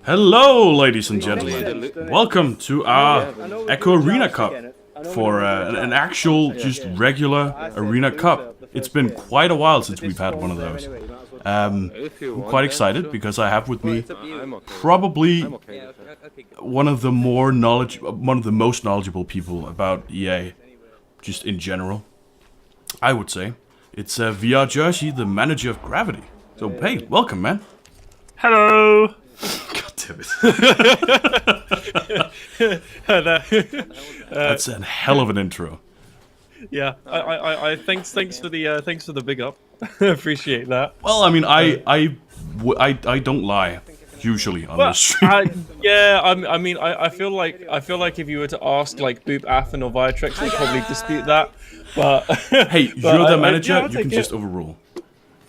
Hello, ladies and gentlemen. Welcome to our Echo Arena Cup for an actual, just regular Arena Cup. It's been quite a while since we've had one of those. I'm quite excited because I have with me probably one of the most knowledgeable people about EA, just in general. I would say it's VR Jersey, the manager of Gravity. So hey, welcome, man. Hello. God damn it. That's a hell of an intro. Yeah, I thanks for the big up. Appreciate that. Well, I mean, I don't lie usually on this stream. I feel like if you were to ask like Boop Athen or Viatrex, they'd probably dispute that. But hey, you're the manager. You can just overrule.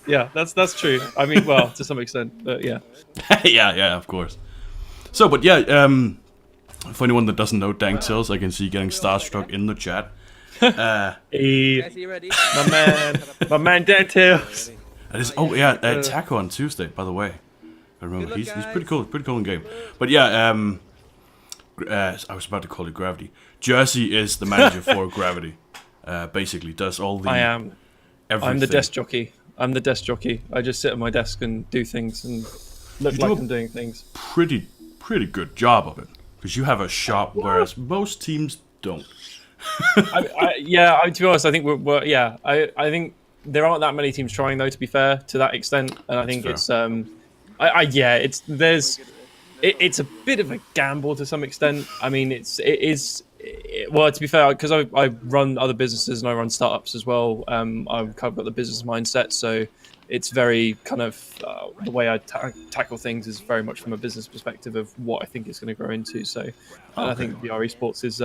Yeah, that's true. I mean, well, to some extent, but yeah. yeah, of course. So, but yeah, for anyone that doesn't know Danktails, I can see you getting starstruck in the chat. Hey, my man Danktails. That is, Taco on Tuesday, by the way. I remember he's pretty cool in game. But yeah, I was about to call it Gravity. Jersey is the manager for Gravity. Basically, does all the. Everything. I'm the desk jockey. I just sit at my desk and do things and look like I'm doing things. Pretty good job of it, because you have a shop, whereas most teams don't. To be honest, I think I think there aren't that many teams trying though. To be fair, to that extent, and I think it's it's a bit of a gamble to some extent. I mean, well, to be fair, because I run other businesses and I run startups as well. I've kind of got the business mindset, so it's very kind of the way I tackle things is very much from a business perspective of what I think it's going to grow into. So, and I think VR esports is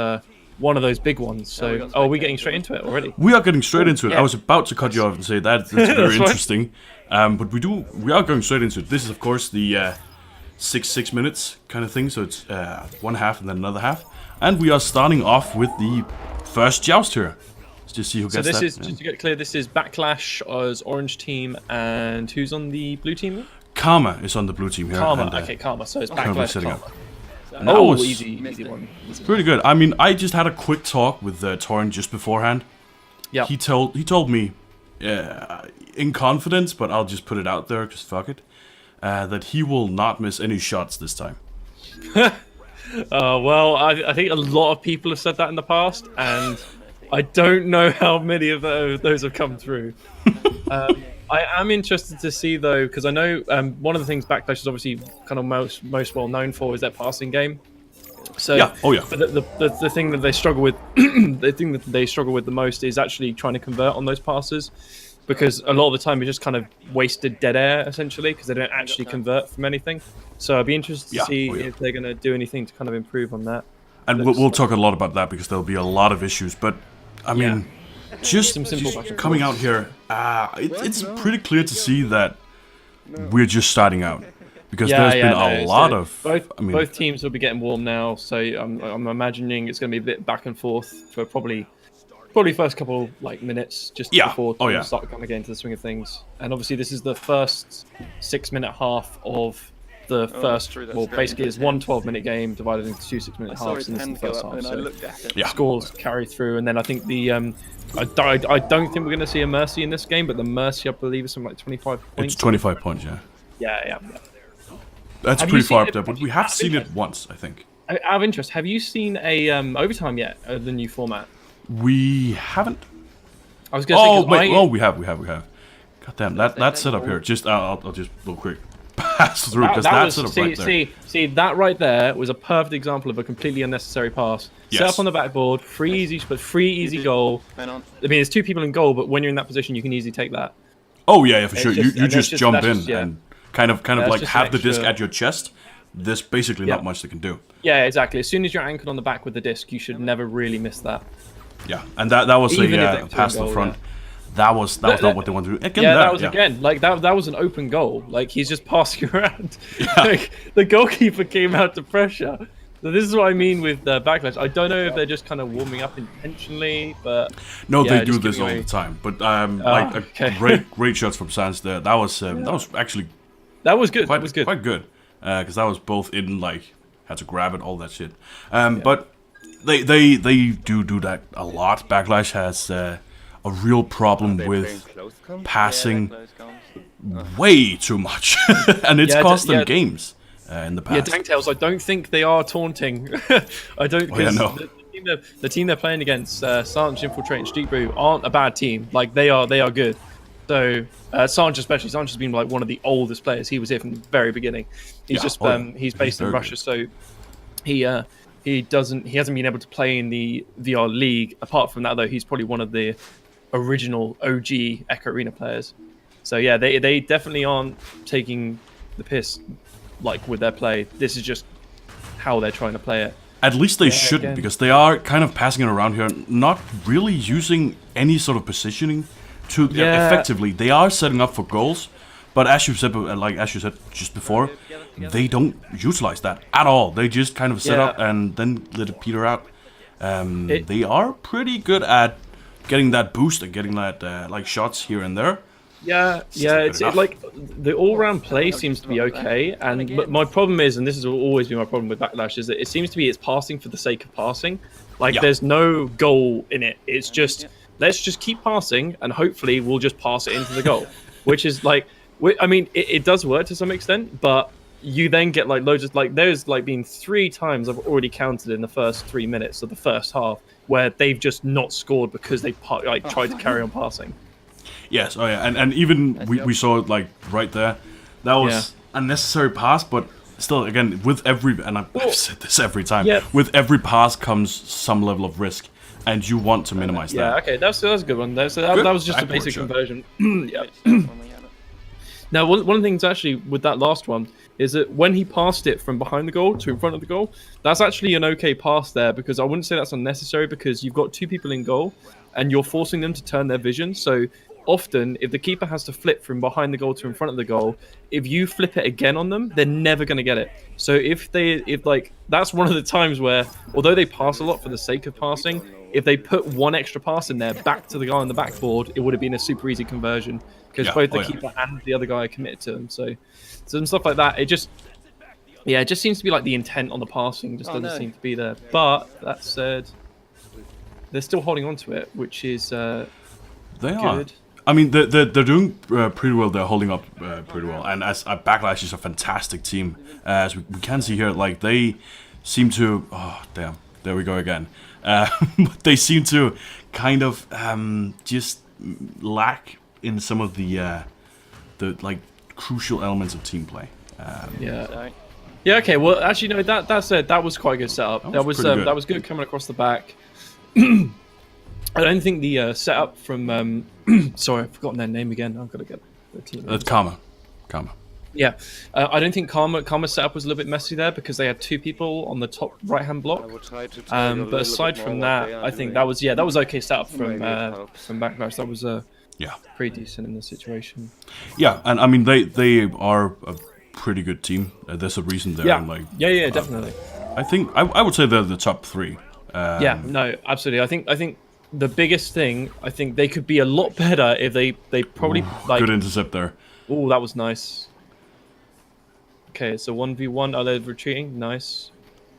one of those big ones. So, are we getting straight into it already? We are getting straight into it. Yeah. I was about to cut you off and say that's very interesting, but we are going straight into it. This is, of course, the 6 minutes kind of thing. So it's one half and then another half. And we are starting off with the first joust here. Let's just see who gets that. So this is, just to get clear, this is Backlash as orange team, and who's on the blue team? Karma is on the blue team here. Karma, okay, Karma. So it's Backlash, Karma. Easy one. Pretty good. I mean, I just had a quick talk with Torin just beforehand. Yeah. He told me, in confidence, but I'll just put it out there, just fuck it, that he will not miss any shots this time. Well, I think a lot of people have said that in the past, and I don't know how many of those have come through. I am interested to see, though, because I know one of the things Backlash is obviously kind of most well known for is their passing game. So, yeah. But the thing that they struggle with, the most is actually trying to convert on those passes. Because a lot of the time, it's just kind of wasted dead air, essentially, because they don't actually convert from anything. So I'd be interested to see if they're going to do anything to kind of improve on that. And we'll talk a lot about that, because there'll be a lot of issues. But, I mean, just coming out here, it's pretty clear to see that we're just starting out. Because there's been a lot of... Both teams will be getting warm now, so I'm imagining it's going to be a bit back and forth for probably first couple minutes just before we start kind of getting into the swing of things. And obviously this is the first 6 minute half of the first, well, basically it's one 12-minute game divided into two 6 minute halves, and this is the first half. So scores carry through, and then I think the I don't think we're going to see a mercy in this game, but the mercy I believe is something like 25 points. It's 25 points, yeah. Yeah. That's pretty far up there, but we have seen it once, I think. Out of interest, have you seen a overtime yet of the new format? We haven't. I was going to say. We have. God damn, that setup here. Just I'll just real quick pass through, because that setup right there. See, that right there was a perfect example of a completely unnecessary pass. Set up on the backboard, free easy goal. I mean, there's two people in goal, but when you're in that position, you can easily take that. Oh yeah, for sure. You just jump in and kind of like have the disc at your chest. There's basically not much they can do. Yeah, exactly. As soon as you're anchored on the back with the disc, you should never really miss that. Yeah, and that was a pass to the front. That was not what they wanted to do. Again, that was an open goal. Like, he's just passing around. Like, the goalkeeper came out to pressure. So this is what I mean with Backlash. I don't know if they're just kind of warming up intentionally, but no, they do this all the time. But great shots from Sans there. That was actually that was good. Quite good. because that was both in like had to grab it, all that shit. But they do that a lot. Backlash has a real problem with passing way too much, and it's cost them games in the past. Yeah, Danktails, I don't think they are taunting. I don't. No. The team they're playing against, Sanj, Infiltrate, and Street Brew, aren't a bad team. Like they are good. So Sanj especially, Sanj has been like one of the oldest players. He was here from the very beginning. He's he's based in Russia, so he hasn't been able to play in the VR League. Apart from that, though, he's probably one of the original OG Echo Arena players. So yeah, they definitely aren't taking the piss like with their play. This is just how they're trying to play it. At least they shouldn't, because they are kind of passing it around here, not really using any sort of positioning to effectively. They are setting up for goals, but as you said just before, they don't utilize that at all. They just kind of set up and then let it peter out. They are pretty good at getting that boost and getting that like shots here and there. It's like the all-round play seems to be okay, but my problem is, and this has always been my problem with Backlash, is that it seems to be it's passing for the sake of passing. Like there's no goal in it. It's just let's just keep passing, and hopefully we'll just pass it into the goal, which is like, I mean, it does work to some extent, but you then get like loads of like there's like been 3 times I've already counted in the first 3 minutes of the first half where they've just not scored because they tried to carry on passing. Yes, and even we saw it like right there. That was a necessary pass, but still, again, with every, and I've said this every time, with every pass comes some level of risk, and you want to minimize that. Yeah, okay, that's a good one. That was just a basic conversion. Now, one of the things actually with that last one is that when he passed it from behind the goal to in front of the goal, that's actually an okay pass there, because I wouldn't say that's unnecessary, because you've got 2 people in goal, and you're forcing them to turn their vision, so often, if the keeper has to flip from behind the goal to in front of the goal, if you flip it again on them, they're never going to get it. So if that's one of the times where, although they pass a lot for the sake of passing, if they put 1 extra pass in there back to the guy on the backboard, it would have been a super easy conversion, because both the keeper and the other guy are committed to them. So some stuff like that, it just seems to be like the intent on the passing just doesn't seem to be there. But that said, they're still holding on to it, which is they good. Are. I mean, they're doing pretty well. They're holding up pretty well. And as Backlash is a fantastic team, as we can see here, like they seem to. Oh damn! There we go again. They seem to kind of just lack in some of the like crucial elements of team play. Yeah. Okay. Well, actually, no. That said, that was quite a good setup. That was good coming across the back. I don't think the setup from sorry, I've forgotten their name again. I've got to get the team. That's Karma. Yeah, I don't think Karma's setup was a little bit messy there, because they had 2 people on the top right-hand block. But aside from that, I think that was okay setup from Backlash. That was pretty decent in the situation. Yeah, and I mean they are a pretty good team. There's a reason they're yeah, definitely. I think I would say they're the top 3. No, absolutely. I think the biggest thing, I think they could be a lot better if they probably like. Good intercept there. Oh, that was nice. Okay, so 1v1. Are they retreating? Nice.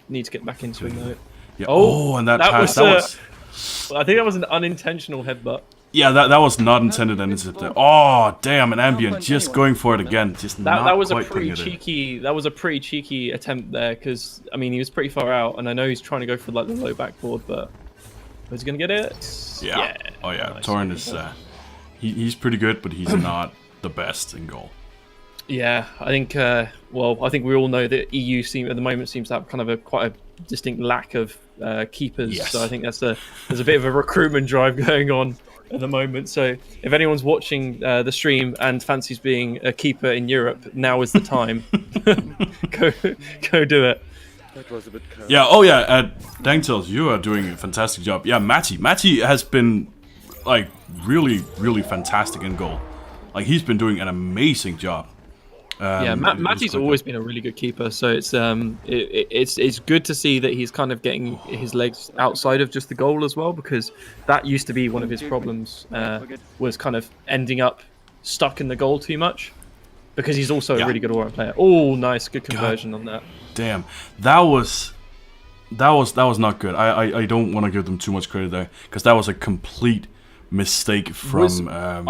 Need to get back into it though. Yeah. Oh, and that pass. I think that was an unintentional headbutt. Yeah, that was not intended an intercept there. Oh, damn! An ambient just going for it again. That was a pretty cheeky. That was a pretty cheeky attempt there, because I mean he was pretty far out, and I know he's trying to go for like the low backboard, but is he gonna get it? Yeah. Oh yeah. Nice. Torrent is he's pretty good, but he's not the best in goal. Yeah, I think. I think we all know that EU at the moment seems to have kind of quite a distinct lack of keepers. Yes. So I think there's a bit of a recruitment drive going on at the moment. So if anyone's watching the stream and fancies being a keeper in Europe, now is the time. go do it. That was a bit close. Yeah. Oh yeah. Danktails, you are doing a fantastic job. Yeah, Matty has been like really, really fantastic in goal. Like he's been doing an amazing job. Matty's always been a really good keeper, so it's good to see that he's kind of getting his legs outside of just the goal as well, because that used to be one of his problems, was kind of ending up stuck in the goal too much. because he's also a really good all-round player. Oh, nice, good conversion on that. Damn, that was not good. I don't want to give them too much credit there, because that was a complete mistake from Backlash.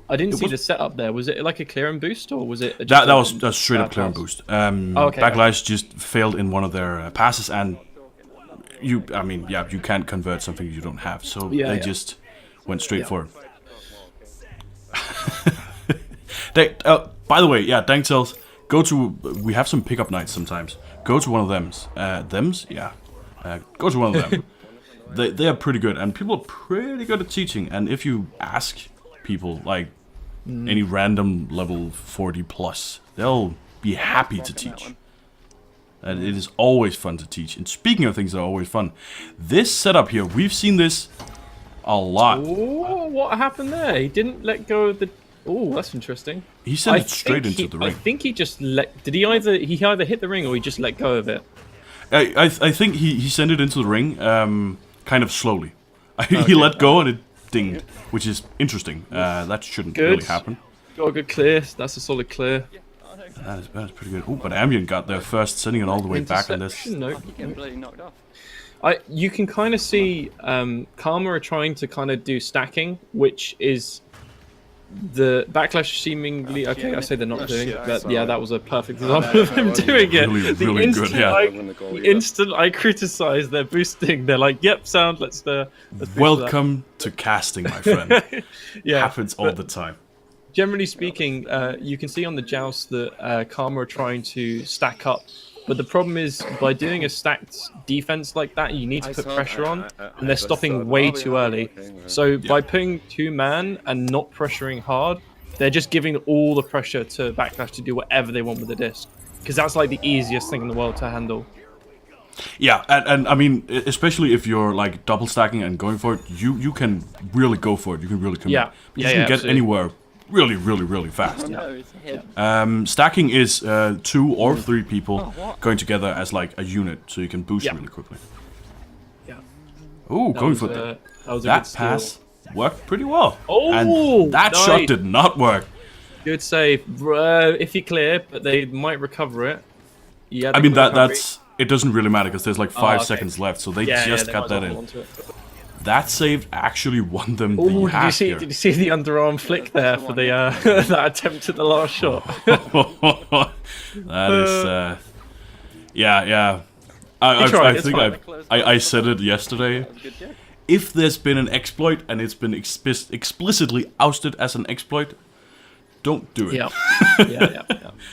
I didn't see the setup there. Was it like a clear and boost, or was it that was straight up clear and boost? Okay. Backlash just failed in one of their passes, and you can't convert something you don't have, so they just went straight for it. By the way, Dank tells, we have some pickup nights sometimes. Go to one of them. Go to one of them. They are pretty good, and people are pretty good at teaching. And if you ask people, like any random level 40 plus, they'll be happy to teach. And it is always fun to teach. And speaking of things that are always fun, this setup here, we've seen this a lot. Oh, what happened there? He didn't let go of the... Oh, that's interesting. He sent it straight into the ring. I think he just let... Did he either hit the ring or he just let go of it? I think he sent it into the ring, kind of slowly. He let go and it dinged, which is interesting. That shouldn't really happen. Got a good clear. That's a solid clear. That is pretty good. Oh, but Ambient got there first, sending it all the way back on this. No. You can kind of see Karma are trying to kind of do stacking, which is the Backlash seemingly... Okay, I say they're not doing it, but yeah, that was a perfect example of them doing it. Really good, yeah. The instant I criticize their boosting, they're like, yep, sound, let's welcome to casting, my friend. Yeah, happens all the time. Generally speaking, you can see on the joust that Karma are trying to stack up. But the problem is, by doing a stacked defense like that, you need to put pressure on, and they're stopping way too early. So by putting 2-man and not pressuring hard, they're just giving all the pressure to Backlash to do whatever they want with the disc. Because that's like the easiest thing in the world to handle. Yeah, and I mean, especially if you're like double stacking and going for it, you can really go for it. You can really commit. You can get anywhere really fast. Stacking is 2 or 3 people going together as like a unit, so you can boost really quickly. Ooh, going for that pass worked pretty well. Oh, and that shot did not work. Good save. If you clear, but they might recover it. Yeah, I mean it doesn't really matter because there's like 5 seconds left, so they just got that in. That save actually won them the half here. Did you see the underarm flick there for the that attempt at the last shot? That is, yeah. I think I said it yesterday. If there's been an exploit and it's been explicitly ousted as an exploit, don't do it. Yeah.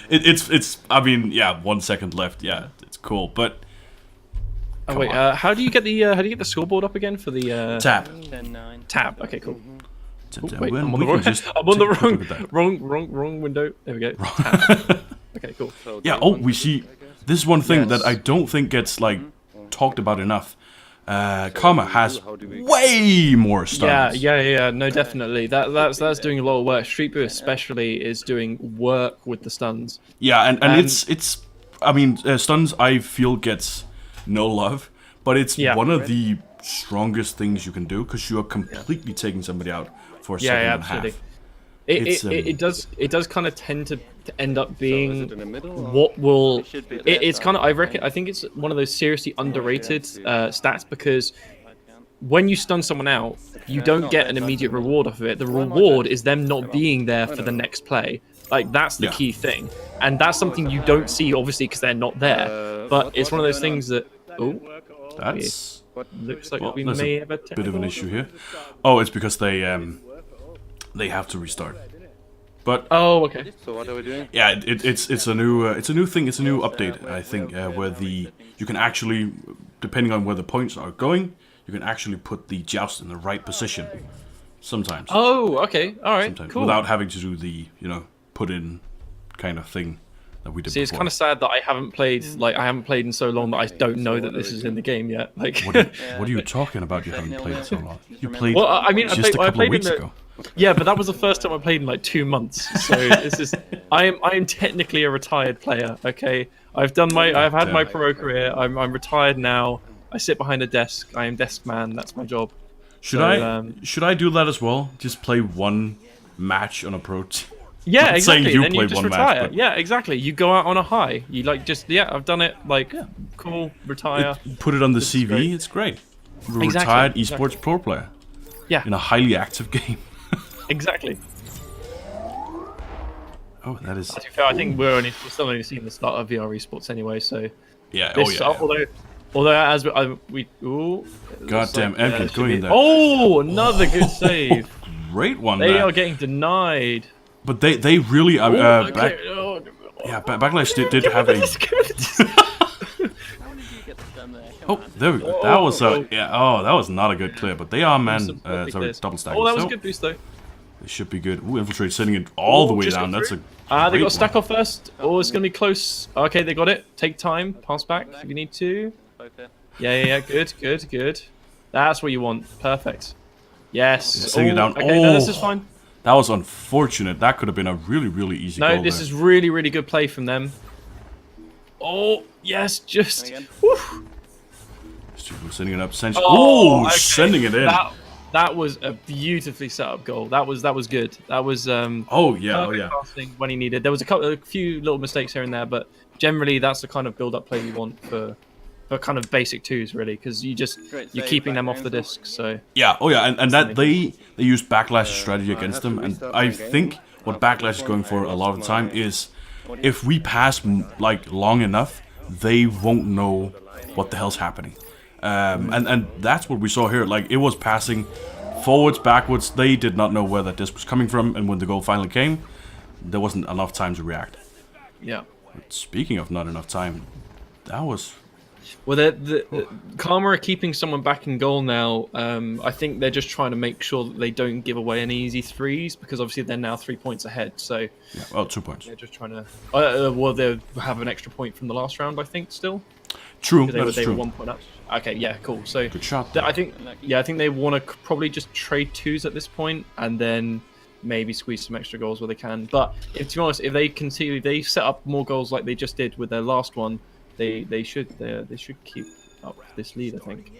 It's. I mean, 1 second left. Yeah, it's cool, but. Oh wait, how do you get the scoreboard up again for the tab? Tab. Okay, cool. Wait, I'm on the wrong window. There we go. Tab. Okay, cool. Yeah. Oh, we see. This is one thing that I don't think gets like talked about enough. Karma has way more stuns. Yeah. No, definitely. That's doing a lot of work. Street Boo especially is doing work with the stuns. Yeah, and it's. I mean, stuns I feel gets no love, but it's one of the strongest things you can do because you are completely taking somebody out for a second and a half. It does kind of tend to end up being what will it's kind of I think it's one of those seriously underrated stats, because when you stun someone out, you don't get an immediate reward off of it. The reward is them not being there for the next play. Like, that's the key thing, and that's something you don't see obviously because they're not there. But it's one of those things that that's looks like we may have a bit of an issue here. Oh, it's because they have to restart. But okay. So what are we doing? Yeah, it's a new thing. It's a new update, I think, where you can actually, depending on where the points are going, you can actually put the joust in the right position. Sometimes. Oh, okay, all right, sometimes, cool. without having to do the put in kind of thing that we did. See, it's kind of sad that I haven't played in so long that I don't know that this is in the game yet. Like, what are you talking about? You haven't played it so long. You played. Well, I mean, just a couple of weeks ago. Yeah, but that was the first time I played in like 2 months. So this is I am technically a retired player. Okay, I've had my pro career. I'm retired now. I sit behind a desk. I am desk man. That's my job. Should I do that as well? Just play one match on a pro. Yeah, Not exactly. saying you Then you played just one retire. match, but Yeah, exactly. You go out on a high. You like just I've done it. Like cool, retire. put it on the This is CV. great. It's great. Exactly, Retired exactly. esports pro player Yeah, in a highly active game. exactly. Oh, that is. To be fair, I think we're still only seeing the start of VR esports anyway. So Yeah. this, Oh yeah. although as we ooh, Goddamn, it's like, Emkin it should going be- in there. Oh, another good save. Great one. They there. are getting denied. But they really Okay, back. oh, Yeah, Backlash did have a. Oh, there we go. That was yeah. Oh, that was not a good clear. But they are Some big sorry, clears. double stack. Oh, that was so a good boost though. They should be good. Ooh, Infiltrate sending it all the way just down. got That's a. through. They great got stack one. off first. Oh, it's gonna be close. Okay, they got it. Take time. Pass back if you need to. Yeah. Good. That's what you want. Perfect. Yes. Sending it down. Okay, no, this Oh. is fine. That was unfortunate. That could have been a really easy No, goal this there. is really good play from them. Oh, yes, just. Whew. Sending it up. Oh, okay. Sending it in. That was a beautifully set up goal. That was good. That was Oh yeah. perfect passing when he needed. There was a few little mistakes here and there, but generally that's the kind of build-up play you want for kind of basic twos, really, because you're keeping them off the disc. So Yeah, oh yeah, and that they use Backlash strategy against them, and I think what Backlash is going for a lot of the time is if we pass like long enough, they won't know what the hell's happening, and that's what we saw here. Like it was passing forwards, backwards. They did not know where that disc was coming from, and when the goal finally came, there wasn't enough time to react. yeah. Speaking of not enough time, that was. Well, Karma are keeping someone back in goal now. I think they're just trying to make sure that they don't give away any easy threes, because obviously they're now 3 points ahead. So Yeah, well, 2 points. they're just trying to. Well, they have an extra point from the last round, I think, still. True, They that were is true. 1 point up. Okay, yeah, cool. So Good shot. I think they want to probably just trade twos at this point, and then maybe squeeze some extra goals where they can. But to be honest, if they continue, they set up more goals like they just did with their last one. They should keep up this lead, I think.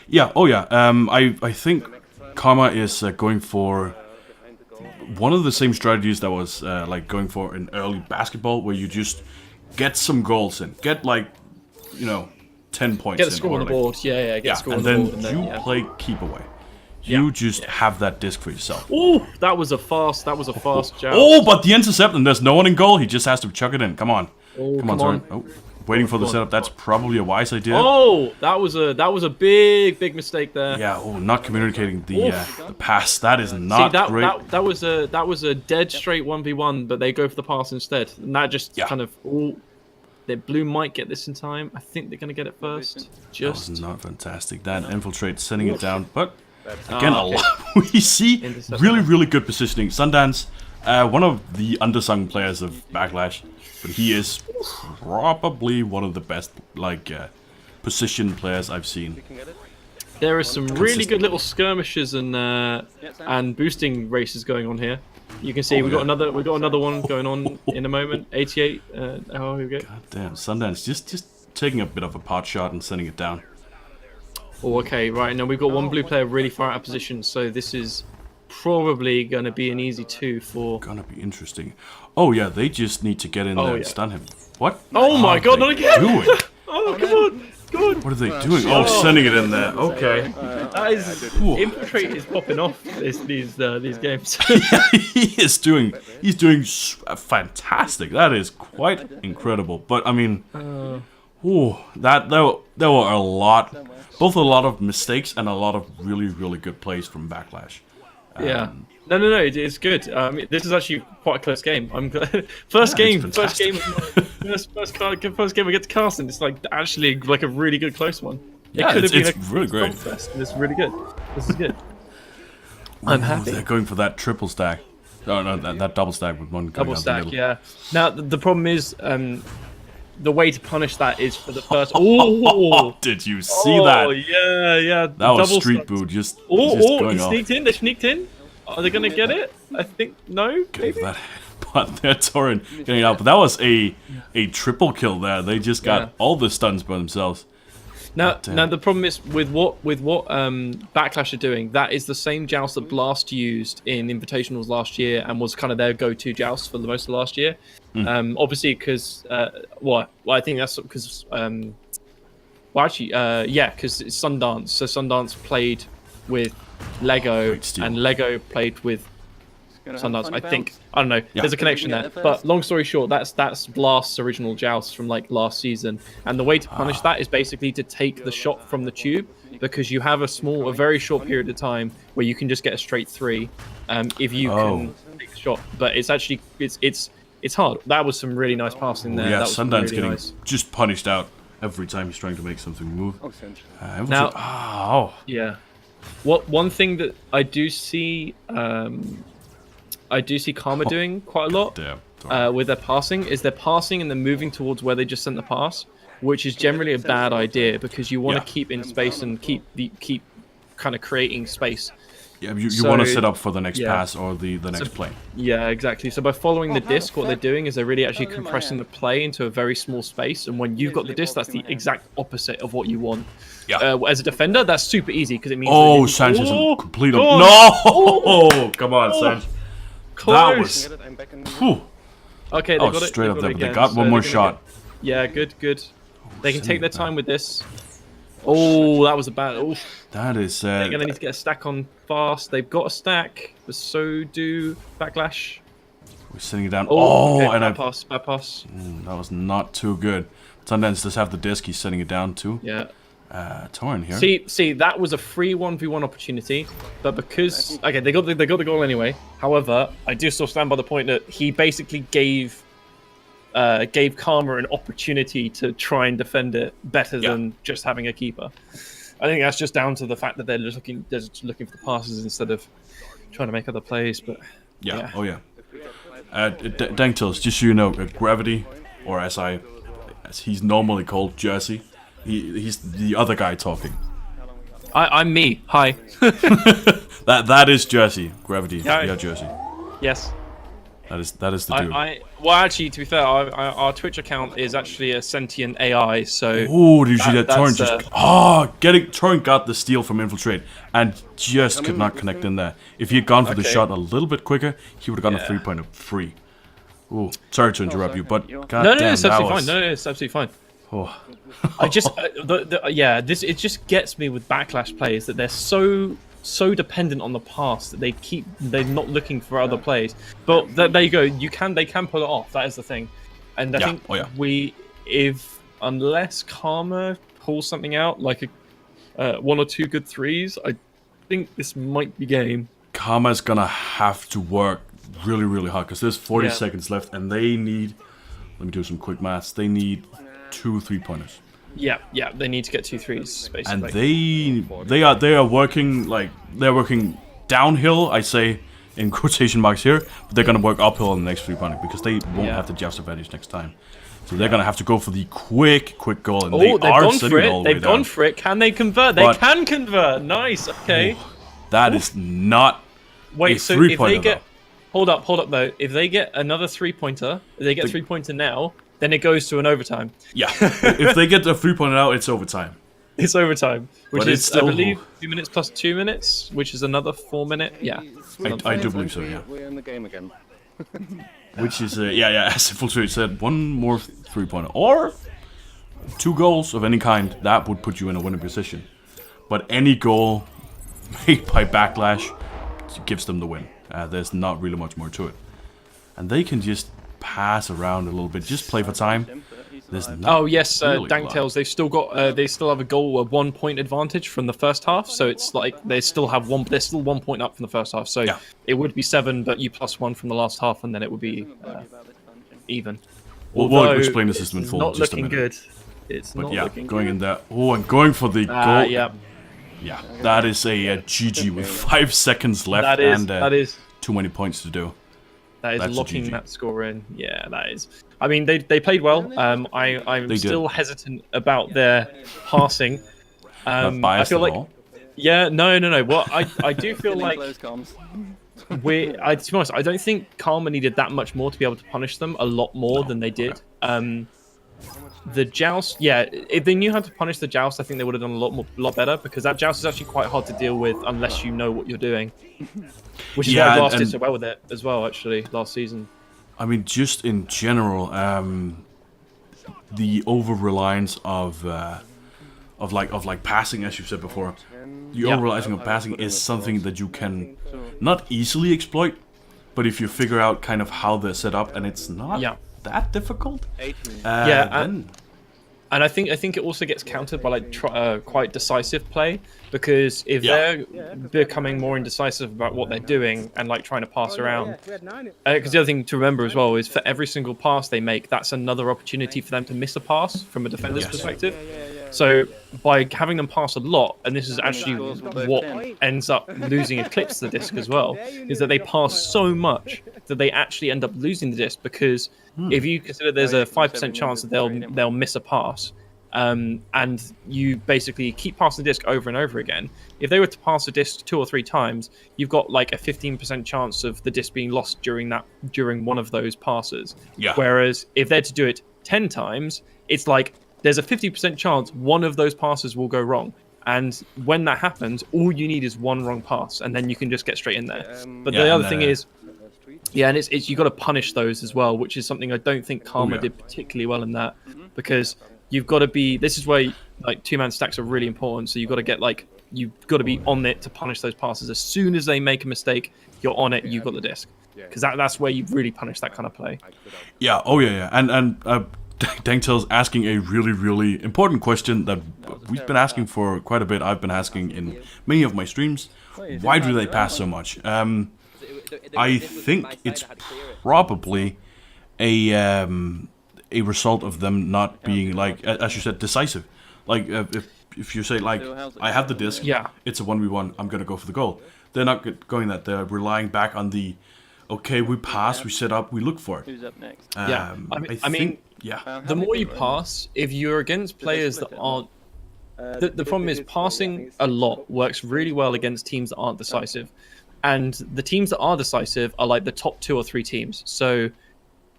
Yeah. Oh yeah. I think Karma is going for one of the same strategies that was like going for in early basketball, where you just get some goals in, get like 10 points. Get a score on the board. Yeah. Get a score on the board, and then you play keep away. You just have that disc for yourself. Oh, that was a fast jump. Oh, but the intercept, and there's no one in goal. He just has to chuck it in. Come on. Come on, Soren. Oh, waiting for the setup. That's probably a wise idea. Oh, that was a big mistake there. Yeah. Oh, not communicating the pass. That is not great. That was a dead straight 1v1, but they go for the pass instead, and that just kind of. The blue might get this in time. I think they're gonna get it first. That was not fantastic. That infiltrate sending it down, but again, a lot we see really good positioning. Sundance, one of the undersung players of Backlash, but he is probably one of the best position players I've seen. There are some really good little skirmishes and boosting races going on here. You can see we've got another one going on in a moment. 88. Here we go. God damn, Sundance just taking a bit of a pot shot and sending it down. Oh, okay, right. Now we've got one blue player really far out of position, so this is probably going to be an easy 2 for. Gonna be interesting. Oh yeah, they just need to get in there and stun him. What? Oh my God! Not again! Doing? Oh come on! Good. What are they doing? Oh, sending it in there. Okay. That is Infiltrate is popping off these games. He's doing fantastic. That is quite incredible. But I mean, there were a lot of mistakes and a lot of really good plays from Backlash. Yeah. No, it's good. This is actually quite a close game. I'm glad. First game we get to Carson. It's like actually like a really good close one. Yeah, it's really great. It's really good. This is good. I'm happy. They're going for that triple stack. No, that double stack with one going double down stack. the middle. Yeah. Now the problem is the way to punish that is for the first. Oh, did you see that? Oh yeah. That was street boot. Just going off. Sneaked in. They sneaked in. Are they gonna get it? I think no. Maybe. But they're Torrent getting it out. But that was a triple kill there. They just got all the stuns by themselves. Now the problem is with what Backlash are doing. That is the same joust that Blast used in Invitationals last year and was kind of their go-to joust for the most of last year. Obviously, because I think that's because because it's Sundance. So Sundance played with Lego and Lego played with Sundance. I think I don't know. Yeah. There's a connection there. But long story short, that's Blast's original joust from like last season. And the way to punish that is basically to take the shot from the tube, because you have a very short period of time where you can just get a straight 3 if you can take a shot. But it's actually it's hard. That was some really nice passing there. Yeah, that was Sundance really getting nice. just punished out every time he's trying to make something move. Yeah. One thing that I do see Karma doing quite a lot with their passing is they're passing and they're moving towards where they just sent the pass, which is generally a bad idea because you want to keep in space and keep kind of creating space. Yeah, you want to set up for the next pass or the next play. Yeah, exactly. So by following the disc, what they're doing is they're really actually compressing the play into a very small space. And when you've got the disc, that's the exact opposite of what you want. Yeah. As a defender, that's super easy because it means. Oh, Sanchez is complete. No! Come on, Sanchez. Close. That was. Okay, they got it. Straight up there. They got one more shot. Yeah, good. They can take their time with this. Oh, that was a bad. Oh, that is. They're gonna need to get a stack on fast. They've got a stack, but so do Backlash. We're sitting it down. Okay, and bad pass. That was not too good. Sundance does have the disc. He's setting it down too. Yeah. Torn here. See, that was a free 1v1 opportunity, but because they got the goal anyway. However, I do still stand by the point that he basically gave Karma an opportunity to try and defend it better than just having a keeper. I think that's just down to the fact that they're just looking for the passes instead of trying to make other plays. But Danktails, just so you know, Gravity, or as he's normally called, Jersey. He's the other guy talking. I'm me. Hi. that is Jersey. Gravity. Yeah, Jersey. Yes. That is the dude. Well, actually, to be fair, our Twitch account is actually a sentient AI. So. Oh, did you see that? Torrent just Torrent got the steal from Infiltrate and just could not connect in there. If he had gone for the shot a little bit quicker, he would have gotten a 3-pointer free. Oh, sorry to interrupt you, but goddamn, no, it's absolutely fine. No, it's absolutely fine. Oh. I just, it just gets me with Backlash players that they're so dependent on the pass that they're not looking for other plays. But there you go. They can pull it off. That is the thing. And I think unless Karma pulls something out like a 1 or 2 good threes, I think this might be game. Karma's gonna have to work really, really hard because there's 40 seconds left, and they need. Let me do some quick maths. They need 2 3-pointers. Yeah, they need to get 2 threes basically. And they are working they're working downhill, I say in quotation marks here, but they're gonna work uphill on the next 3-pointer because they won't have the joust advantage next time. So they're gonna have to go for the quick goal, and they've gone for it. Can they convert? They can convert. Nice. Okay. That is not. Wait. So if they get, hold up though. If they get another 3-pointer, if they get 3-pointer now, then it goes to an overtime. Yeah. If they get the 3-pointer out, it's overtime. It's overtime, which is still, I believe 2 minutes plus 2 minutes, which is another 4 minute. Yeah. I do believe so. Yeah. We're in the game again. Which is as Infiltrate said, 1 more 3-pointer or 2 goals of any kind, that would put you in a winning position. But any goal made by Backlash gives them the win. There's not really much more to it, and they can just pass around a little bit, just play for time. There's Danktails. They've still got they still have a 1-point advantage from the first half, so it's like they still have they're still 1 point up from the first half, so it would be 7, but you plus 1 from the last half, and then it would be even. We'll explain the system in full. Not just looking a minute. good. It's but not looking going good. in there. Oh, and going for the goal. Yeah, that is a GG with 5 seconds left that is too many points to do. That's locking that score in. Yeah, that is. I mean, they played well. I'm still hesitant about their passing. Not biased I feel at like, all. Yeah, no. What I do feel like to be honest, I don't think Karma needed that much more to be able to punish them a lot more than they did. The joust, yeah. If they knew how to punish the joust, I think they would have done a lot better, because that joust is actually quite hard to deal with unless you know what you're doing. Which is why Glass did so well with it as well, actually, last season. I mean, just in general, the over reliance of passing, as you said before, the over reliance of passing is something that you can not easily exploit, but if you figure out kind of how they're set up, and it's not that difficult. And I think it also gets countered by like quite decisive play, because if they're becoming more indecisive about what they're doing and like trying to pass around, because the other thing to remember as well is for every single pass they make, that's another opportunity for them to miss a pass from a defender's perspective. So by having them pass a lot, and this is actually what ends up losing Eclipse the disc as well, is that they pass so much that they actually end up losing the disc, because if you consider there's a 5% chance that they'll miss a pass, and you basically keep passing the disc over and over again. If they were to pass a disc 2 or 3 times, you've got like a 15% chance of the disc being lost during one of those passes. Yeah. Whereas if they're to do it 10 times, it's like there's a 50% chance one of those passes will go wrong. And when that happens, all you need is one wrong pass, and then you can just get straight in there. But the other thing is, and it's you got to punish those as well, which is something I don't think Karma did particularly well in that, because you've got to be. This is where like 2-man stacks are really important. So you've got to get you've got to be on it to punish those passes. As soon as they make a mistake, you're on it. You've got the disc, because that's where you really punish that kind of play. Yeah. Oh yeah. And Dangtail's asking a really, really important question that we've been asking for quite a bit. I've been asking in many of my streams. Why do they pass so much? I think it's probably a result of them not being, like, as you said, decisive. Like, if you say, like, I have the disc, it's a 1v1, I'm going to go for the goal. They're not going that. They're relying back on the, okay, we pass, we set up, we look for it. Who's up next? I mean, the more you pass, if you're against players that aren't... The problem is passing a lot works really well against teams that aren't decisive. And the teams that are decisive are like the top 2 or 3 teams. So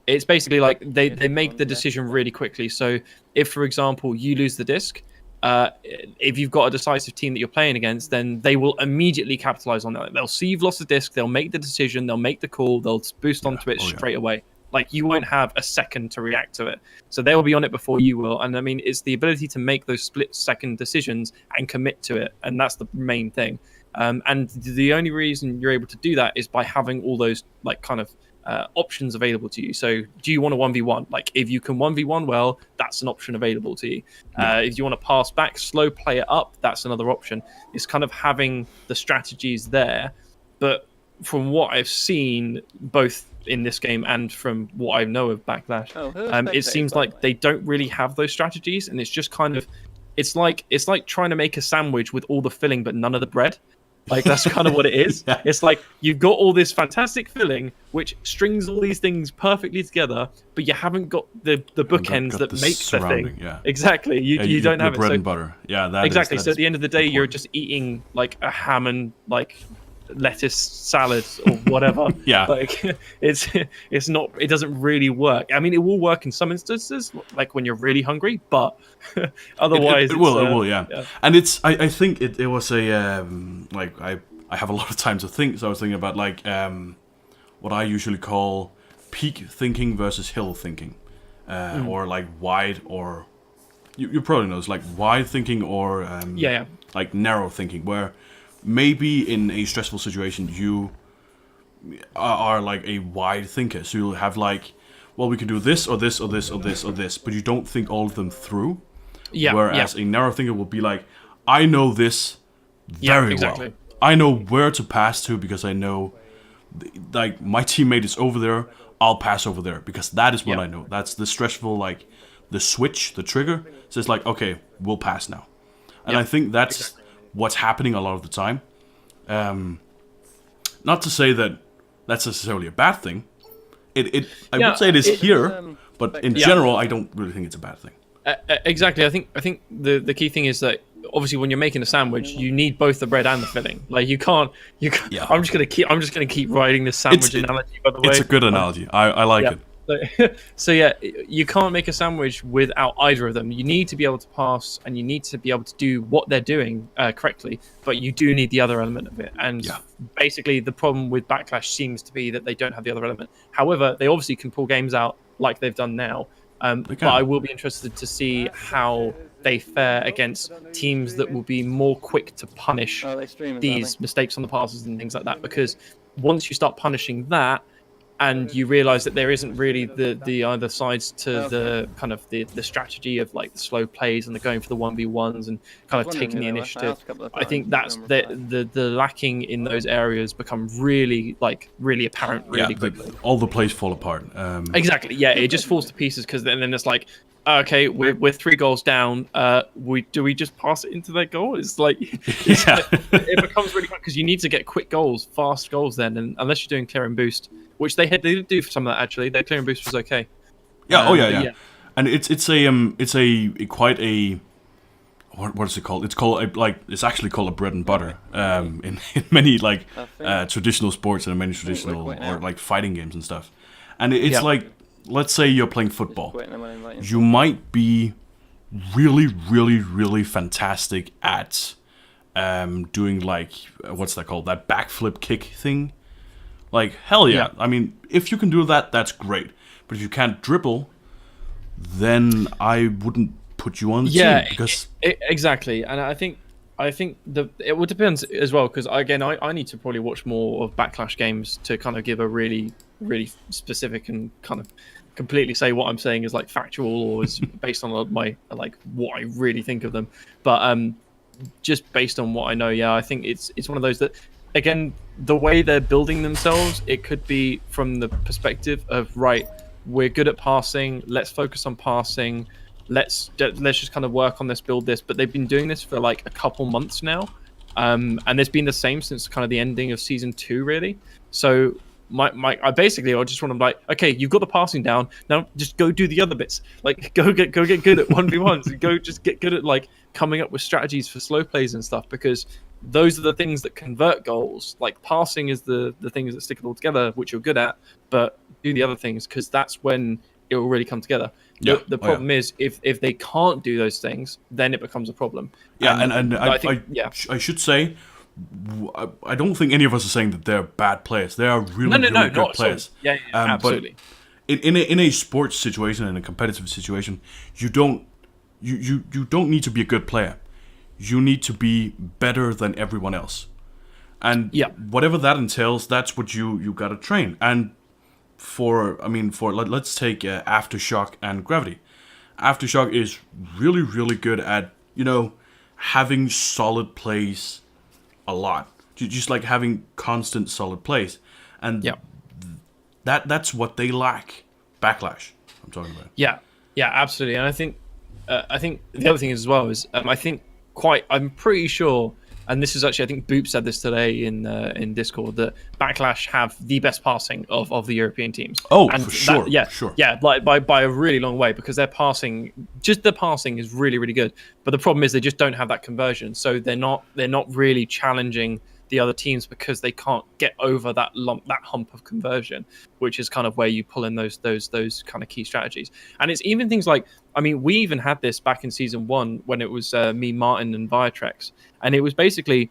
it's basically like they make the decision really quickly. So if, for example, you lose the disc, if you've got a decisive team that you're playing against, then they will immediately capitalize on that. They'll see you've lost the disc, they'll make the decision, they'll make the call, they'll boost onto it straight away. Like, you won't have a second to react to it. So they will be on it before you will. And I mean, it's the ability to make those split-second decisions and commit to it. And that's the main thing. And the only reason you're able to do that is by having all those, like, kind of options available to you. So do you want a 1v1? Like, if you can 1v1 well, that's an option available to you. If you want to pass back, slow play it up, that's another option. It's kind of having the strategies there. But from what I've seen, both in this game and from what I know of Backlash, it seems like they don't really have those strategies, and it's just kind of it's like trying to make a sandwich with all the filling but none of the bread. Like, that's kind of what it is. It's like you've got all this fantastic filling which strings all these things perfectly together, but you haven't got the bookends that make the thing. Exactly. You don't have bread and butter. Exactly. So at the end of the day, you're just eating like a ham and like lettuce salad or whatever. Like, it's not, it doesn't really work. I mean, it will work in some instances, like when you're really hungry, but otherwise it will. And it's I think it was a like I have a lot of time to think, so I was thinking about like what I usually call peak thinking versus hill thinking, or like wide, or you probably know it's like wide thinking or like narrow thinking, where maybe in a stressful situation you are like a wide thinker, so you'll have like, well, we can do this or this or this or this or this, but you don't think all of them through. Whereas a narrow thinker will be like, I know this very well. I know where to pass to because I know, like, my teammate is over there, I'll pass over there because that is what I know. That's the stressful, like, the switch, the trigger. So it's like, okay, we'll pass now. And I think that's what's happening a lot of the time. Not to say that that's necessarily a bad thing. I would say it is here, but in general, I don't really think it's a bad thing. Exactly. I think the key thing is that obviously when you're making a sandwich, you need both the bread and the filling. Like, you can't. I'm just gonna keep writing this sandwich analogy. By the way, it's a good analogy. I like it. So yeah, you can't make a sandwich without either of them. You need to be able to pass, and you need to be able to do what they're doing correctly. But you do need the other element of it. And basically, the problem with Backlash seems to be that they don't have the other element. However, they obviously can pull games out like they've done now. But I will be interested to see how they fare against teams that will be more quick to punish these mistakes on the passes and things like that. Because once you start punishing that, and you realize that there isn't really the other sides to the kind of the strategy of like the slow plays and the going for the 1v1s and kind of taking the initiative. I think that's the lacking in those areas become really apparent really quickly. All the plays fall apart. Exactly. Yeah, it just falls to pieces because then it's like, okay, we're 3 goals down. Do we just pass it into their goal? It's like it becomes really hard because you need to get quick goals, fast goals. Then, and unless you're doing clear and boost, which they did do for some of that actually, their clear and boost was okay. Yeah. Yeah. And it's quite a what is it called? It's actually called a bread and butter in many traditional sports and many traditional or like fighting games and stuff. And it's like, let's say you're playing football. You might be really, really, really fantastic at doing like, what's that called? That backflip kick thing. Like, hell yeah. I mean, if you can do that, that's great. But if you can't dribble, then I wouldn't put you on the team. Because exactly. And I think it would depend as well, because again, I need to probably watch more of Backlash games to kind of give a really, really specific and kind of completely say what I'm saying is like factual or is based on my like what I really think of them. But just based on what I know, I think it's one of those that, again, the way they're building themselves, it could be from the perspective of, right, we're good at passing, let's focus on passing, let's just kind of work on this, build this. But they've been doing this for like a couple months now, and it's been the same since kind of the ending of season 2, really. So I just want to like, okay, you've got the passing down, now just go do the other bits. Like go get good at 1v1s, go just get good at like coming up with strategies for slow plays and stuff, because those are the things that convert goals. Like passing is the things that stick it all together, which you're good at, but do the other things, because that's when it will really come together. The problem is if they can't do those things, then it becomes a problem. I should say, I don't think any of us are saying that they're bad players. They are really good players. Absolutely. But in a sports situation, in a competitive situation, you don't need to be a good player. You need to be better than everyone else, and whatever that entails, that's what you gotta train. And let's take Aftershock and Gravity. Aftershock is really, really good at having solid plays a lot, just like having constant solid plays, and that's what they lack. Backlash, I'm talking about. Yeah, absolutely. And I think the other thing as well is I'm pretty sure, and this is actually, I think Boop said this today in Discord, that Backlash have the best passing of the European teams. Oh, and for sure. Sure. Yeah, like by a really long way, because their passing is really, really good. But the problem is they just don't have that conversion, so they're not really challenging the other teams because they can't get over that hump of conversion, which is kind of where you pull in those kind of key strategies. And it's even things like, I mean, we even had this back in season 1 when it was me, Martin, and Viatrex, and it was basically,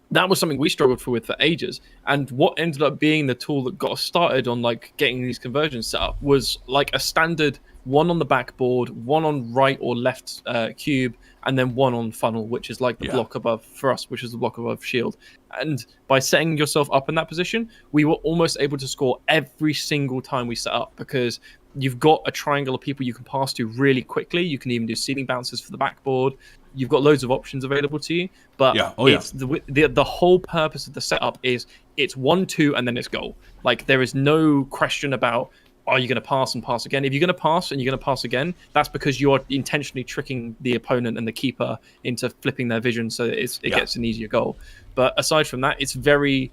that was something we struggled with for ages. And what ended up being the tool that got us started on like getting these conversions set up was like a standard one on the backboard, one on right or left cube, and then one on funnel, which is like the block above for us, which is the block above shield. And by setting yourself up in that position, we were almost able to score every single time we set up, because you've got a triangle of people you can pass to really quickly. You can even do ceiling bounces for the backboard. You've got loads of options available to you. But the whole purpose of the setup is it's 1-2 and then it's goal. Like there is no question about, are you going to pass and pass again? If you're going to pass and you're going to pass again, that's because you are intentionally tricking the opponent and the keeper into flipping their vision so that it gets an easier goal. But aside from that, it's very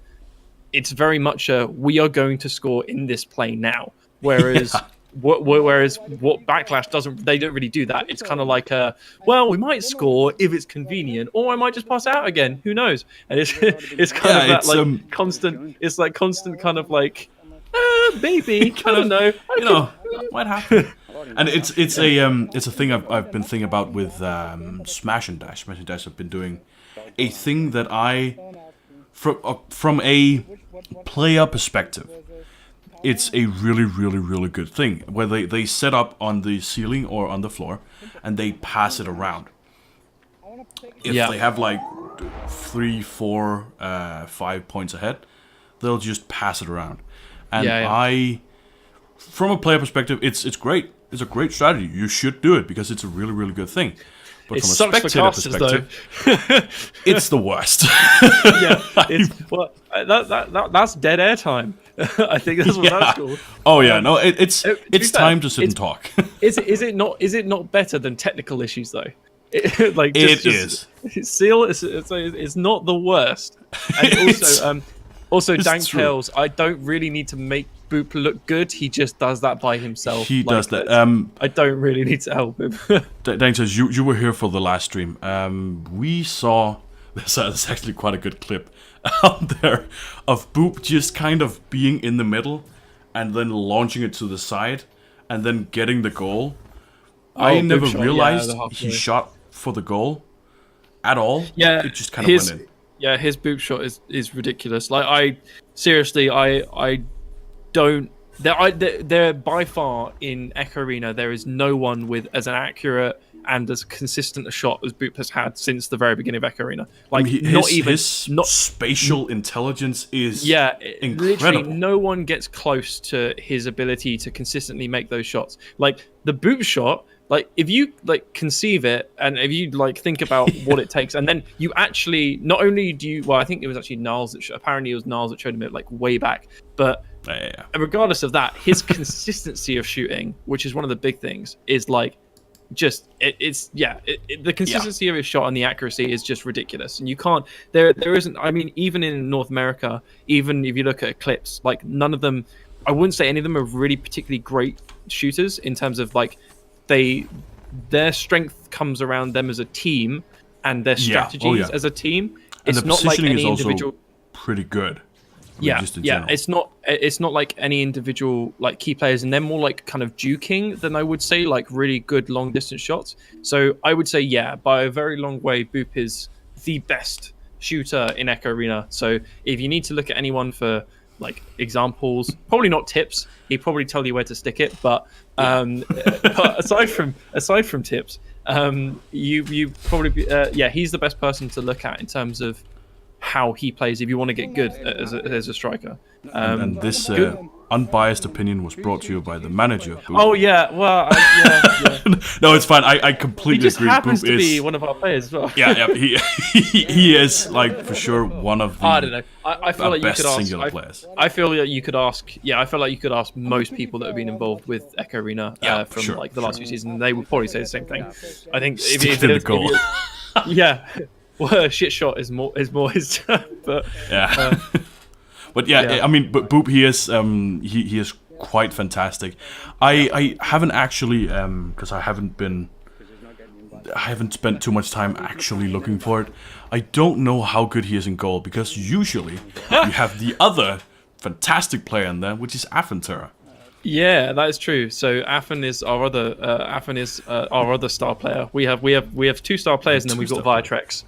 much we are going to score in this play now. Whereas what Backlash they don't really do that. It's kind of like we might score if it's convenient, or I might just pass out again. Who knows? And it's kind of that constant. It's like constant kind of like, Maybe. I don't know. You know, might happen. And it's a thing I've been thinking about with Smash and Dash. Smash and Dash have been doing a thing that from a player perspective, it's a really, really, really good thing. Where they set up on the ceiling or on the floor, and they pass it around. If they have like 3, 4, 5 points ahead, they'll just pass it around. And from a player perspective, it's great. It's a great strategy. You should do it because it's a really, really good thing. But it from a spectator perspective, it's the worst. That's dead air time. I think that's what that's called. Oh yeah, no, it's time to sit and talk. Is it not better than technical issues though? Seal it's not the worst. And also Danktails, I don't really need to make Boop look good. He just does that by himself. He does that. I don't really need to help him. Danktails, you were here for the last stream. We saw there's actually quite a good clip out there of Boop just kind of being in the middle and then launching it to the side and then getting the goal. I never realized he shot for the goal at all. Yeah, it just kind of went in. Yeah, his Boop shot is ridiculous. Like I don't. There by far in Echo Arena there is no one with as an accurate and as consistent a shot as Boop has had since the very beginning of Echo Arena. Like his spatial intelligence is incredible. Literally no one gets close to his ability to consistently make those shots. Like the Boop shot. Like if you conceive it and if you think about what it takes, and then you actually not only do you I think it was actually Niles that apparently it was Niles that showed him it way back, but regardless of that, his consistency of shooting, which is one of the big things, is the consistency of his shot and the accuracy is just ridiculous, and you can't there isn't. I mean, even in North America, even if you look at clips, none of them, I wouldn't say any of them are really particularly great shooters in terms of their strength comes around them as a team and their strategies as a team. And it's not like any individual. Pretty good. It's not like any individual key players, and they're more kind of duking than I would say really good long distance shots. So I would say by a very long way, Boop is the best shooter in Echo Arena. So if you need to look at anyone for examples, probably not tips. He'd probably tell you where to stick it, but but aside from tips, you probably he's the best person to look at in terms of how he plays if you want to get good as a striker. And this unbiased opinion was brought to you by the manager. Oh yeah, well, no, it's fine. I completely agree. He just happens to be one of our players as well. He is for sure one of the I don't know. I feel like best you could ask, singular players. I feel like you could ask. Yeah, I feel like you could ask most people that have been involved with Echo Arena from the last few seasons, and they would probably say the same thing. I think if the goal. Well, shit shot is more his turn, but but I mean, but Boop, he is quite fantastic. I haven't actually because I haven't spent too much time actually looking for it. I don't know how good he is in goal because usually you have the other fantastic player in there, which is Afentura. Yeah, that is true. So Afen is our other star player. We have 2 star players, and then we've got Viatrex.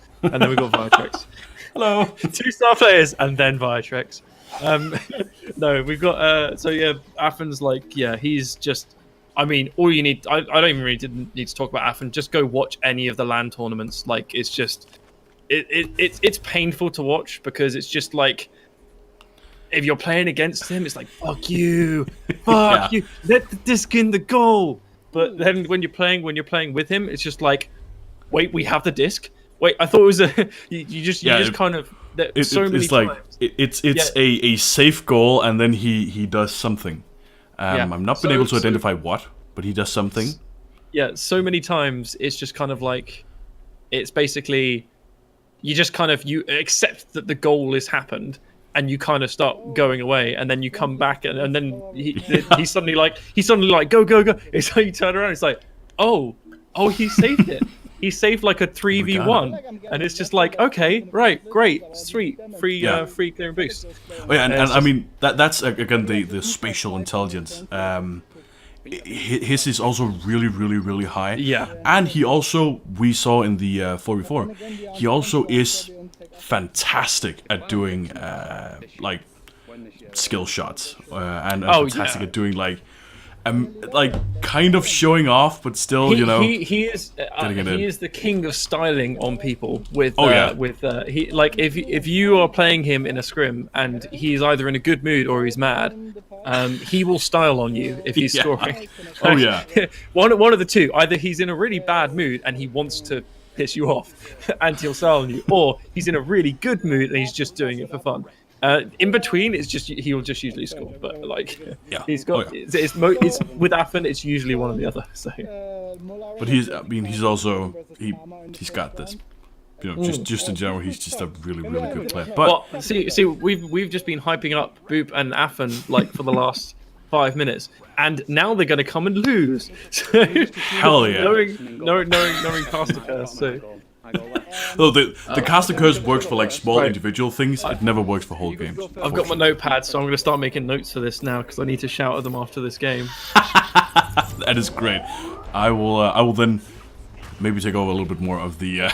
Hello. 2 star players and then Viatrex. No, we've got Afen's he's just. I mean, all you need. I don't even really need to talk about Afen. Just go watch any of the LAN tournaments. It's just, it's painful to watch because it's just if you're playing against him, it's fuck you, you, let the disc in the goal. But then when you're playing with him, it's just wait, we have the disc. Wait, I thought it was you just kind of. It's times. It's a safe goal, and then he does something. I've not been able to identify what, but he does something. Yeah, so many times it's just kind of it's basically you just kind of you accept that the goal has happened. And you kind of start going away, and then you come back, and then he's suddenly go. It's like you turn around. It's oh, he saved it. he saved like a 3v1, and it's just like, okay, right, great, sweet, free clearing boost. Oh yeah, and I mean that's again the spatial intelligence. His is also really high. Yeah. And he also, we saw in the 4v4, he also is fantastic at doing like skill shots and fantastic at doing like kind of showing off, but still, he is the king of styling on people. With he, like, if you are playing him in a scrim and he's either in a good mood or he's mad, he will style on you if he's scoring. Oh yeah, one of the two. Either he's in a really bad mood and he wants to piss you off, and he'll style on you, or he's in a really good mood and he's just doing it for fun. In between, he'll just usually score, but like he's got it's with Affen, it's usually one or the other. So, but he's also he's got this, just in general, he's just a really good player. But well, see, we've just been hyping up Boop and Affen like for the last 5 minutes, and now they're going to come and lose. So, hell yeah! knowing Caster Curse, so. No, the Caster Curse works for like small individual things. It never works for whole games. I've got my notepad, so I'm going to start making notes for this now because I need to shout at them after this game. That is great. I will then maybe take over a little bit more of the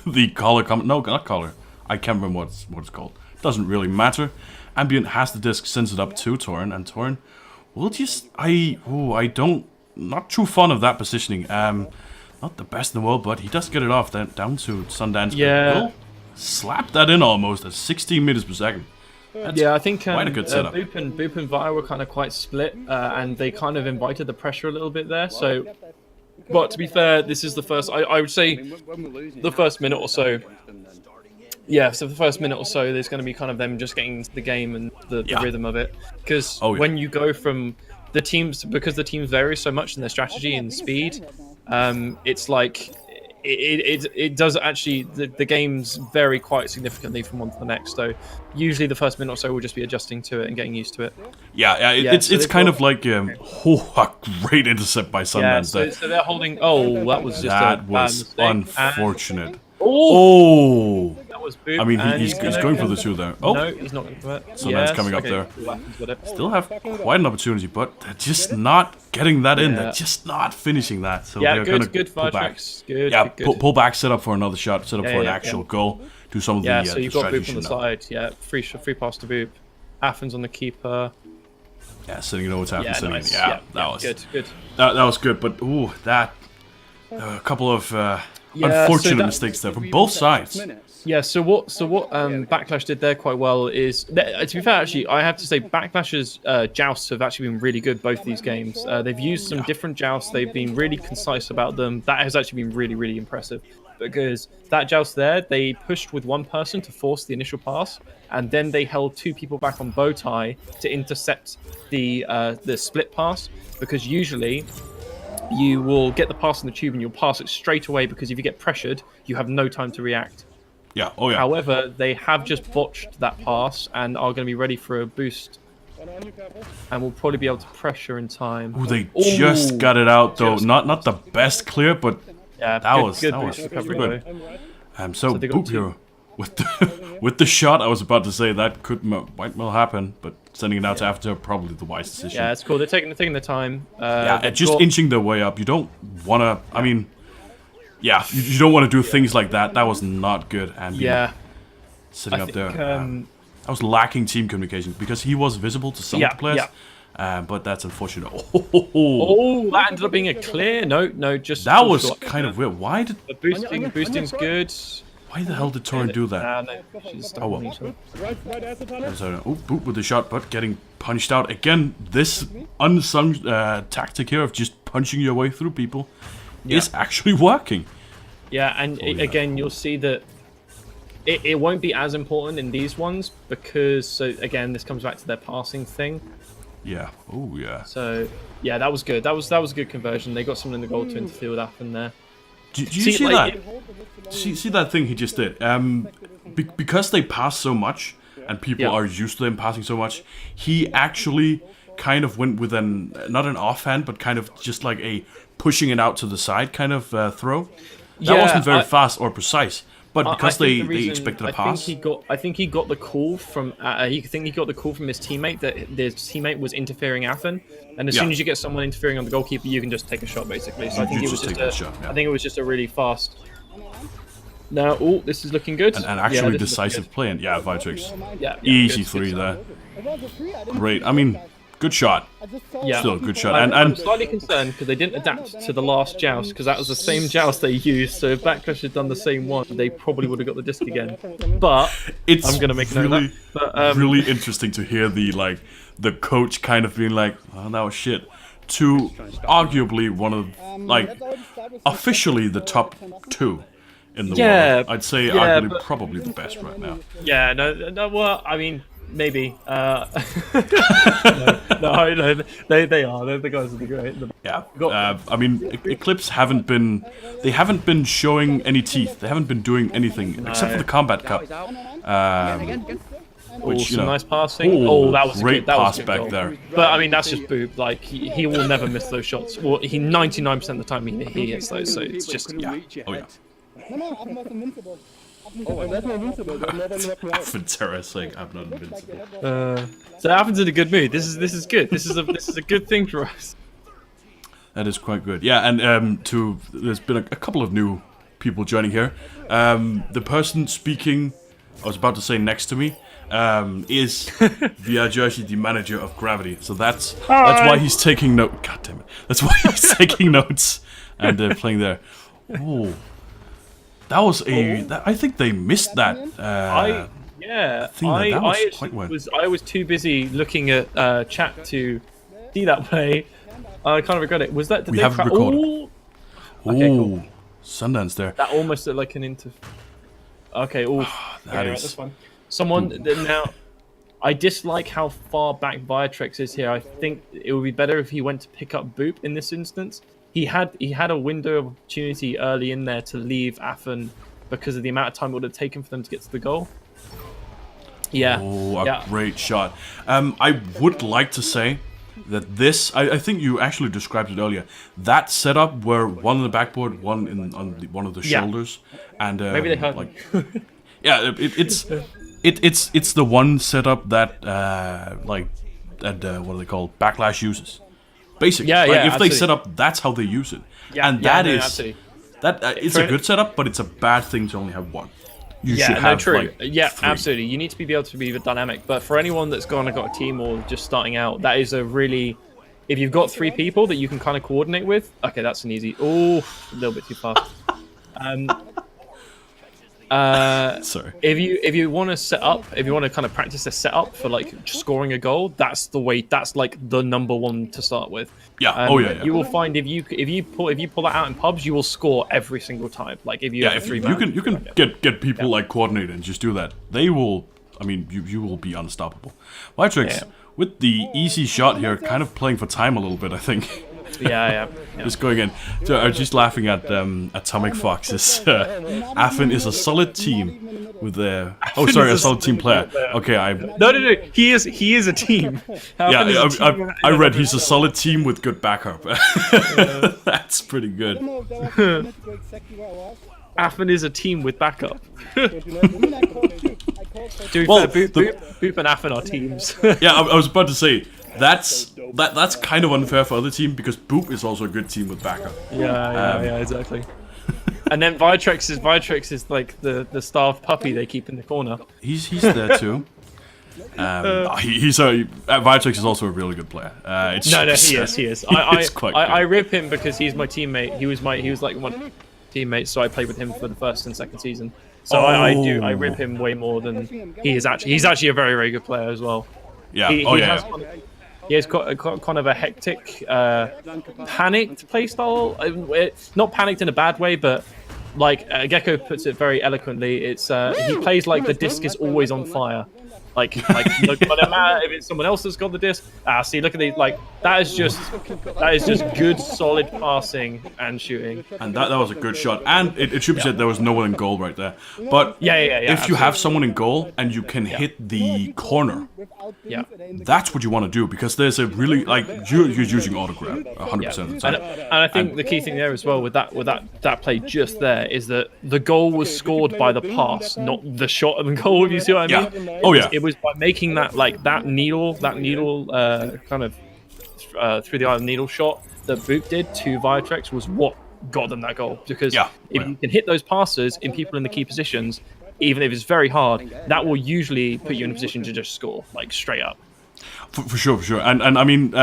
the collar comment. No, not collar. I can't remember what it's called. Doesn't really matter. Ambient has the disc, sends it up to Torin, and Torin will just not too fond of that positioning. Not the best in the world, but he does get it off down to Sundance. Yeah. Will slap that in almost at 16 meters per second. That's I think quite a good setup. Boop and Vi were kind of quite split, and they kind of invited the pressure a little bit there. So, but to be fair, this is the first. I would say the first minute or so. Yeah, so the first minute or so, there's going to be kind of them just getting into the game and the rhythm of it. Because when you go from the teams, because the teams vary so much in their strategy and speed. It's like it does actually the games vary quite significantly from one to the next. So usually the first minute or so will just be adjusting to it and getting used to it. It's kind of like a great intercept by Sundance. So they're holding. Oh, that was just that was unfortunate. Oh, that was Boop. I mean, he's going for the two there. Oh, no, he's not going for it. Sundance coming up there. Still have quite an opportunity, but they're just not getting that in. They're just not finishing that. So they're good pull back. Good. Pull back, set up for another shot, set up for an actual goal. Do some of the so you've got Boop on the side. Yeah, free pass to Boop. Affen's on the keeper. Yeah, sitting in what's happening. Nice. That was good. That was good, but a couple of unfortunate mistakes there from both sides. Yeah, so what Backlash did there quite well is, to be fair, actually, I have to say Backlash's jousts have actually been really good both these games. They've used some different jousts. They've been really concise about them. That has actually been really impressive, because that joust there, they pushed with one person to force the initial pass, and then they held two people back on bow tie to intercept the split pass, because usually you will get the pass in the tube and you'll pass it straight away, because if you get pressured, you have no time to react. Yeah, oh yeah. However, they have just botched that pass and are going to be ready for a boost. And will probably be able to pressure in time. Ooh, they just got it out though. Not the best clear, but that was good. So Boop here with the shot. I was about to say that might well happen, but sending it out to After probably the wise decision. Yeah, it's cool. They're taking the time. Just inching their way up. You don't want to. I mean, you don't want to do things like that. That was not good. And sitting up there, I was lacking team communication because he was visible to some of the players. But that's unfortunate. Oh, that ended up being a clear. No, just that was kind of weird. Why did the boosting's good? Why the hell did Torin do that? Oh well. Boop with the shot, but getting punched out again. This unsung tactic here of just punching your way through people is actually working. Yeah, and again, you'll see that it won't be as important in these ones because, so again, this comes back to their passing thing. Yeah. Oh yeah. So yeah, that was good. That was a good conversion. They got someone in the goal to interfere with Affen there. Do you see that? See that thing he just did? Because they pass so much and people are used to them passing so much, he actually kind of went with not an offhand, but kind of just like a pushing it out to the side kind of throw. That wasn't very fast or precise. But because they expected a pass, I think he got the call from. He got the call from his teammate that his teammate was interfering Affen, and as soon as you get someone interfering on the goalkeeper, you can just take a shot basically. So I think it was just I think it was just a really fast. Now, this is looking good. And actually decisive play, and Vitrix. Yeah, easy 3 there. Great. I mean, good shot. Yeah, still a good shot. I'm slightly concerned because they didn't adapt to the last joust because that was the same joust they used. So if Backclash had done the same one, they probably would have got the disc again. But I'm gonna make note of that. But, really interesting to hear the coach kind of being like, "Oh, that was shit," to arguably one of officially the top 2 in the world. I'd say arguably probably the best right now. Yeah, no. Well, I mean. Maybe. No, they are. They're the guys that are great. Yeah. I mean, Eclipse haven't been showing any teeth. They haven't been doing anything except for the Combat Cup. Which, some nice passing. That was great pass back goal. there. But I mean, that's just Boop. Like he will never miss those shots. Well, he 99% of the time he hits those. So it's just Oh yeah. Affen saying I'm not invincible. So Affen's in a good mood. This is good. This is a good thing for us. That is quite good. Yeah, and there's been a couple of new people joining here. The person speaking, I was about to say next to me, is Via Jersey, the manager of Gravity. So that's why he's taking note. God damn it! That's why he's taking notes and playing there. Oh. That was I think they missed that. I was too busy looking at chat to see that play. I kind of regret it. Was that? We have it recorded. Okay, cool. Sundance there. That almost looked like an inter. Okay. That's fine. Someone now. I dislike how far back Viatrix is here. I think it would be better if he went to pick up Boop in this instance. He had a window of opportunity early in there to leave Affen because of the amount of time it would have taken for them to get to the goal. Yeah. Great shot. I would like to say that this, I think you actually described it earlier. That setup where one on the backboard, one on one of the shoulders, and maybe they heard it's the one setup that what do they call Backlash uses. Basically, if they set up, that's how they use it, and it's a good setup, but it's a bad thing to only have one. You should have true. Three. Absolutely. You need to be able to be dynamic. But for anyone that's got a team or just starting out, that is a really, if you've got 3 people that you can kind of coordinate with, okay, that's an easy. A little bit too fast. Sorry. If you want to set up, if you want to kind of practice a setup for scoring a goal, that's the way. That's like the number one to start with. Yeah. You will find if you pull that out in pubs, you will score every single time. Like if you have you can get people coordinated and just do that. They will. I mean, you will be unstoppable. Vitrix with the easy shot here, kind of playing for time a little bit, I think. Yeah. Just going in. So I was just laughing at Atomic Fox's. Affen is a solid team with a solid team player. Okay, No. He is a team. I read he's a solid team with good backup. That's pretty good. Affen is a team with backup. Dude, well, Boop and Affen are teams. Yeah, I was about to say. That's kind of unfair for other team because Boop is also a good team with backup. Yeah, exactly. And then Vitrix is like the starved puppy they keep in the corner. He's there too. Vitrix is also a really good player. He is. I rip him because he's my teammate. He was like one teammate, so I played with him for the first and second season. So I rip him way more than he is actually. He's actually a very, very good player as well. Yeah. He has got kind of a hectic, panicked playstyle. Not panicked in a bad way, but like Gecko puts it very eloquently. It's he plays like the disc is always on fire. Look, but no matter if it's someone else that's got the disc. See, look at these. Like that is just good, solid passing and shooting. And that was a good shot. And it should be said there was no one in goal right there. But if you have someone in goal and you can hit the corner, that's what you want to do, because there's a really you're using autograph 100% of the time. And I think the key thing there as well with that play just there is that the goal was scored by the pass, not the shot of the goal. If you see what I mean? It was by making that needle kind of through the eye of the needle shot that Boop did to Viatrex was what got them that goal. Because if you can hit those passes in people in the key positions, even if it's very hard, that will usually put you in a position to just score, like straight up. For sure. And I mean,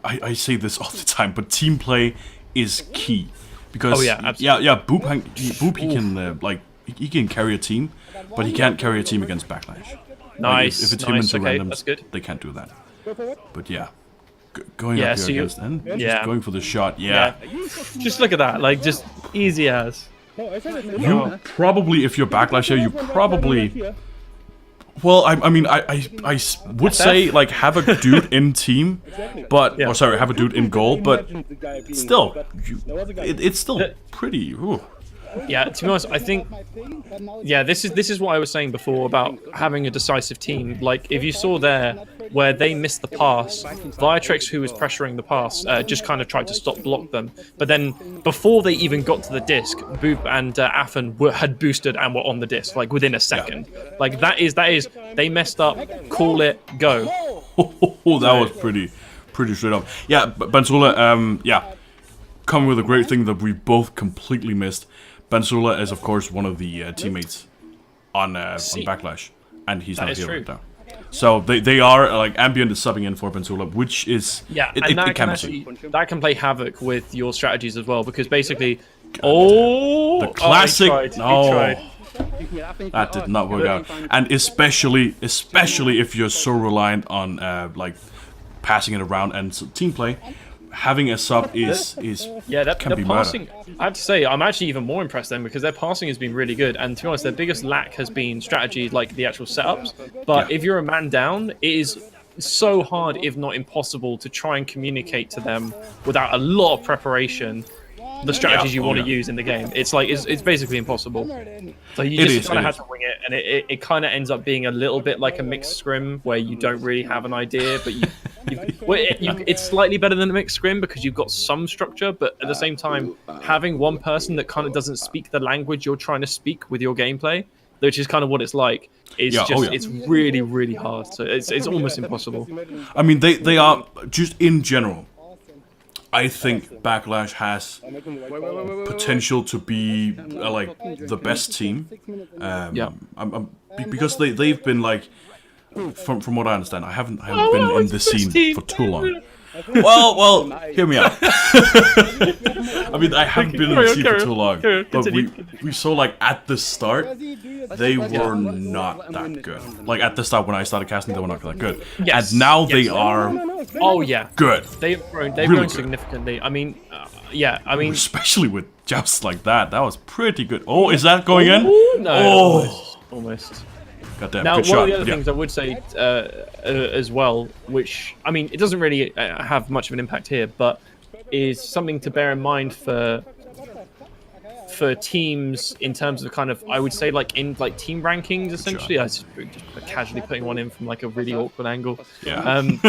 I say this all the time, but team play is key. Because Boop he can he can carry a team, but he can't carry a team against Backlash. Nice. If it's him into randoms, that's good. They can't do that. But going up here against and just going for the shot. Just look at that, just easy as. You probably, if you're Backlash here, you probably. Well, I mean, I would say have a dude in team, but have a dude in goal, but still, it's still pretty. Ooh. Yeah, to be honest, I think this is what I was saying before about having a decisive team. Like if you saw there where they missed the pass, Viatrex, who was pressuring the pass, just kind of tried to stop block them. But then before they even got to the disc, Boop and Affen had boosted and were on the disc within a second. That is they messed up. Call it, go. That was pretty straight up. Yeah, Benzula, coming with a great thing that we both completely missed. Benzula is, of course, one of the teammates on Backlash, and he's not here right now. So they are Ambient is subbing in for Benzula, which is that can play havoc with your strategies as well, because basically, the classic. That did not work out, and especially if you're so reliant on passing it around and team play. Having a sub is can be passing. I have to say, I'm actually even more impressed then, because their passing has been really good. And to be honest, their biggest lack has been strategy, the actual setups. But if you're a man down, it is so hard, if not impossible, to try and communicate to them without a lot of preparation the strategies you want to use in the game. It's it's basically impossible. So you just kind of have to wing it, and it kind of ends up being a little bit like a mixed scrim where you don't really have an idea, but it's slightly better than a mixed scrim because you've got some structure, but at the same time, having one person that kind of doesn't speak the language you're trying to speak with your gameplay, which is kind of what it's like, is it's really, really hard. So it's almost impossible. I mean, they are just in general. I think Backlash has potential to be the best team. Because they've been from what I understand, I haven't been in this scene for too long. Well, hear me out. I mean, I haven't been in the scene for too long, but we saw at the start, they were not that good. At the start when I started casting, they were not that good, and now they are. Oh yeah, good. They've grown significantly. I mean, especially with jousts like that was pretty good. Oh, is that going in? No, almost. Goddamn, now, good one shot, of the other things I would say as well, which I mean, it doesn't really have much of an impact here, but is something to bear in mind for teams in terms of kind of, I would say in team rankings essentially. I just casually putting one in from a really awkward angle. One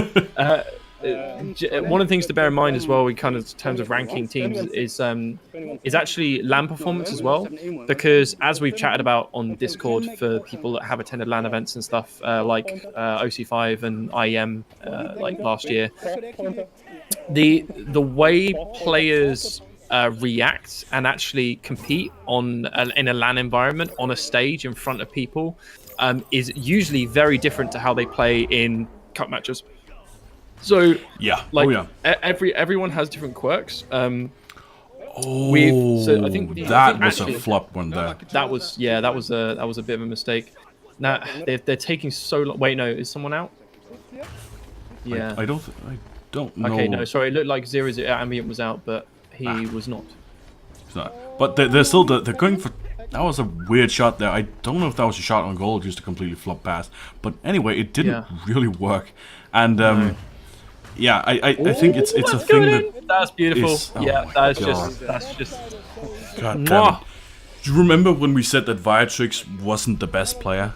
of the things to bear in mind as well, in terms of ranking teams, is actually LAN performance as well, because as we've chatted about on Discord for people that have attended LAN events and stuff, OC5 and IEM last year, the way players react and actually compete in a LAN environment on a stage in front of people is usually very different to how they play in cup matches. So everyone has different quirks. So I think that was a flop one there. That was a bit of a mistake. Now they're taking so long. Wait, no, is someone out? Yeah. I don't know. Okay, no, sorry. It looked like Ambient was out, but he was not. He's not. But they're still they're going for That was a weird shot there. I don't know if that was a shot on goal, just a completely flop pass. But anyway, it didn't really work. And yeah, I think it's a thing that's beautiful. Yeah, that's just. God damn it. Do you remember when we said that Viatrix wasn't the best player?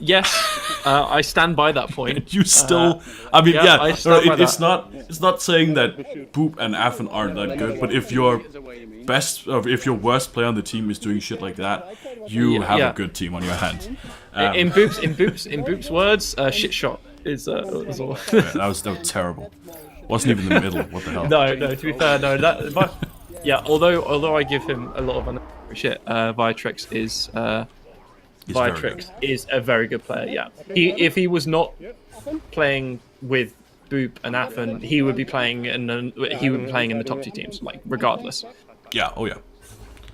Yes, I stand by that point. You still, I mean, it's not saying that Boop and Affen aren't that good, but if your best, or if your worst player on the team is doing shit like that, you have a good team on your hands. In Boop's words, shit shot is all. That was terrible. Wasn't even in the middle. What the hell? No. To be fair, no. Although I give him a lot of shit, Viatrix is. Viatrix is a very good player. Yeah, if he was not playing with Boop and Affen, he would be playing in the top 2 teams, like regardless. Yeah. Oh yeah.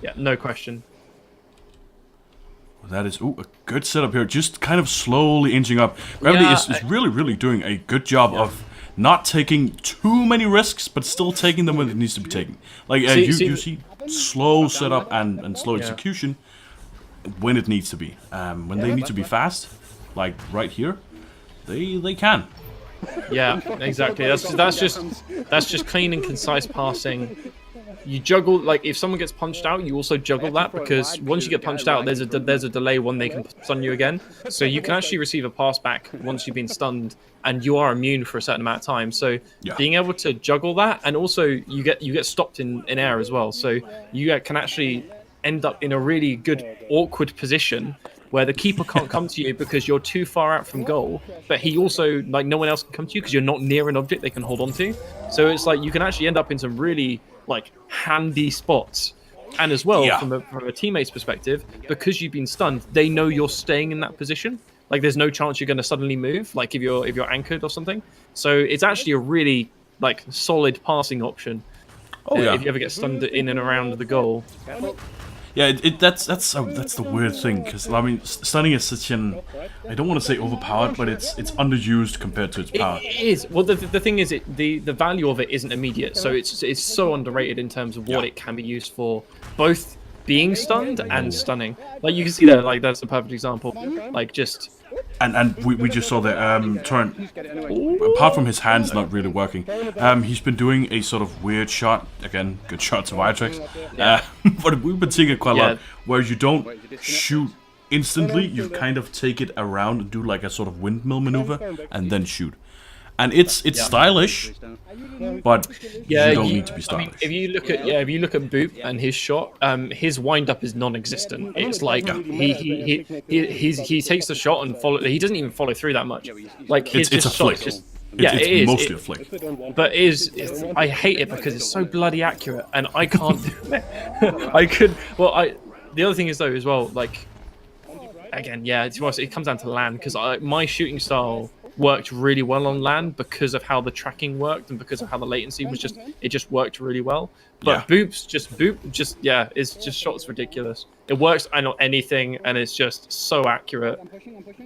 Yeah, no question. That is a good setup here. Just kind of slowly inching up. Gravity is really doing a good job of not taking too many risks, but still taking them when it needs to be taken. Like you see slow setup and slow execution. When it needs to be. When they need to be fast, like right here, they can. Yeah, exactly. That's just clean and concise passing. You juggle, like if someone gets punched out, you also juggle that, because once you get punched out, there's a delay when they can stun you again. So you can actually receive a pass back once you've been stunned, and you are immune for a certain amount of time. So being able to juggle that, and also you get stopped in air as well. So you can actually end up in a really good awkward position where the keeper can't come to you because you're too far out from goal, but he also, like, no one else can come to you because you're not near an object they can hold on to. So it's like you can actually end up in some really like handy spots. And as well, from a teammate's perspective, because you've been stunned, they know you're staying in that position. Like there's no chance you're going to suddenly move, like if you're anchored or something. So it's actually a really like solid passing option. If you ever get stunned in and around the goal. Yeah, that's the weird thing, because I mean, stunning is such an, I don't want to say overpowered, but it's underused compared to its power. It is. Well, the thing is, the value of it isn't immediate, so it's so underrated in terms of what it can be used for, both being stunned and stunning. Like you can see there, like that's a perfect example. Like just. And we just saw that Torrent, apart from his hands not really working, he's been doing a sort of weird shot. Again, good shot to Viatrix. But we've been seeing it quite a lot, where you don't shoot instantly, you kind of take it around and do like a sort of windmill maneuver, and then shoot. And it's stylish, but you don't need to be stylish. I mean, if you look at Boop and his shot, his wind up is non-existent. It's like he takes the shot and he doesn't even follow through that much. Like it's a flick. It's mostly a flick. But I hate it because it's so bloody accurate, and I can't do it. The other thing is though as well, like again, it comes down to land, because my shooting style worked really well on land because of how the tracking worked and because of how the latency was just worked really well. But Boop's just shot's ridiculous. It works on anything, and it's just so accurate.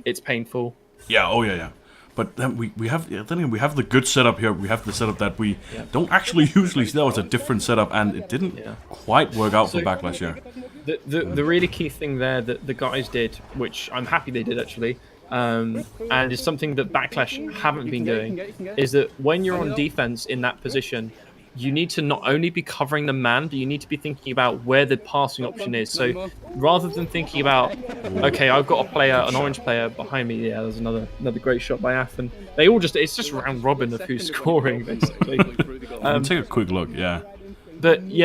It's painful. Yeah. But then we have the good setup here. We have the setup that we don't actually usually see. That was a different setup, and it didn't quite work out for Backlash here. The really key thing there that the guys did, which I'm happy they did actually, and it's something that Backlash haven't been doing, is that when you're on defense in that position, you need to not only be covering the man, but you need to be thinking about where the passing option is. So rather than thinking about, okay, I've got an orange player behind me. Yeah, there's another great shot by Affen. It's just round robin of who's scoring, basically. Take a quick look,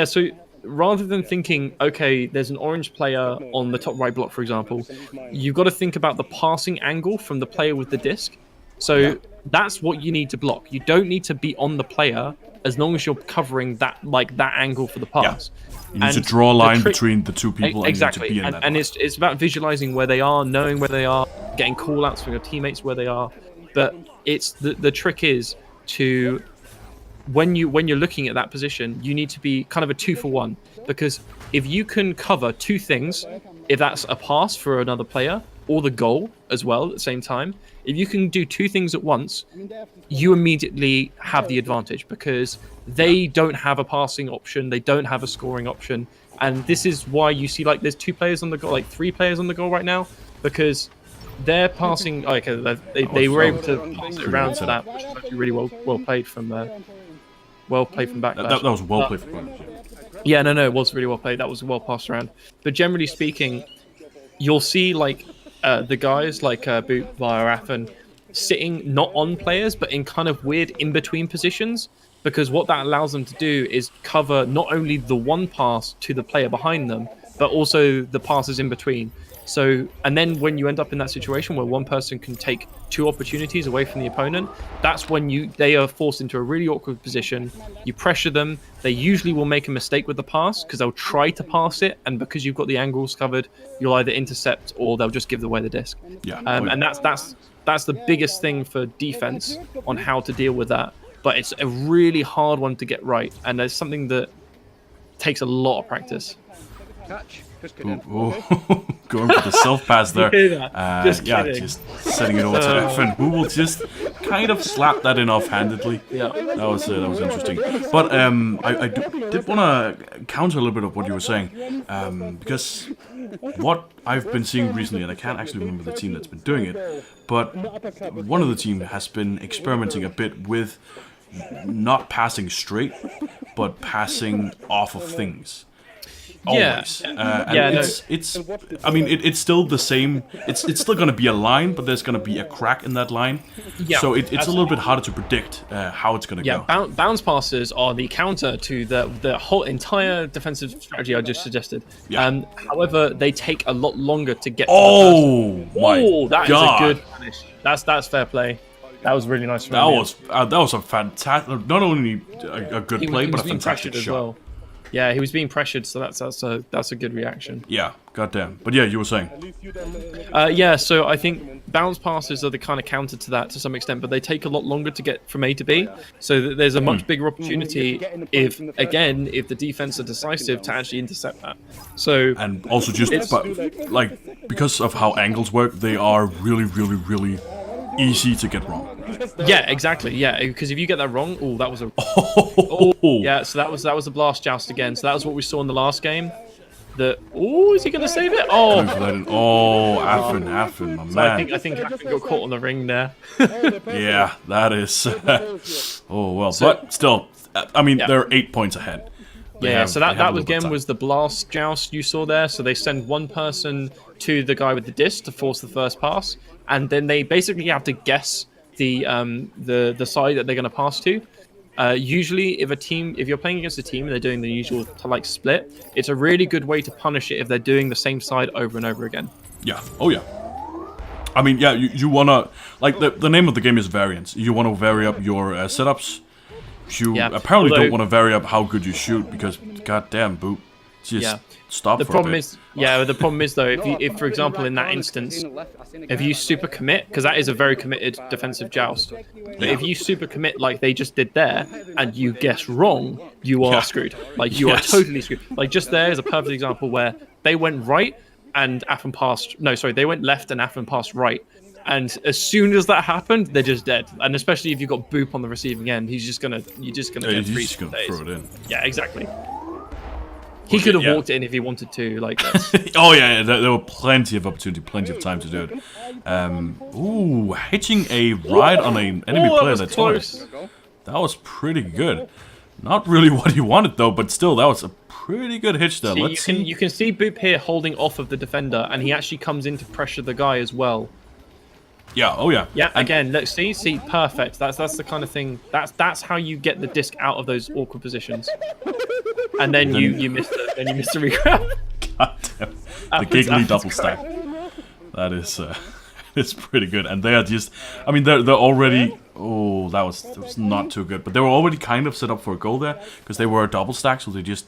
so rather than thinking, okay, there's an orange player on the top right block, for example, you've got to think about the passing angle from the player with the disc. So that's what you need to block. You don't need to be on the player as long as you're covering that angle for the pass. You need to draw a line between the two people. Exactly. And you need to be in that and it's about visualizing where they are, knowing where they are, getting call outs from your teammates where they are. But it's the trick is to, when you're looking at that position, you need to be kind of a 2-for-1, because if you can cover two things, if that's a pass for another player or the goal as well at the same time, if you can do two things at once, you immediately have the advantage, because they don't have a passing option, they don't have a scoring option. And this is why you see like there's 2 players on the goal, like 3 players on the goal right now, because they're passing. Okay, they were able to pass it around to that, which is actually really well played from Backlash. That was well played from Backlash. Yeah, no, it was really well played. That was well passed around. But generally speaking, you'll see like the guys like Boot via Affen sitting not on players, but in kind of weird in-between positions. Because what that allows them to do is cover not only the one pass to the player behind them, but also the passes in between. So, and then when you end up in that situation where one person can take 2 opportunities away from the opponent, that's when they are forced into a really awkward position. You pressure them. They usually will make a mistake with the pass because they'll try to pass it, and because you've got the angles covered, you'll either intercept or they'll just give away the disc. Yeah. And that's the biggest thing for defense on how to deal with that. But it's a really hard one to get right, and there's something that takes a lot of practice. Going for the self pass there. Just yeah, kidding. just setting it over to Affen, who will just kind of slap that in offhandedly. Yeah, that was interesting. But I did want to counter a little bit of what you were saying, because what I've been seeing recently, and I can't actually remember the team that's been doing it, but one of the team has been experimenting a bit with not passing straight, but passing off of things. Always. It's I mean, it's still the same. It's still going to be a line, but there's going to be a crack in that line. Yeah, so it's a little bit harder to predict how it's going to go. Yeah, bounce passes are the counter to the whole entire defensive strategy I just suggested. Yeah. However, they take a lot longer to get. Oh my that God! Is a good finish. That's fair play. That was really nice. That was a fantastic. Not only a good play, but a fantastic shot. As well. Yeah, he was being pressured, so that's a good reaction. Yeah, goddamn. But yeah, you were saying. Yeah, so I think bounce passes are the kind of counter to that to some extent, but they take a lot longer to get from A to B. So there's a much bigger opportunity if the defense are decisive to actually intercept that. So and also just because of how angles work, they are really, really, really easy to get wrong. Yeah, exactly. Yeah, because if you get that wrong, that was a. Yeah, so that was a blast joust again. So that was what we saw in the last game. Is he going to save it? Affen, my man. So I think Affen got caught on the ring there. Yeah, that is. But still, I mean, they're 8 points ahead. So that was the blast joust you saw there. So they send one person to the guy with the disc to force the first pass, and then they basically have to guess the side that they're going to pass to. Usually, if you're playing against a team and they're doing the usual split, it's a really good way to punish it if they're doing the same side over and over again. Yeah. Oh yeah. I mean, yeah, you wanna the name of the game is variance. You want to vary up your setups. You apparently don't want to vary up how good you shoot because goddamn, Boop, just stop. The problem is though, if for example in that instance, if you super commit, because that is a very committed defensive joust, but if you super commit like they just did there, and you guess wrong, you are screwed. Like you are totally screwed. Like just there is a perfect example where they went right and Affen passed. No, sorry, they went left and Affen passed right. And as soon as that happened, they're just dead. And especially if you've got Boop on the receiving end, you're just gonna throw it in. Yeah, exactly. He could have walked it in if he wanted to. Like, there were plenty of opportunity, plenty of time to do it. Hitching a ride on an enemy player that's close. That was pretty good. Not really what he wanted though, but still, that was a pretty good hitch there. You can see Boop here holding off of the defender, and he actually comes in to pressure the guy as well. Yeah. Oh yeah. Yeah. Again, look. See, perfect. That's the kind of thing. That's how you get the disc out of those awkward positions. And then you missed it. Then you missed the regrab. God damn. The giggly double stack. That is it's pretty good. And they are just. I mean, they're already. Oh, that was not too good. But they were already kind of set up for a goal there because they were a double stack, so they just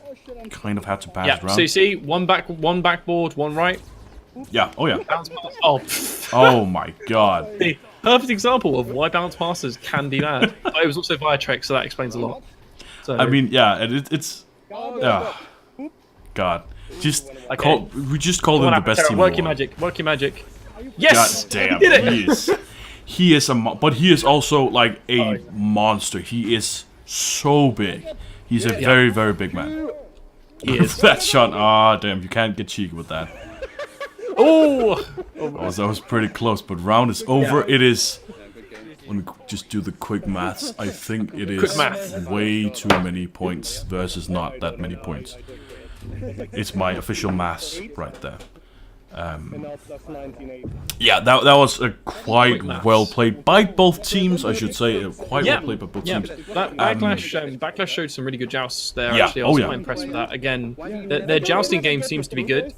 kind of had to pass it around. So you see, one backboard, one right. Yeah. Oh yeah. Oh my God. The perfect example of why bounce passes can be bad. It was also via trick, so that explains a lot. So, I mean, yeah, it's. God. We just called him the best team. Work your magic. Yes. God damn. He is but he is also like a monster. He is so big. He's a very, very big man. He is. That shot. Ah, damn! You can't get cheeky with that. Oh! That was pretty close. But round is over. It is. Let me just do the quick maths. I think it is way too many points versus not that many points. It's my official maths right there. Yeah, that was a quite well played by both teams, I should say. Quite well played by both teams. Backlash showed some really good jousts there. Actually, I was quite impressed with that. Again, their jousting game seems to be good.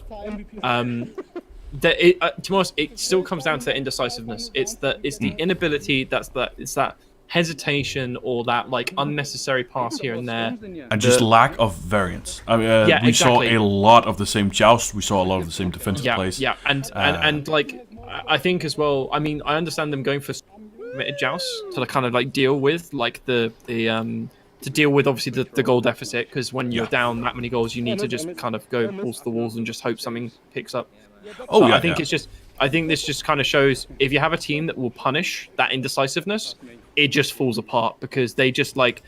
To be honest, it still comes down to their indecisiveness. It's the inability. It's that hesitation or that like unnecessary pass here and there, and just lack of variance. I mean, we saw a lot of the same joust. We saw a lot of the same defensive plays. Yeah, and like I think as well. I mean, I understand them going for committed jousts to kind of like deal with like the to deal with obviously the goal deficit, because when you're down that many goals, you need to just kind of go balls to the walls and just hope something picks up. I think I think this just kind of shows if you have a team that will punish that indecisiveness, it just falls apart, because they just like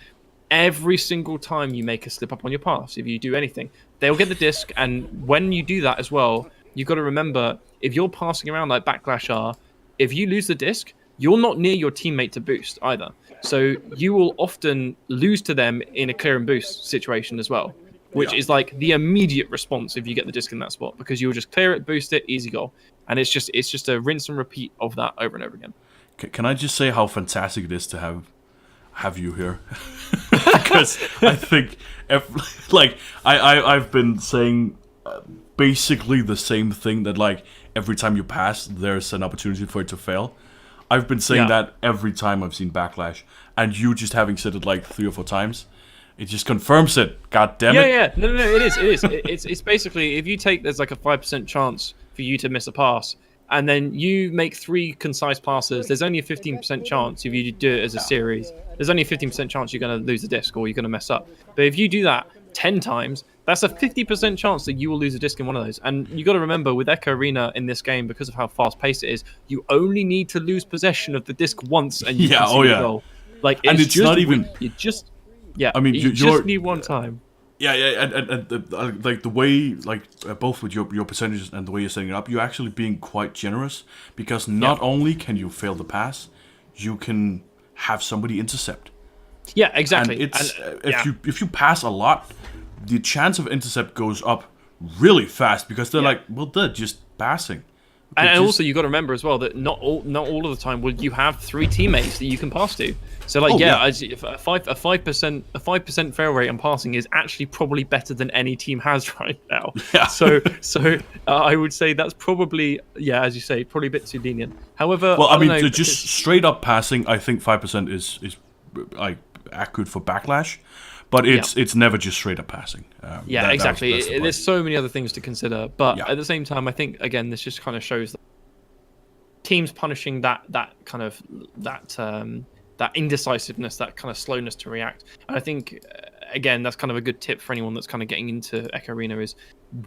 every single time you make a slip up on your pass, if you do anything, they'll get the disc. And when you do that as well, you've got to remember, if you're passing around like Backlash are, if you lose the disc, you're not near your teammate to boost either. So you will often lose to them in a clear and boost situation as well, which is like the immediate response if you get the disc in that spot, because you'll just clear it, boost it, easy goal. And it's just a rinse and repeat of that over and over again. Can I just say how fantastic it is to have you here? Because I think, I've been saying basically the same thing, that like every time you pass, there's an opportunity for it to fail. I've been saying that every time I've seen Backlash, and you just having said it like 3 or 4 times. It just confirms it. God damn it. Yeah. No, it is. It's basically, if you take, there's like a 5% chance for you to miss a pass, and then you make 3 concise passes, there's only a 15% chance if you do it as a series. There's only a 15% chance you're going to lose a disc or you're going to mess up. But if you do that 10 times, that's a 50% chance that you will lose a disc in one of those. And you got to remember, with Echo Arena in this game, because of how fast-paced it is, you only need to lose possession of the disc once and you can see the goal. Like, and it's not even... Yeah, I mean, you just need one time. Yeah, and like the way, like both with your percentages and the way you're setting it up, you're actually being quite generous, because not only can you fail the pass, you can have somebody intercept. Yeah, exactly. And it's if you pass a lot, the chance of intercept goes up really fast, because they're like, well, they're just passing. And also, you got to remember as well that not all of the time will you have 3 teammates that you can pass to. So like a 5% fail rate on passing is actually probably better than any team has right now. Yeah. So I would say that's probably, as you say, probably a bit too lenient. However, well, I mean, just straight up passing, I think 5% is like accurate for Backlash. But it's never just straight up passing. Exactly. There's so many other things to consider. But at the same time, I think, again, this just kind of shows that teams punishing that indecisiveness, that kind of slowness to react. And I think, again, that's kind of a good tip for anyone that's kind of getting into Echo Arena, is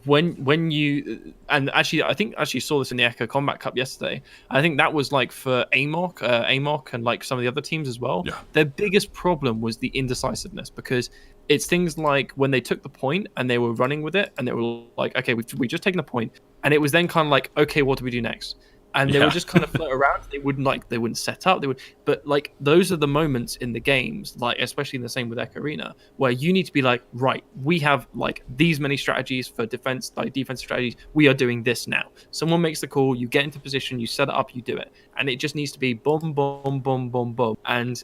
when you, and actually I think you saw this in the Echo Combat Cup yesterday. I think that was like for AMOC and like some of the other teams as well. Their biggest problem was the indecisiveness, because it's things like when they took the point and they were running with it and they were like, okay, we just taken a point, and it was then kind of like, okay, what do we do next? And they would just kind of float around. They wouldn't set up. But like, those are the moments in the games, like especially in the same with Echo Arena, where you need to be like, right, we have like these many strategies for defense, like defensive strategies. We are doing this now. Someone makes the call, you get into position, you set it up, you do it, and it just needs to be boom, boom, boom, boom, boom, and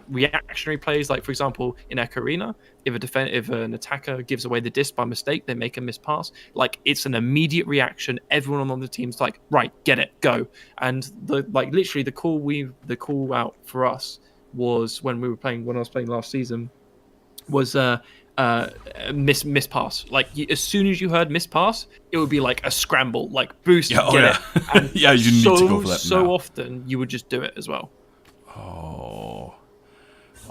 reactionary plays. Like for example, in Echo Arena, if an attacker gives away the disc by mistake, they make a missed pass. Like, it's an immediate reaction. Everyone on the team's like, right, get it, go. And literally the call out for us was when I was playing last season, was miss pass. Like, as soon as you heard miss pass, it would be like a scramble, like boost, get it. And you need to go for that. So often you would just do it as well.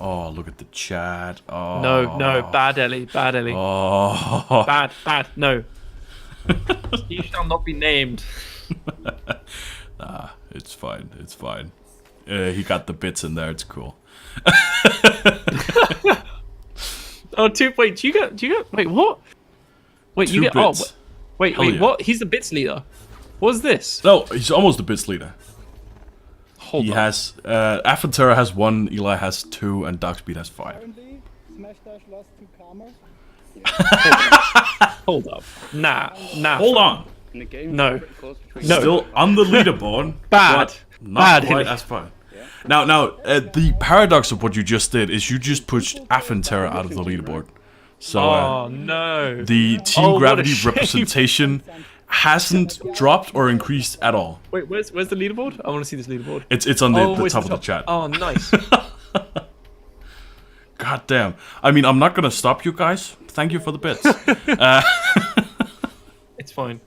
Oh, look at the chat. Oh. No, bad Ellie. Oh. Bad, no. He shall not be named. Nah, it's fine. He got the bits in there, it's cool. Wait, do you get, wait, what? Wait, 2 you get bits. Wait, Yeah. what? He's the bits leader. What is this? No, he's almost the bits leader. Hold He on. has Aphantera has 1, Eli has 2, and Darkspeed has 5. Hold up. Nah. Hold on. No. Still on the leaderboard. Bad. but Not Bad, quite Hilly. as far. Now, the paradox of what you just did is you just pushed Aphantera out of the leaderboard. So Oh no. the Team Oh, what a Gravity shame. representation hasn't dropped or increased at all. Wait, where's the leaderboard? I want to see this leaderboard. It's on the it's top of the chat. Oh, nice. God damn. I mean, I'm not gonna stop you guys. Thank you for the bits. It's fine.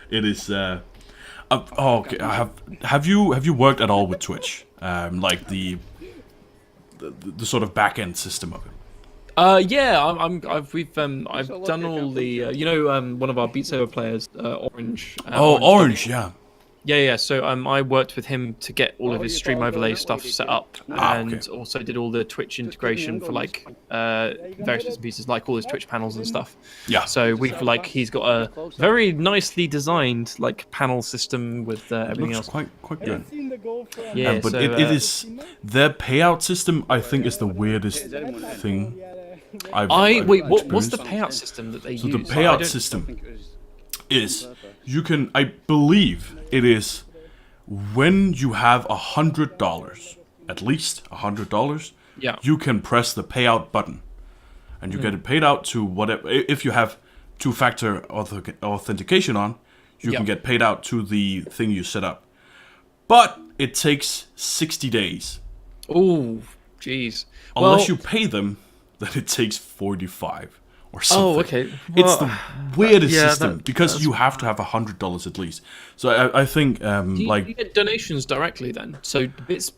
It is. Okay. Have you worked at all with Twitch? Like the sort of back end system of it. Yeah, I've done all the one of our Beat Saber players, Orange. Orange, yeah. Yeah. So I worked with him to get all of his stream overlay stuff set up, and okay. also did all the Twitch integration for like various bits and pieces, like all his Twitch panels and stuff. Yeah. So he's got a very nicely designed like panel system with everything Looks else. quite good. Yeah, But so, it is their payout system. I think is the weirdest thing. I've wait. What's the experienced. payout system that they So use? the payout system is you can. I believe it is when you have $100, at least $100. Yeah. You can press the payout button, and you get it paid out to whatever. If you have two-factor authentication on, you can get paid out to the thing you set up. But it takes 60 days. Oh, jeez. Unless you pay them, then it takes 45 or something. Oh, okay. It's the weirdest yeah, system because you have to have $100 at least. So I think You get donations directly then. So bits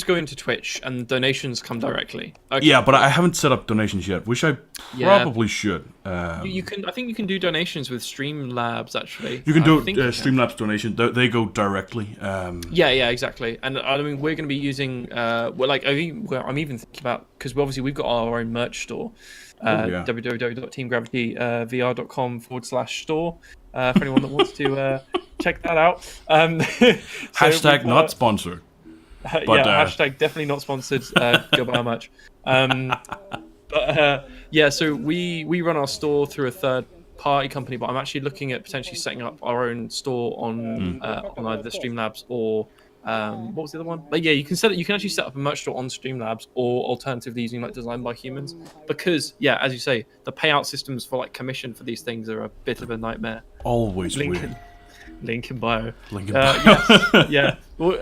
go into Twitch and donations come directly. Okay. yeah, but I haven't set up donations yet, which I probably should. You can. I think you can do donations with Streamlabs actually. You can do I think you can. Streamlabs donation. They go directly. Yeah, exactly. And I mean, we're going to be using. I'm even thinking about because obviously we've got our own merch store. www.teamgravityrvr.com/store for anyone that wants to check that out. Hashtag not sponsored. But, hashtag definitely not sponsored. Go buy our merch. So we run our store through a third party company, but I'm actually looking at potentially setting up our own store on either Streamlabs or what was the other one? But yeah, you can actually set up a merch store on Streamlabs or alternatively using like Designed by Humans, because as you say, the payout systems for like commission for these things are a bit of a nightmare. Always weird. Link in bio. Link in bio. Yes, yeah. Well,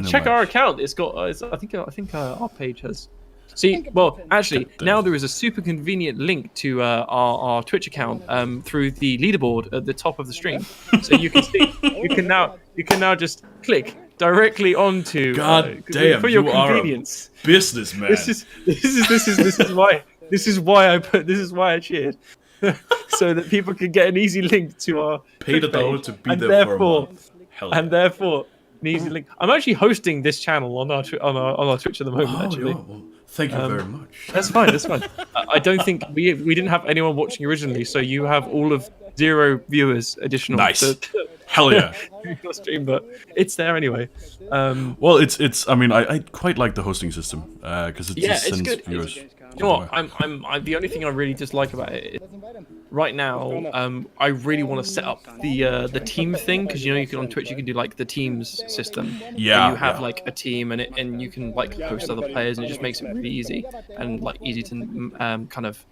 check our account. It's got. I think our page has. See, well, actually, now there is a super convenient link to our Twitch account through the leaderboard at the top of the stream, so you can see. You can now just click directly onto. God damn! For your convenience. Businessman. This is why I cheered. So that people can get an easy link to our paid Twitch $1 page, to be and there for a month. Hell yeah. And therefore, an easy link. I'm actually hosting this channel on our Twitch at the moment. Actually, well, thank you very much. That's fine. That's fine. I don't think we didn't have anyone watching originally, so you have all of 0 viewers additional. Nice. Hell yeah. Your stream, but it's there anyway. Well, it's. I mean, I quite like the hosting system because it just sends good. viewers. You know what? I'm the only thing I really dislike about it is right now. I really want to set up the team thing, because you can on Twitch you can do like the teams system. Yeah. Where you have like a team and you can like host other players, and it just makes it really easy and like easy to kind of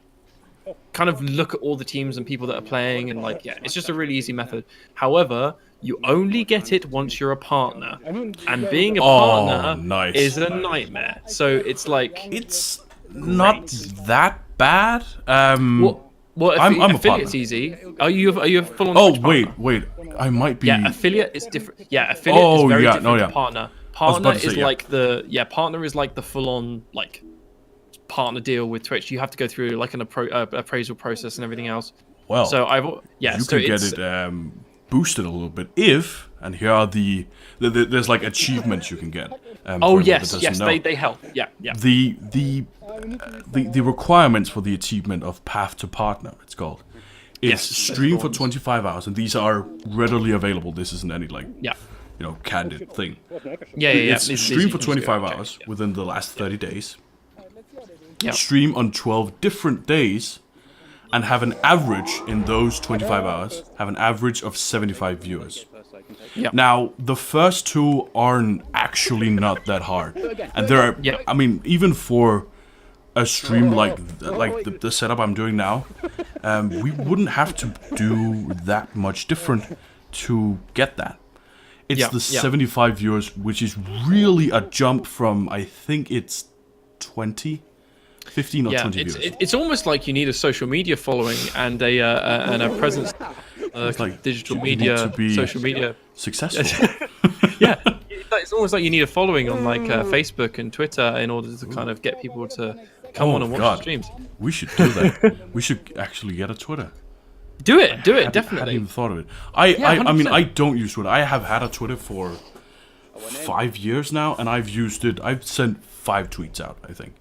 look at all the teams and people that are playing, and it's just a really easy method. However, you only get it once you're a partner, and being a partner is a nightmare. So it's like it's not that bad. I'm affiliate's easy. Are you full on? Oh Twitch wait, I might be. Yeah, affiliate is different. Yeah, affiliate is very different to partner. Partner is like partner is like the full on like partner deal with Twitch. You have to go through like an appraisal process and everything else. Well, so you can get it boosted a little bit if, and here are there's like achievements you can get. Yes, they help. Yeah. The requirements for the achievement of Path to Partner, it's called, It's stream for 25 hours, and these are readily available. This isn't any like candid thing. It's stream for 25 hours within the last 30 days. Stream on 12 different days, and have an average in those 25 hours. Have an average of 75 viewers. Now the first two aren't actually not that hard, and there are. I mean, even for a stream like the setup I'm doing now, we wouldn't have to do that much different to get that. It's the 75 viewers, which is really a jump from, I think it's 15 or 20 viewers. It's almost like you need a social media following and a presence, like digital media, social media, successful. It's almost like you need a following on like Facebook and Twitter in order to kind of get people to come on and watch the streams. We should do that. We should actually get a Twitter. Do it, definitely. I hadn't even thought of it. I mean, I don't use Twitter. I have had a Twitter for 5 years now, and I've used it. I've sent 5 tweets out, I think.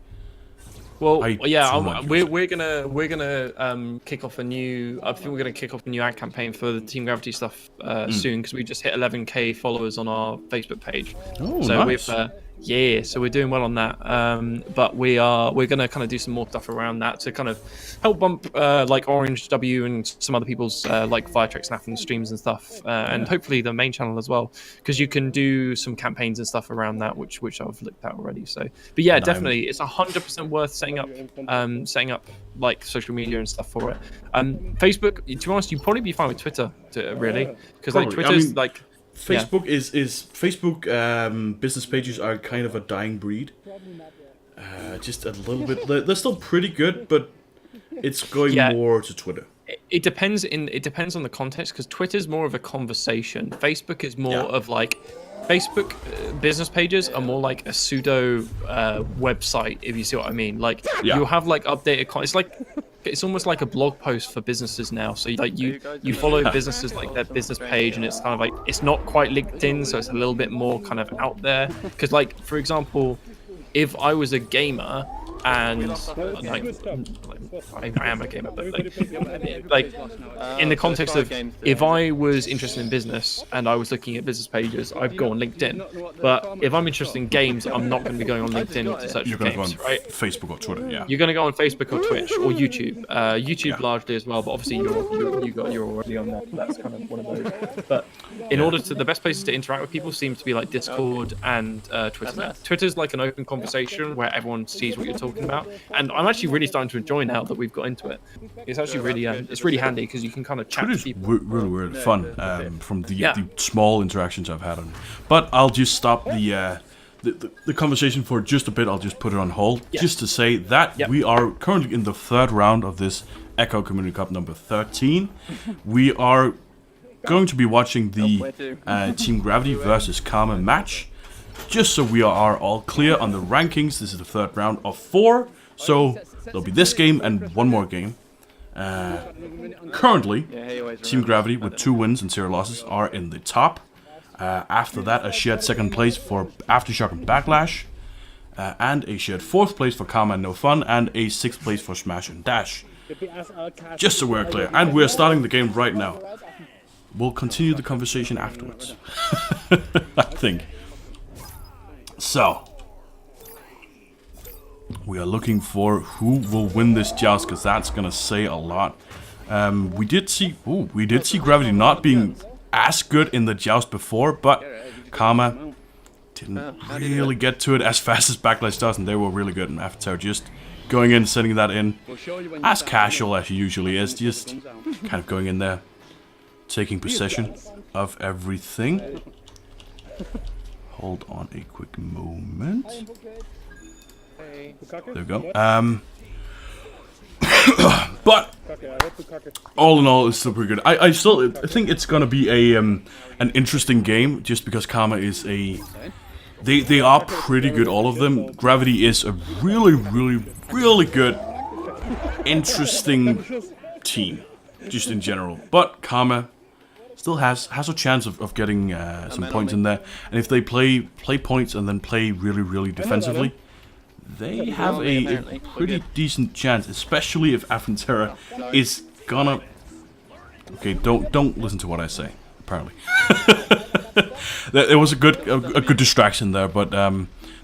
Well, we're gonna kick off a new. I think we're gonna kick off a new ad campaign for the Team Gravity stuff soon, because we just hit 11k followers on our Facebook page. Oh, so nice. So we're doing well on that. But we're gonna kind of do some more stuff around that to kind of help bump like Orange W and some other people's like Firetrek Snaffing streams and stuff, and hopefully the main channel as well, because you can do some campaigns and stuff around that, which I've looked at already. So, but yeah, definitely, it's 100% worth setting up like social media and stuff for it. Facebook, to be honest, you'd probably be fine with Twitter, really, because like Twitter's like. Facebook is Facebook business pages are kind of a dying breed. Just a little bit. They're still pretty good, but it's going more to Twitter. It depends on the context, because Twitter's more of a conversation. Facebook is more of like Facebook business pages are more like a pseudo website, if you see what I mean. Like you'll have like updated it's almost like a blog post for businesses now. So like you follow businesses like their business page, and it's kind of like, it's not quite LinkedIn, so it's a little bit more kind of out there. Because like, for example, if I was a gamer and like I am a gamer, but like in the context of, if I was interested in business and I was looking at business pages, I'd go on LinkedIn. But if I'm interested in games, I'm not going to be going on LinkedIn to search for games, right? Facebook or Twitter, You're going to go on Facebook or Twitch or YouTube. YouTube largely as well, but obviously you're already on there. That's kind of one of those. But in order to, the best places to interact with people seems to be like Discord and Twitter. Twitter's like an open conversation where everyone sees what you're talking about, and I'm actually really starting to enjoy now that we've got into it. It's actually really it's really handy, because you can kind of chat to people. Really fun from the small interactions I've had on it. But I'll just stop the conversation for just a bit. I'll just put it on hold just to say that we are currently in the 3rd round of this Echo Community Cup number 13. We are going to be watching the Team Gravity versus Karma match. Just so we are all clear on the rankings, this is the 3rd round of 4. So there'll be this game and one more game. Currently, Team Gravity with 2 wins and 0 losses are in the top. After that, a shared 2nd place for Aftershock and Backlash, and a shared 4th place for Karma and No Fun, and a 6th place for Smash and Dash. Just so we're clear, and we're starting the game right now. We'll continue the conversation afterwards, I think. So, we are looking for who will win this joust, because that's gonna say a lot. We did see Gravity not being as good in the joust before, but Karma didn't really get to it as fast as Backlash does, and they were really good. And Avatar just going in, setting that in as casual as he usually is, just kind of going in there, taking possession of everything. Hold on a quick moment. There we go. But all in all, it's still pretty good. I think it's gonna be a an interesting game, just because Karma is they are pretty good, all of them. Gravity is a really good, interesting team, just in general. But Karma still has a chance of getting some points in there, and if they play points and then play really defensively, they have a pretty decent chance, especially if Afrontera is gonna Okay, don't listen to what I say. Apparently, it was a good distraction there, but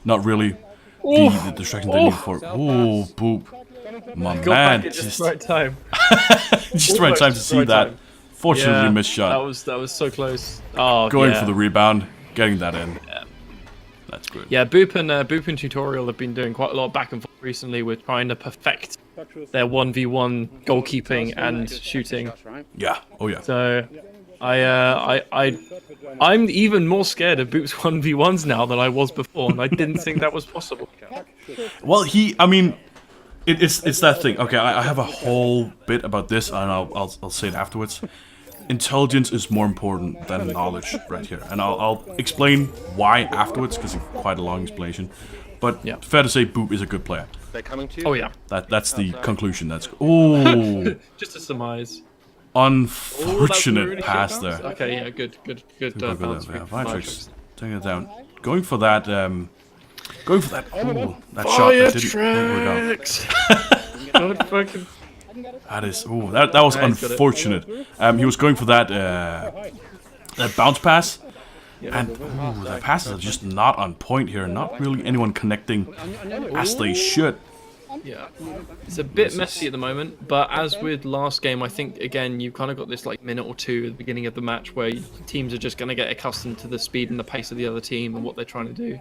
not really the distraction they need for. Oh, Boop, my man! Just right time. Just right time to see that. Fortunately, missed shot. That was so close. Oh, going for the rebound, getting that in. Yeah. That's good. Yeah, Boop and Tutorial have been doing quite a lot of back and forth recently with trying to perfect their 1v1 goalkeeping and shooting. Yeah. Oh yeah. So, I'm even more scared of Boop's 1v1s now than I was before, and I didn't think that was possible. Well, I mean, it's that thing. Okay, I have a whole bit about this, and I'll say it afterwards. Intelligence is more important than knowledge right here, and I'll explain why afterwards, because it's quite a long explanation. But fair to say, Boop is a good player. They're coming to you? Oh yeah. That's the conclusion. That's just to surmise. Unfortunate really pass there. Okay, yeah, good. Bounce. Vitrix taking it down, going for that. Ooh, that shot that didn't work out. That is, that was unfortunate. He was going for that bounce pass, and the passes are just not on point here. Not really anyone connecting as they should. Yeah, it's a bit messy at the moment, but as with last game, I think again you've kind of got this like minute or two at the beginning of the match where teams are just going to get accustomed to the speed and the pace of the other team and what they're trying to do.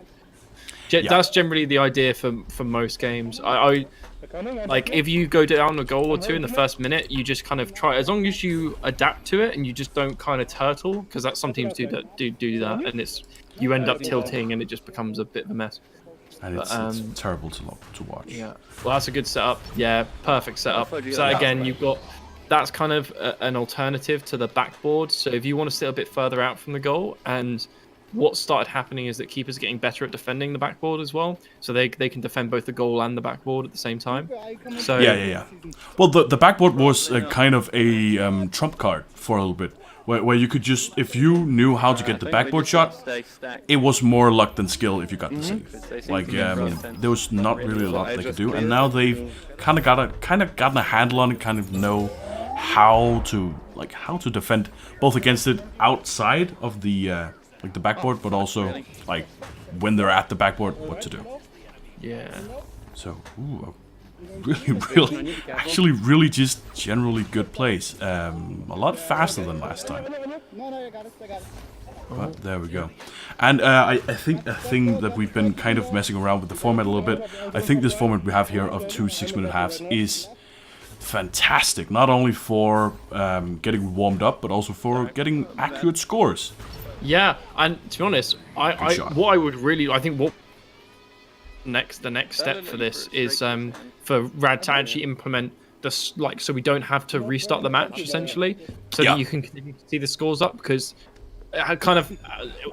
That's generally the idea for most games. I like if you go down a goal or two in the first minute, you just kind of try, as long as you adapt to it and you just don't kind of turtle, because that some teams do that, and you end up tilting and it just becomes a bit of a mess. And it's terrible to watch. Yeah, well, that's a good setup. Yeah, perfect setup. So again, you've got that's kind of an alternative to the backboard. So if you want to sit a bit further out from the goal, and what started happening is that keepers are getting better at defending the backboard as well, so they can defend both the goal and the backboard at the same time. So yeah. Well, the backboard was kind of a trump card for a little bit, where you could just, if you knew how to get the backboard shot, it was more luck than skill if you got the save. Like there was not really a lot they could do, and now they've kind of gotten a handle on it, kind of know how to defend both against it outside of the backboard, but also like when they're at the backboard, what to do. Yeah. So, really just generally good plays. A lot faster than last time. But there we go. And I think a thing that we've been kind of messing around with the format a little bit. I think this format we have here of 2 6-minute halves is fantastic. Not only for getting warmed up, but also for getting accurate scores. Yeah, and to be honest, I think the next step for this is for Rad to actually implement this, like, so we don't have to restart the match essentially, so that you can continue to see the scores up, because kind of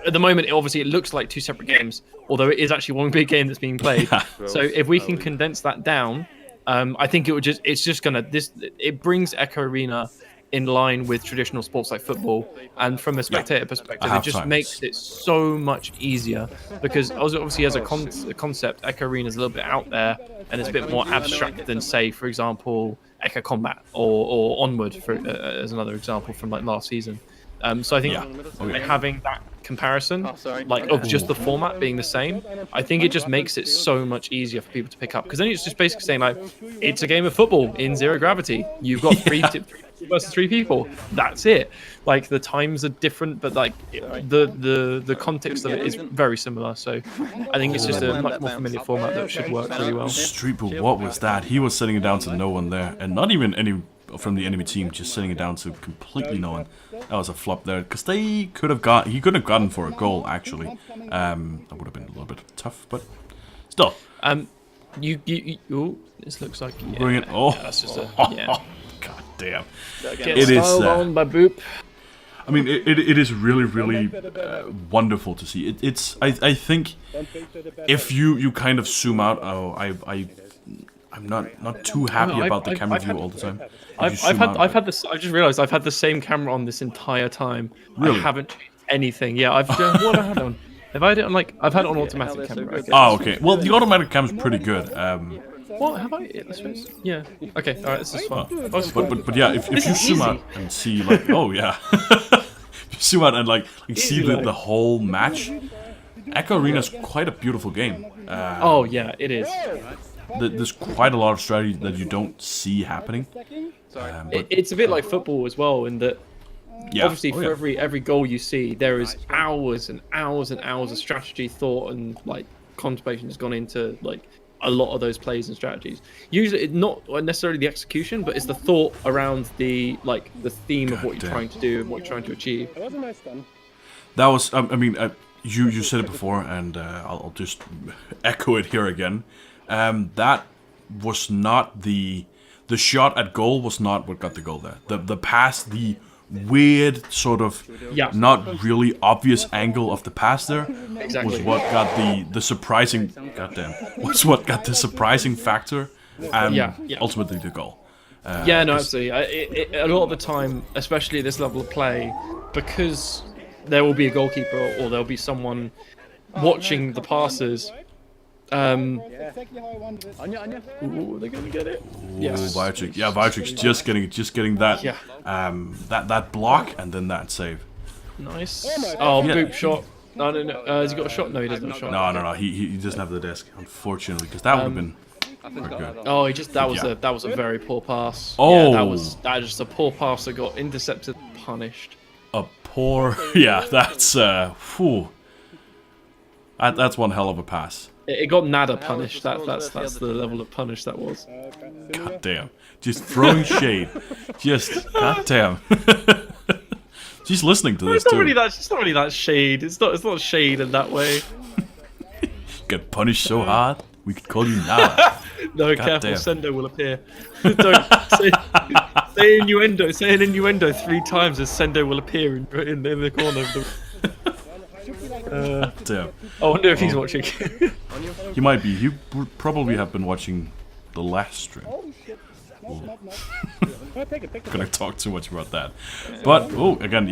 at the moment it looks like 2 separate games, although it is actually one big game that's being played. So if we can condense that down, I think it brings Echo Arena in line with traditional sports like football, and from a spectator perspective, it just makes it so much easier, because obviously as a concept, Echo Arena is a little bit out there and it's a bit more abstract than, say, for example, Echo Combat or Onward, as another example from like last season. So I think having that comparison, of just the format being the same, I think it just makes it so much easier for people to pick up, because then it's just basically saying, like, it's a game of football in zero gravity. You've got 3 versus 3 people. That's it. Like, the times are different, but like the context of it is very similar. So I think it's just a much more familiar format that should work really well. Streetball, what was that? He was setting it down to no one there, and not even any from the enemy team, just setting it down to completely no one. That was a flop there, because he could have gotten for a goal actually. That would have been a little bit tough, but still. This looks like bring it. That's just god damn. It is on by Boop. I mean, it is really wonderful to see. I think if you kind of zoom out, I'm not too happy about the camera view all the time. I just realized I've had the same camera on this entire time. Really? I haven't changed anything. Yeah, I've done what I had on. Have I had it on I've had it on automatic camera. Okay. Oh, okay. Well, the automatic camera is pretty good. What? Have I? Yeah. Okay. All right. This is fine. But yeah, if you zoom out and see like, oh yeah, if you zoom out and like see the whole match, Echo Arena is quite a beautiful game. Oh yeah, it is. There's quite a lot of strategy that you don't see happening. It's a bit like football as well, in that obviously for yeah. every goal you see, there is hours and hours and hours of strategy, thought, and like contemplation has gone into like a lot of those plays and strategies. Usually, not necessarily the execution, but it's the thought around the theme of what you're trying to do and what you're trying to achieve. That was, I mean, you said it before, and I'll just echo it here again. That was not the shot at goal was not what got the goal there. The pass, the weird sort of not really obvious angle of the pass there was what got the surprising what got the surprising factor and ultimately the goal. Absolutely. A lot of the time, especially at this level of play, because there will be a goalkeeper or there'll be someone watching the passes. Ooh, they're gonna get it. Yes. Viatrix just getting that that block and then that save. Nice. Oh, boop shot. No. Has he got a shot? No, he doesn't have a shot. No. He doesn't have the disc, unfortunately, because that would have been very good. Oh, that was a very poor pass. Oh, that was just a poor pass that got intercepted, punished. A poor, that's that's one hell of a pass. It got nada punished. That's the level of punish that was. God damn. Just throwing shade. Just god damn. She's listening to this too. It's not really that shade. It's not shade in that way. Get punished so hard, we could call you Nada. No, god careful, damn. Sendo will appear. Don't say innuendo. Say an innuendo 3 times as Sendo will appear in the corner of the. Damn. I wonder if he's watching. He might be. He would probably have been watching the last stream. Gonna talk too much about that. But again,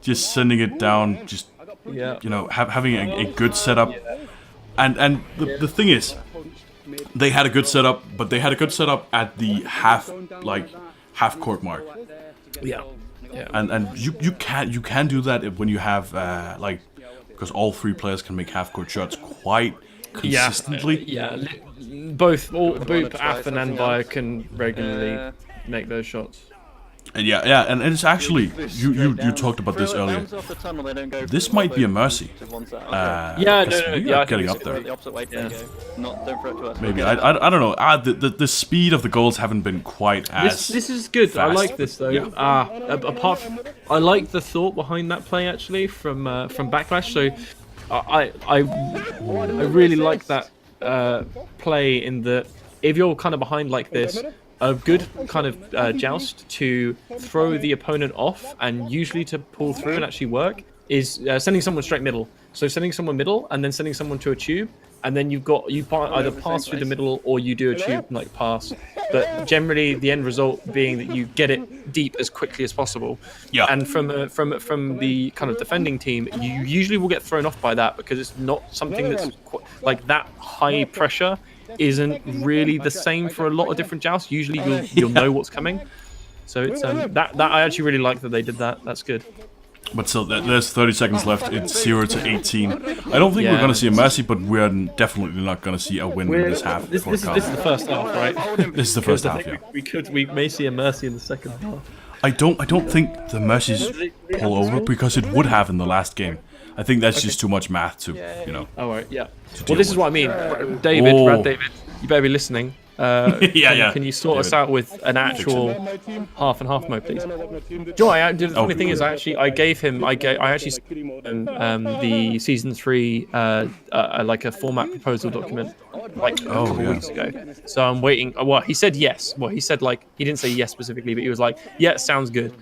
just sending it down. Just having a good setup. And the thing is, they had a good setup, but they had a good setup at the half court mark. Yeah. And you can do that when you have because all 3 players can make half court shots quite consistently. Both Boop, Ath, and Anvire can regularly make those shots. And and it's actually you talked about this earlier. This might be a mercy. Getting up there. Maybe I don't know. The speed of the goals haven't been quite as. This is good. Fast. I like this though. Apart from, I like the thought behind that play actually from Backlash. So I really like that play in that if you're kind of behind like this. A good kind of joust to throw the opponent off and usually to pull through and actually work is sending someone straight middle. So sending someone middle and then sending someone to a tube, and then you either pass through the middle or you do a tube pass. But generally the end result being that you get it deep as quickly as possible. Yeah. And from the kind of defending team, you usually will get thrown off by that because it's not something that's like that high pressure. Isn't really the same for a lot of different jousts. Usually you'll know what's coming. So it's that I actually really like that they did that. That's good. But still, there's 30 seconds left. It's 0-18. I don't think we're going to see a mercy, but we're definitely not going to see a win in this half. This is the first half, right? This is the first half, yeah. We may see a mercy in the second half. I don't think the mercies pull over because it would have in the last game. I think that's just too much math to, All right, yeah. Well, this is what I mean. Brad David, you better be listening. Can you sort us out with an actual half and half mode, please? Joy, the funny thing is, I gave him the season 3 like a format proposal document like a couple weeks ago. So I'm waiting. Well, he said yes. Well, he said he didn't say yes specifically, but he was like, yeah, sounds good,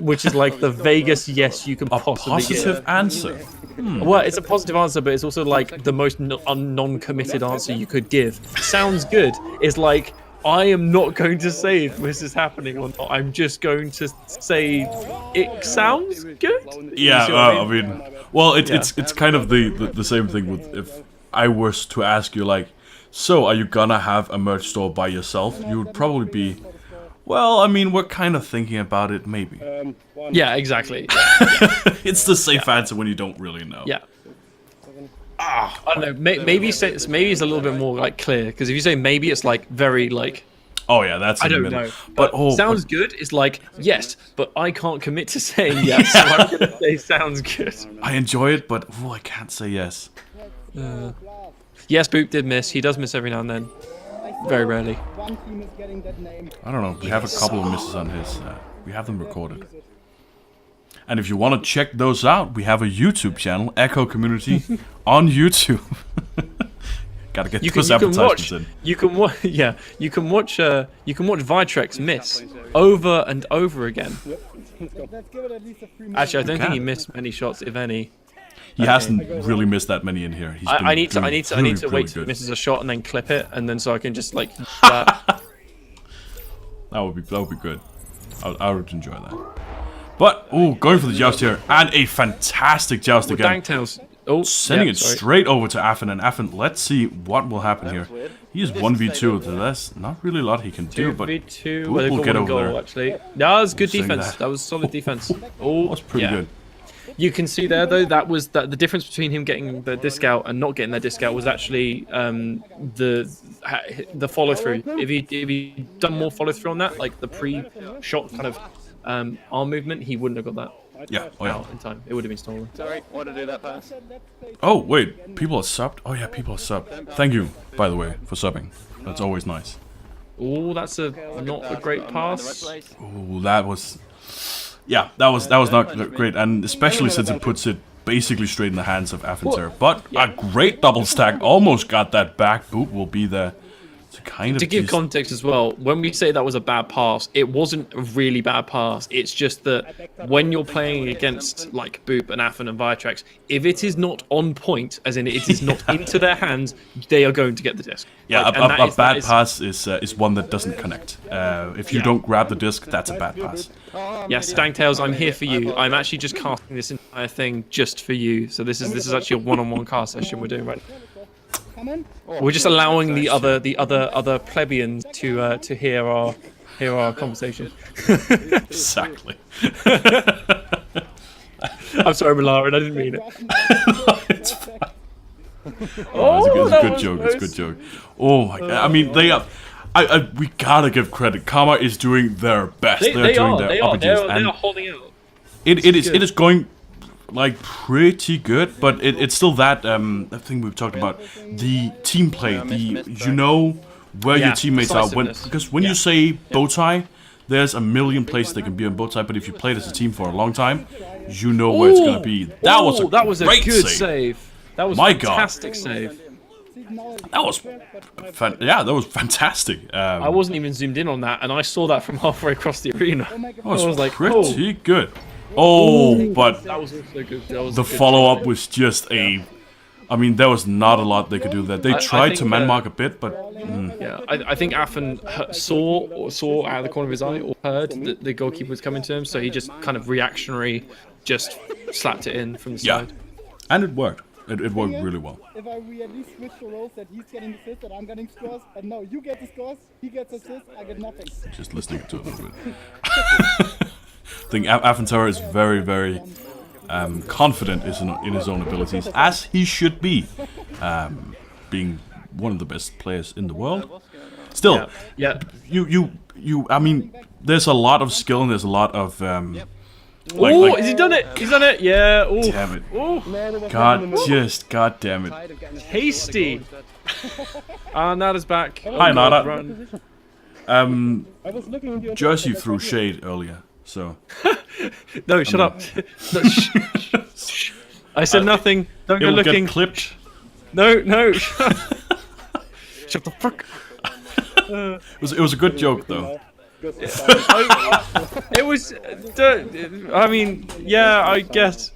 which is like the vaguest yes you can possibly get. A positive answer. Well, it's a positive answer, but it's also like the most non-committed answer you could give. Sounds good is like, I am not going to say if this is happening or not. I'm just going to say it sounds good. Yeah, I mean, well, it's kind of the same thing with if I was to ask you So, are you gonna have a merch store by yourself? You would probably be... Well, I mean, we're kind of thinking about it, maybe. Yeah, exactly. It's the safe answer when you don't really know. Yeah. I don't know. Maybe it's a little bit more like clear, because if you say maybe, it's like very like. Oh yeah, that's. I don't know. But sounds good. It's like yes, but I can't commit to saying yes. So I'm gonna say sounds good. I enjoy it, but I can't say yes. Yes, Boop did miss. He does miss every now and then. Very rarely. I don't know. We have a couple of misses on his. We have them recorded. And if you want to check those out, we have a YouTube channel, Echo Community, on YouTube. Gotta get those advertisements in. You can watch Vitrex miss over and over again. Actually, I don't think he missed many shots, if any. He hasn't really missed that many in here. I need to wait till he misses a shot and then clip it, and then so I can just like that. That would be good. I would enjoy that. But going for the joust here, and a fantastic joust again. Danktails. Sending it straight over to Affin, and Affin, let's see what will happen here. He is 1v2, so that's not really a lot he can do, but we'll get over there. Actually. That was good defense. That was solid defense. Oh, that's pretty good. You can see there though that the difference between him getting the disc out and not getting that disc out was actually the follow through. If he done more follow through on that, like the pre-shot kind of arm movement, he wouldn't have got that. Out in time. It would have been stolen. Sorry, want to do that pass? Oh wait, people are subbed. Oh yeah, people are subbed. Thank you, by the way, for subbing. That's always nice. Oh, that's not a great pass. Oh, that was. Yeah, that was not great, and especially since it puts it basically straight in the hands of Affin. But a great double stack, almost got that back. Boop will be there to give context as well. When we say that was a bad pass, it wasn't a really bad pass. It's just that when you're playing against like Boop and Affin and Vitrex, if it is not on point, as in it is not into their hands, they are going to get the disc. Yeah, a bad pass is one that doesn't connect. If you don't grab the disc, that's a bad pass. Yes, Danktails, I'm here for you. I'm actually just casting this entire thing just for you. So this is actually a one-on-one cast session we're doing right now. We're just allowing the other plebeians to hear our conversation. Exactly. I'm sorry, Malarin, I didn't mean it. It's fine. It's a good joke. It's a good joke. Oh my god! I mean, they are. We gotta give credit. Karma is doing their best. They are holding out. It is going like pretty good, but it's still that thing we've talked about, the team play, where your teammates are, because when you say bow tie, there's a million places they can be on bow tie, but if you played as a team for a long time, you know where it's gonna be. That was a great good save. That was a fantastic save. That was fantastic. I wasn't even zoomed in on that, and I saw that from halfway across the arena. That was like pretty good. But that was also good. The follow-up was just a... I mean, there was not a lot they could do there. They tried to man-mark a bit, but... Yeah, I think Affin saw out of the corner of his eye, or heard that the goalkeeper was coming to him, so he just kind of reactionary just slapped it in from the side. And it worked. It worked really well. If we at least switch the roles that he's getting assists and I'm getting scores, but no, you get the scores, he gets assists, I get nothing. Just listening to it a little bit. I think Affin is very, very confident in his own abilities, as he should be, being one of the best players in the world. Still, I mean, there's a lot of skill and there's a lot of... has he done it? He's done it. Yeah. Ooh. Damn it. Ooh. God damn it. Hasty. Nada's back. Hi, Nada. Jersey threw shade earlier, so. No, shut up. No, I said nothing. Don't go looking. Get clipped. No. Shut the fuck. It was a good joke though. It was. I mean, yeah, I guess.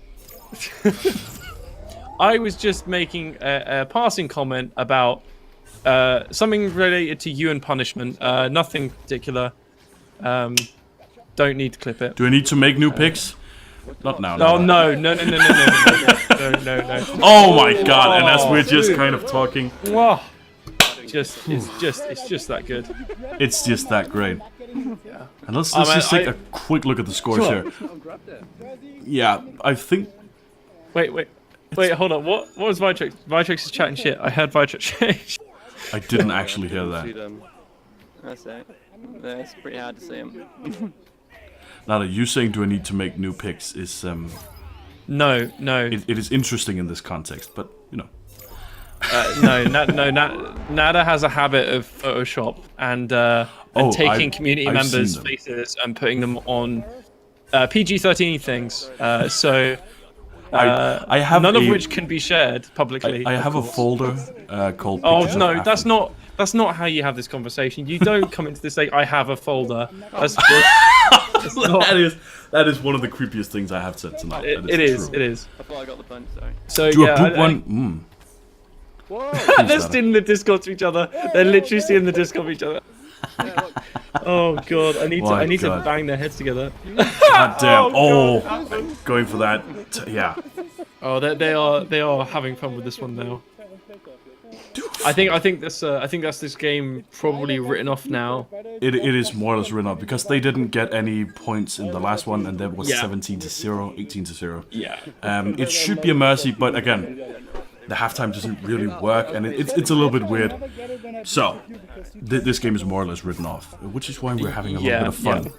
I was just making a passing comment about something related to you and punishment. Nothing particular. Don't need to clip it. Do I need to make new picks? Not now. Oh no. No. Oh my god! And as we're just kind of talking. Whoa. just that good. It's just that great. And let's just take a quick look at the scores here. Yeah, I think. Wait, hold on. What was Vitrix? Vitrix is chatting shit. I heard Vitrix. I didn't actually hear that. That's it. It's pretty hard to see him. Now that you saying, do I need to make new picks? Is No. It is interesting in this context, but you know. Nada has a habit of Photoshop and taking community members' faces and putting them on PG-13 things. So I have none of which can be shared publicly. I have a folder called. Oh no, that's not how you have this conversation. You don't come into this saying, "I have a folder." That's that is one of the creepiest things I have said tonight. It is. I thought I got the punch, sorry. So do a poop one. They're still in the Discord to each other. They're literally still in the Discord with each other. Oh god, I need to bang their heads together. God damn! Oh, going for that. Yeah. Oh, they are having fun with this one now. I think that's this game probably written off now. It is more or less written off because they didn't get any points in the last one, and that was 17-0, 18-0. Yeah. It should be a mercy, but again, the halftime doesn't really work, and it's a little bit weird. So, this game is more or less written off, which is why we're having a little bit of fun.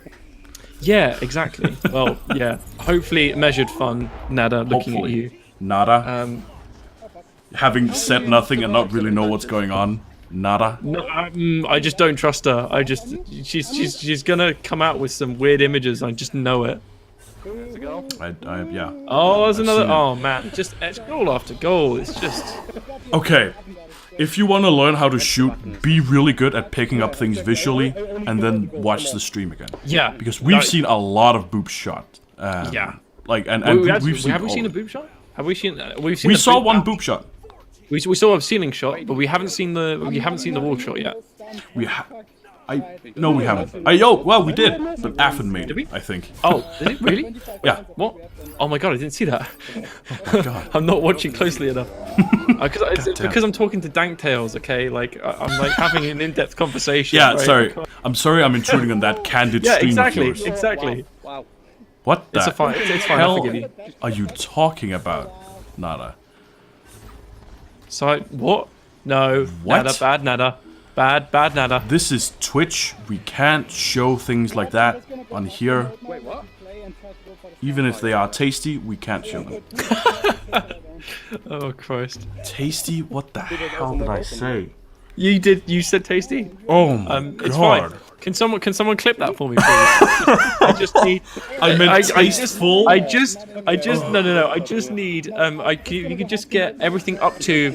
Yeah, exactly. Well, yeah. Hopefully, measured fun. Nada, looking at you. Nada. Having said nothing and not really know what's going on. Nada. No, I just don't trust her. She's gonna come out with some weird images. I just know it. Yeah. Oh, there's another. Oh man, just goal after goal. It's just. Okay. If you want to learn how to shoot, be really good at picking up things visually, and then watch the stream again. Yeah. Because we've seen a lot of boob shot. Yeah. Like and we've seen. Have we seen a boob shot? Have we seen? We saw one boob shot. We saw a ceiling shot, but we haven't seen the wall shot yet. No, we haven't. Well, we did, but Affin made it, I think. Oh, did it really? Yeah. What? Oh my god, I didn't see that. Oh my god. I'm not watching closely enough. Because I'm talking to Dank Tales, okay? Like I'm like having an in-depth conversation. Yeah, right? sorry. I'm sorry I'm intruding on that candid stream of yours. Exactly. Wow. What the It's fine. hell I forgive you. are you talking about, Nada? So what? No. What? Nada, bad Nada. Bad Nada. This is Twitch. We can't show things like that on here. Wait, what? Even if they are tasty, we can't show them. Oh Christ. Tasty? What the hell did I say? You said tasty? Oh my god. It's fine. Can someone clip that for me, please? I just need. I meant tasteful. I just no. I just need. You could just get everything up to,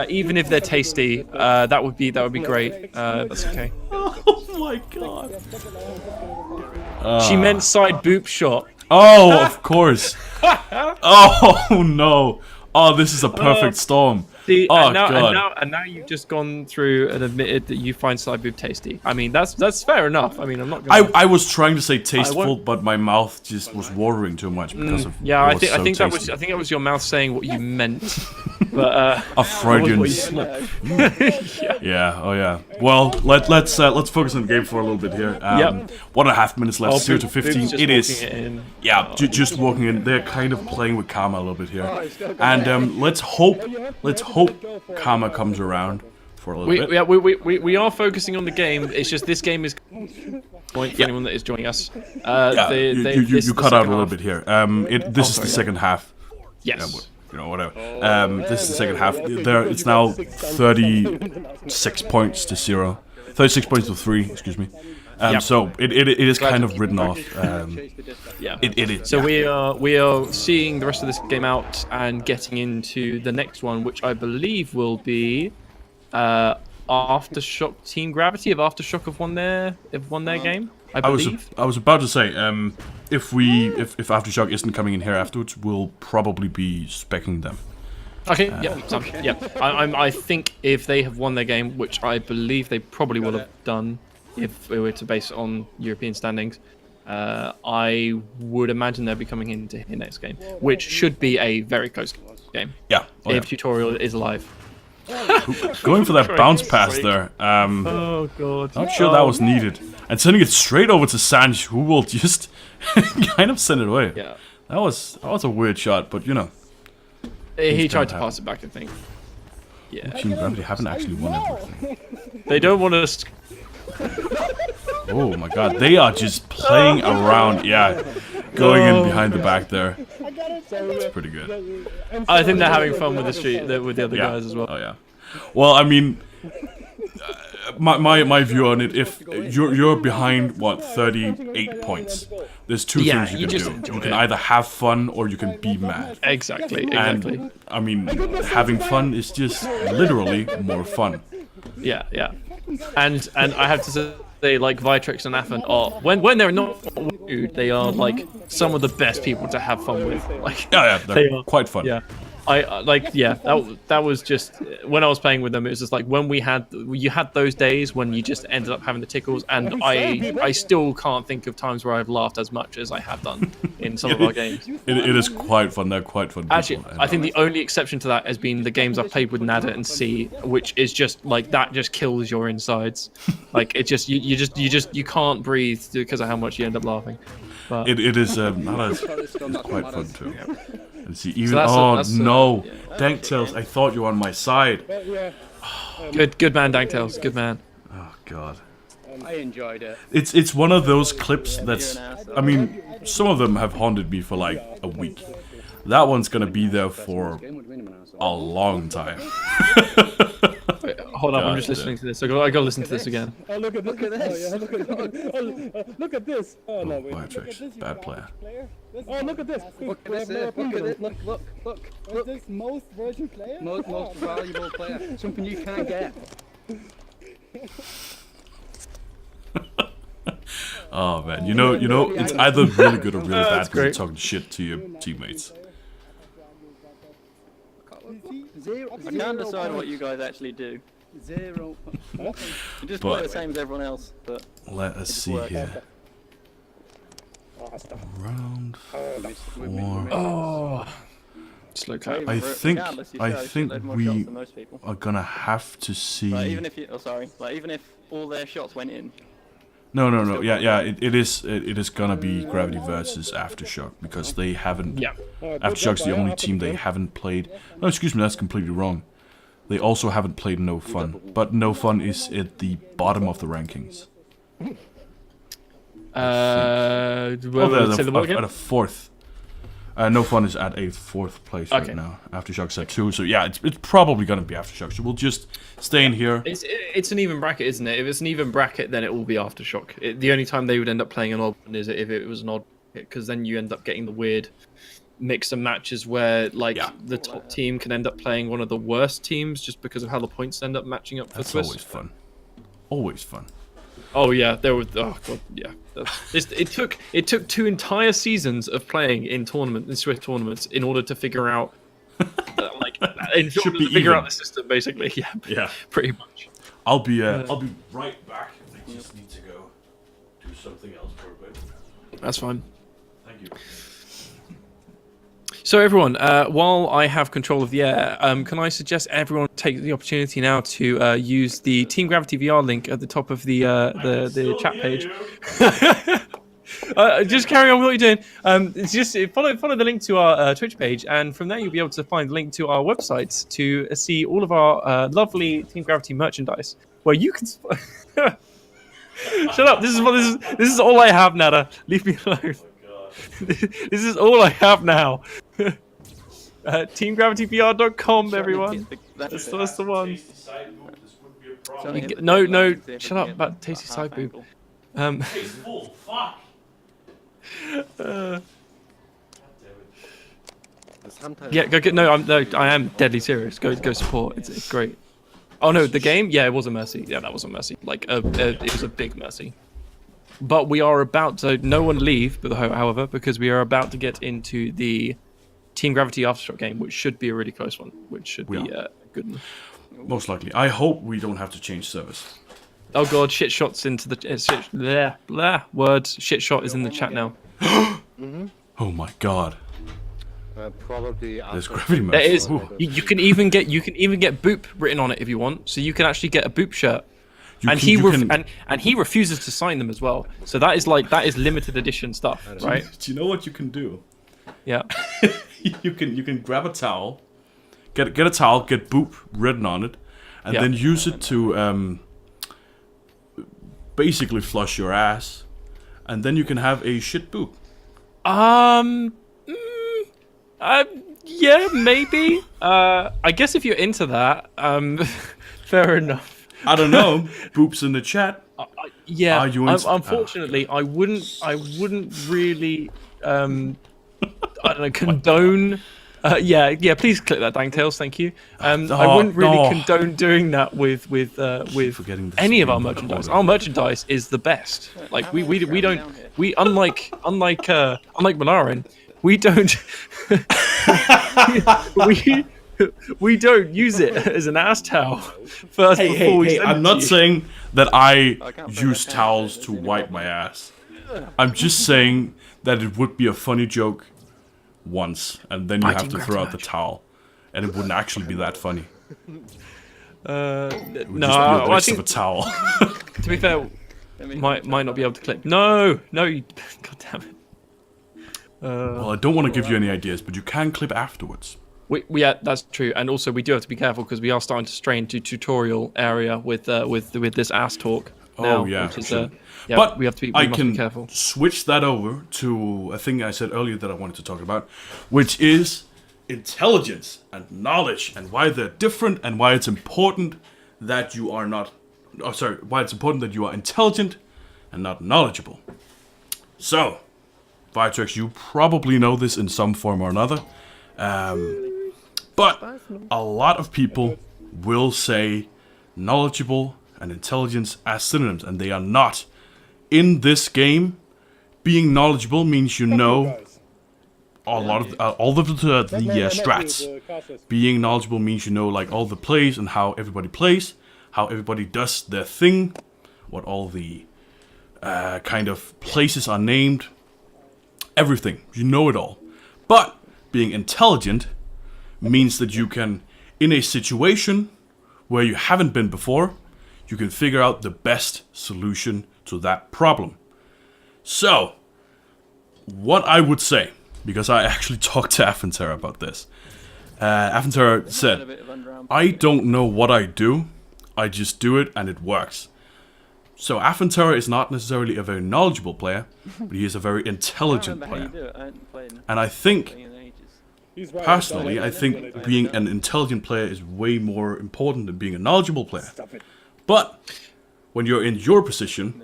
even if they're tasty. That would be great. That's okay. Oh my god. She meant side boob shot. Oh, of course. Oh no. Oh, this is a perfect storm. See, oh god. And now you've just gone through and admitted that you find side boob tasty. I mean, that's fair enough. I mean, I'm not gonna... I was trying to say tasteful, but my mouth just was watering too much because of I think that was your mouth saying what you meant. But a Freudian slip. Yeah, oh yeah. Well, let's focus on the game for a little bit here. 1.5 minutes left, 0 to 15. It is. Just walking in. They're kind of playing with karma a little bit here, and let's hope karma comes around for a little bit. Yeah, we are focusing on the game. It's just this game is point for anyone that is joining us. You cut out a little bit here. This is the second half. Yes. You know, whatever. This is the second half. It's now 36 points to 0. 36 points to 3, excuse me. So it is kind of written off. It is. So we are seeing the rest of this game out and getting into the next one, which I believe will be Aftershock Team Gravity. If Aftershock have won their game, I believe. I was about to say, if Aftershock isn't coming in here afterwards, we'll probably be speccing them. Okay. I think if they have won their game, which I believe they probably will have done, if we were to base it on European standings, I would imagine they'll be coming into their next game, which should be a very close game. Yeah. If Tutorial is alive. Going for that bounce pass there. Oh god. Not sure that was needed. And sending it straight over to Sanj, who will just kind of send it away. Yeah. That was a weird shot, but you know. He tried to pass it back, I think. Yeah. Team Gravity haven't actually won everything. They don't want us. Oh my god, they are just playing around. Yeah, going in behind the back there. It's pretty good. I think they're having fun with the street, with the other guys as well. Oh yeah. Well, I mean, my view on it, if you're behind what 38 points, there's two things you can do. You can either have fun or you can be mad. Exactly. And I mean, having fun is just literally more fun. Yeah. And I have to say, like Vitrix and Athen are when they're not rude, they are like some of the best people to have fun with. Like they're quite fun. Yeah. That was just when I was playing with them. It was just like when you had those days when you just ended up having the tickles, and I still can't think of times where I've laughed as much as I have done in some of our games. It is quite fun. They're quite fun. Actually, I think the only exception to that has been the games I've played with Nada and C, which is just like that just kills your insides. Like it just you can't breathe because of how much you end up laughing. But it is Nada's quite fun too. And see, even no, Danktails, I thought you were on my side. Good man, Danktails. Good man. Oh god. I enjoyed it. It's one of those clips that's. I mean, some of them have haunted me for like a week. That one's gonna be there for a long time. Wait, hold on, I'm just listening to this. I gotta listen to this again. Oh, look at this. Look at this. Oh, no, wait. Vitrix, bad player. Oh, look at this. Look at this. Look at it. Look. What's this most virgin player? Most valuable player. Something you can't get. Oh man, you know, it's either really good or really bad when you're talking shit to your teammates. I can't decide what you guys actually do. Zero. You just play the same as everyone else, but let us see here. Round 4. Oh, slow clap. I think we are gonna have to see. Like, even if even if all their shots went in. No. Yeah. It is gonna be Gravity versus Aftershock because they haven't. Yeah. Aftershock's the only team they haven't played. No, excuse me, that's completely wrong. They also haven't played No Fun, but No Fun is at the bottom of the rankings. At a fourth. No Fun is at a 4th place right now. Aftershock's at 2, so yeah, it's probably gonna be Aftershock. So we'll just stay in here. It's an even bracket, isn't it? If it's an even bracket, then it will be Aftershock. The only time they would end up playing an odd one is if it was an odd, because then you end up getting the weird mix of matches where the top team can end up playing one of the worst teams just because of how the points end up matching up for Swiss. Always fun. Always fun. Oh yeah, there was. Oh god, yeah. It took 2 entire seasons of playing in Swiss tournaments in order to figure out, figure out the system basically. Yeah. Pretty much. I'll be right back. I just need to go do something else for a bit. That's fine. Thank you. So everyone, while I have control of the air, can I suggest everyone take the opportunity now to use the Team Gravity VR link at the top of the chat page. Just carry on with what you're doing. It's just follow the link to our Twitch page, and from there you'll be able to find the link to our websites to see all of our lovely Team Gravity merchandise, where you can. Shut up! This is all I have, Nada. Leave me alone. This is all I have now. TeamGravityVR.com, everyone. That's the one. No, shut up about Tasty Side Boob. Yeah, go get. No, I am deadly serious. Go support. It's great. Oh no, the game? Yeah, it was a mercy. Yeah, that was a mercy. It was a big mercy. But we are about to, no one leave, but however, because we are about to get into the Team Gravity Aftershock game, which should be a really close one, which should be a good one. Most likely. I hope we don't have to change service. Oh god, shit shots into the words. Shit shot is in the chat now. Oh my god. Probably. There's gravity mode. There is. Ooh. You can even get boop written on it if you want. So you can actually get a boop shirt. And he refuses to sign them as well. So that is limited edition stuff, right? Do you know what you can do? Yeah. you can grab a towel, get a towel, get boop written on it, and then use it to basically flush your ass, and then you can have a shit boop. Yeah, maybe. I guess if you're into that, fair enough. I don't know. Boops in the chat. Yeah. Are you unfortunately, I wouldn't really. I don't know. Condone. Yeah. Please click that, Dangtails. Thank you. I wouldn't really condone doing that with any of our merchandise. Our merchandise is the best. Like we don't unlike Malaran, we don't we don't use it as an ass towel first before we. I'm not saying that I use towels to wipe my ass. I'm just saying that it would be a funny joke once, and then you have to throw out the towel, and it wouldn't actually be that funny. It would just be a waste of a towel. To be fair, might not be able to clip. No, god damn it. Well, I don't want to give you any ideas, but you can clip afterwards. Yeah, that's true, and also we do have to be careful because we are starting to stray into tutorial area with this ass talk. Now, which is, but we have to be. We must be careful. Switch that over to a thing I said earlier that I wanted to talk about, which is intelligence and knowledge, and why they're different, and why it's important that you are not. Why it's important that you are intelligent and not knowledgeable. So, Viatrix, you probably know this in some form or another. But a lot of people will say knowledgeable and intelligence as synonyms, and they are not. In this game, being knowledgeable means you know all of the strats. Being knowledgeable means you know like all the plays and how everybody plays, how everybody does their thing, what all the kind of places are named, everything. You know it all. But being intelligent means that you can, in a situation where you haven't been before, you can figure out the best solution to that problem. So, what I would say, because I actually talked to Afentera about this. Afentera said, I don't know what I do, I just do it and it works. So Afentera is not necessarily a very knowledgeable player, but he is a very intelligent player. And I think, personally, I think being an intelligent player is way more important than being a knowledgeable player. But when you're in your position,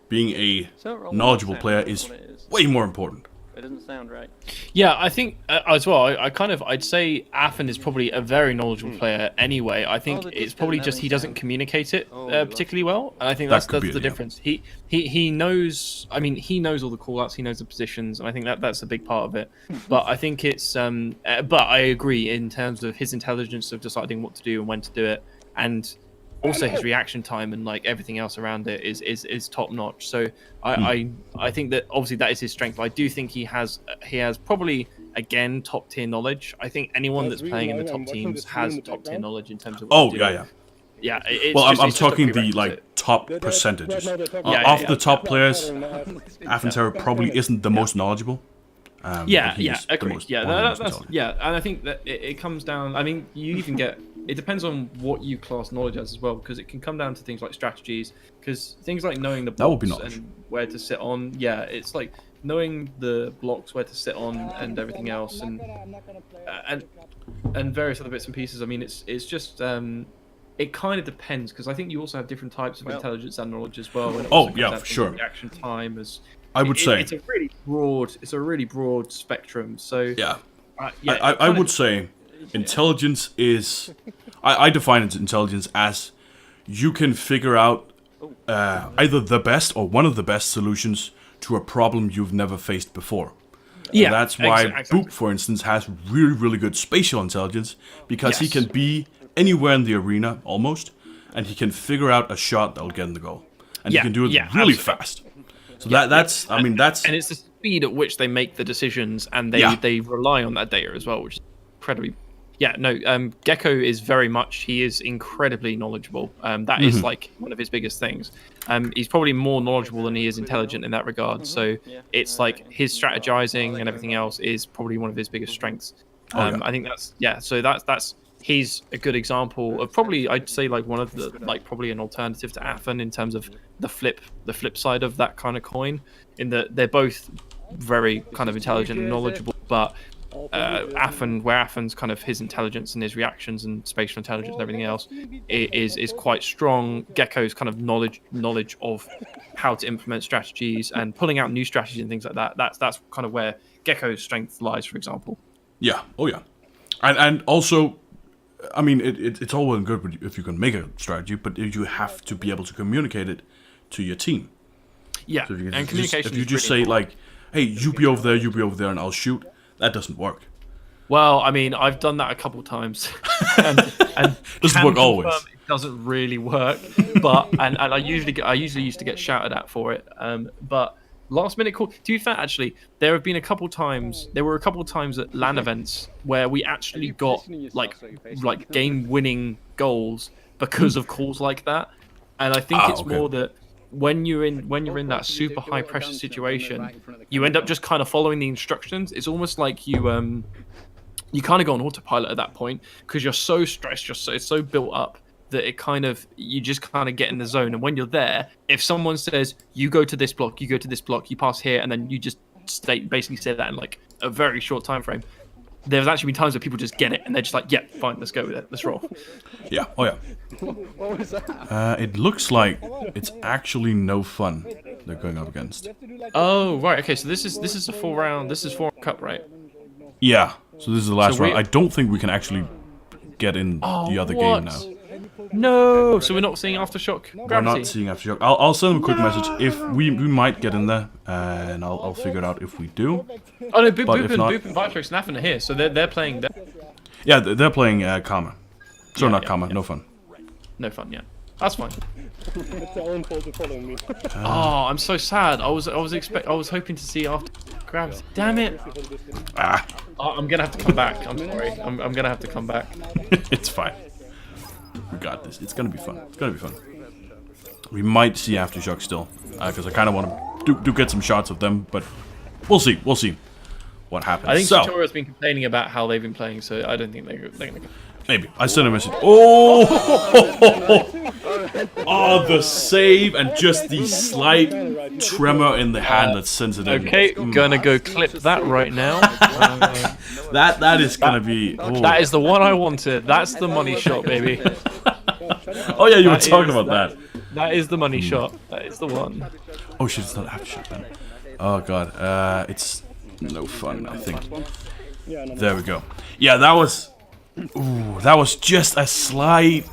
being a knowledgeable player is way more important. It doesn't sound right. Yeah, I think as well. I'd say Afen is probably a very knowledgeable player anyway. I think it's probably just he doesn't communicate it particularly well. And I think that's the difference. He knows. I mean, he knows all the callouts. He knows the positions, and I think that's a big part of it. But I think it's. But I agree in terms of his intelligence of deciding what to do and when to do it, and also his reaction time and like everything else around it is top notch. So I think that obviously that is his strength. I do think he has probably again top tier knowledge. I think anyone that's playing in the top teams has top tier knowledge in terms of what yeah. I'm talking the like top percentages. Of the top players, Afentera probably isn't the most knowledgeable. Agreed. And I think that it comes down. I mean, you even get. It depends on what you class knowledge as well, because it can come down to things like strategies. Because things like knowing the blocks and where to sit on. Yeah, it's like knowing the blocks, where to sit on, and everything else, and various other bits and pieces. I mean, it's just. It kind of depends, because I think you also have different types of intelligence and knowledge as well. For sure. Reaction time as. I would say it's a really broad spectrum. So I would say intelligence is I define intelligence as you can figure out either the best or one of the best solutions to a problem you've never faced before. Yeah, and that's why Boop, for instance, has really good spatial intelligence, because he can be anywhere in the arena almost, and he can figure out a shot that'll get in the goal, and he can do it really fast. So that's speed at which they make the decisions, and they rely on that data as well, which is incredibly. Yeah, no. Gecko is very much. He is incredibly knowledgeable. That is like one of his biggest things. He's probably more knowledgeable than he is intelligent in that regard. So it's like his strategizing and everything else is probably one of his biggest strengths. I think So that's he's a good example of probably, I'd say, like one of the probably an alternative to Athen in terms of the flip side of that kind of coin. In that they're both very kind of intelligent and knowledgeable, but Athen's kind of his intelligence and his reactions and spatial intelligence and everything else is quite strong. Gecko's kind of knowledge of how to implement strategies and pulling out new strategies and things like that. That's kind of where Gecko's strength lies, for example. Yeah. Oh yeah. And also, I mean, it's all well and good if you can make a strategy, but you have to be able to communicate it to your team. Yeah. So and communication. If you just say like, "Hey, you be over there, and I'll shoot," that doesn't work. Well, I mean, I've done that a couple times, and doesn't work always. It doesn't really work, but and I usually used to get shouted at for it. But last minute call. To be fair, actually, there were a couple times at LAN events where we actually got like game winning goals because of calls like that, and I think it's more that. When you're in that super high pressure situation, you end up just kind of following the instructions. It's almost like you kind of go on autopilot at that point because you're so stressed, it's so built up that you just kind of get in the zone. And when you're there, if someone says you go to this block, you pass here, and then you just basically say that in like a very short time frame. There's actually been times where people just get it and they're just like, yeah, fine, let's go with it, let's roll. Yeah, oh yeah. What was that? It looks like it's actually no fun they're going up against. Oh, right, okay, so this is a 4-round cup, right? Yeah, so this is the last round. I don't think we can actually get in the other game now. No, so we're not seeing Aftershock Gravity? We're not seeing Aftershock. I'll send them a quick message. If we might get in there, and I'll figure it out if we do. Oh no, Boop and Vitrix and Athen are here, so they're playing. Yeah, they're playing Karma. So not Karma, no fun. No fun, yeah. That's fine. It's their own fault for following me. Oh, I'm so sad. I was hoping to see After Gravity. Damn it. Oh, I'm gonna have to come back. I'm sorry. I'm gonna have to come back. It's fine. We got this. It's gonna be fun. It's gonna be fun. We might see Aftershock still, because I kind of want to do get some shots of them, but we'll see. We'll see what happens. I think Satori's been complaining about how they've been playing, so I don't think they're gonna go. Maybe. I sent a message. Oh! Oh, the save and just the slight tremor in the hand that sends it in. Okay, gonna go clip that right now. That is gonna be. Oh. That is the one I wanted. That's the money shot, baby. Oh yeah, you were talking about that. That is the money shot. That is the one. Oh shit, it's not Aftershock then. Oh god, it's no fun. I think. There we go. Yeah, that was just a slight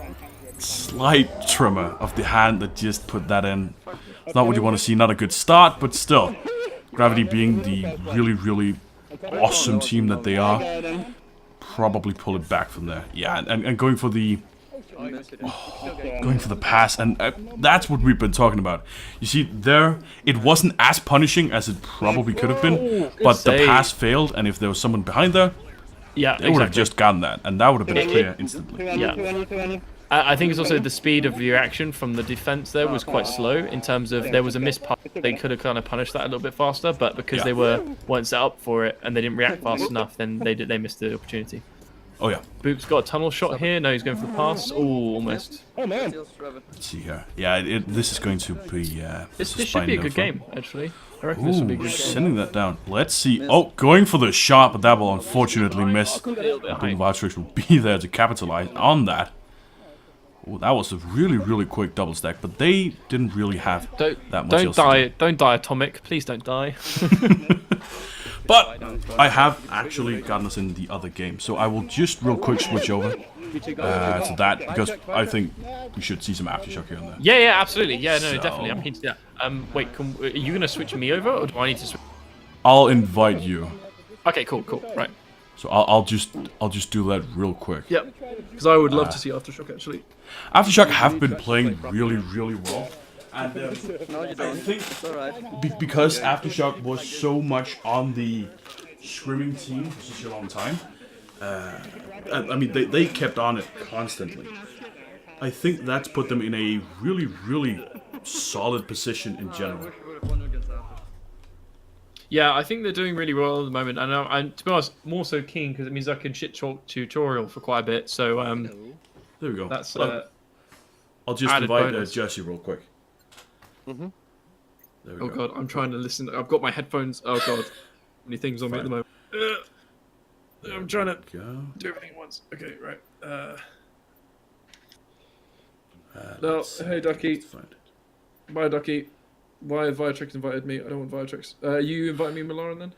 tremor of the hand that just put that in. It's not what you want to see. Not a good start, but still, Gravity being the really awesome team that they are, probably pull it back from there. Yeah, and going for the pass, and that's what we've been talking about. You see, there it wasn't as punishing as it probably could have been, but the pass failed, and if there was someone behind there, they would have just gotten that, and that would have been clear instantly. Yeah. I think it's also the speed of the reaction from the defense there was quite slow in terms of there was a missed punt. They could have kind of punished that a little bit faster, but because they weren't set up for it and they didn't react fast enough, then they missed the opportunity. Oh yeah. Boop's got a tunnel shot here. No, he's going for the pass. Oh, almost. Oh man. Let's see here. Yeah, this is going to be. This should be a good game, actually. I reckon this will be a good game. Sending that down. Let's see. Oh, going for the shot, but that will unfortunately miss. Vitrix will be there to capitalize on that. Oh, that was a really quick double stack, but they didn't really have that much else to do. Don't die, Atomic. Please don't die. But I have actually gotten us in the other game, so I will just real quick switch over to that, because I think we should see some Aftershock here and there. Yeah, absolutely. Yeah, no, definitely. I'm keen to do that. Wait, are you going to switch me over, or do I need to switch? I'll invite you. Okay, cool, right. So I'll just do that real quick. Yep, because I would love to see Aftershock, actually. Aftershock have been playing really well, And No, you I don't. think It's alright. because Aftershock was so much on the scrimming team for such a long time, I mean, they kept on it constantly. I think that's put them in a really, really solid position in general. Yeah, I think they're doing really well at the moment, and I'm to be honest, more so keen because it means I can shit talk tutorial for quite a bit. So There we go. that's I'll just added invite bonus. Jesse real quick. There we Oh go. god, I'm trying to listen. I've got my headphones. Oh god, many things on me at the moment. I'm trying to Go. do everything at once. Okay, right. Let's see. Hey Ducky. Let's find it. Bye Ducky. Why have Viatrix invited me? I don't want Viatrix. You invite me, Milaran, then?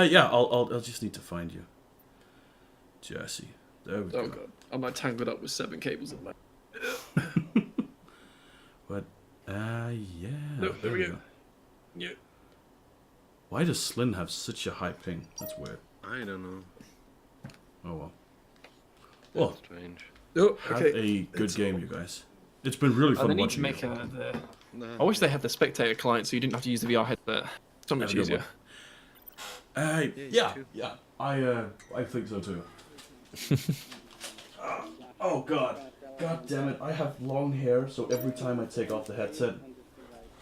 Yeah, I'll just need to find you. Jesse. There we Oh go. god, I'm like tangled up with 7 cables at the moment. But yeah. No, there we go. Yeah. Why does Slyn have such a high ping? That's weird. I don't know. Oh well. Well, Strange. Oh, have okay. a good game, you guys. It's been really Oh, fun they need to watching make you. I wish they had the spectator client so you didn't have to use the VR headset. So much Have a good easier. Yeah. I think so too. Oh god. God damn it. I have long hair, so every time I take off the headset,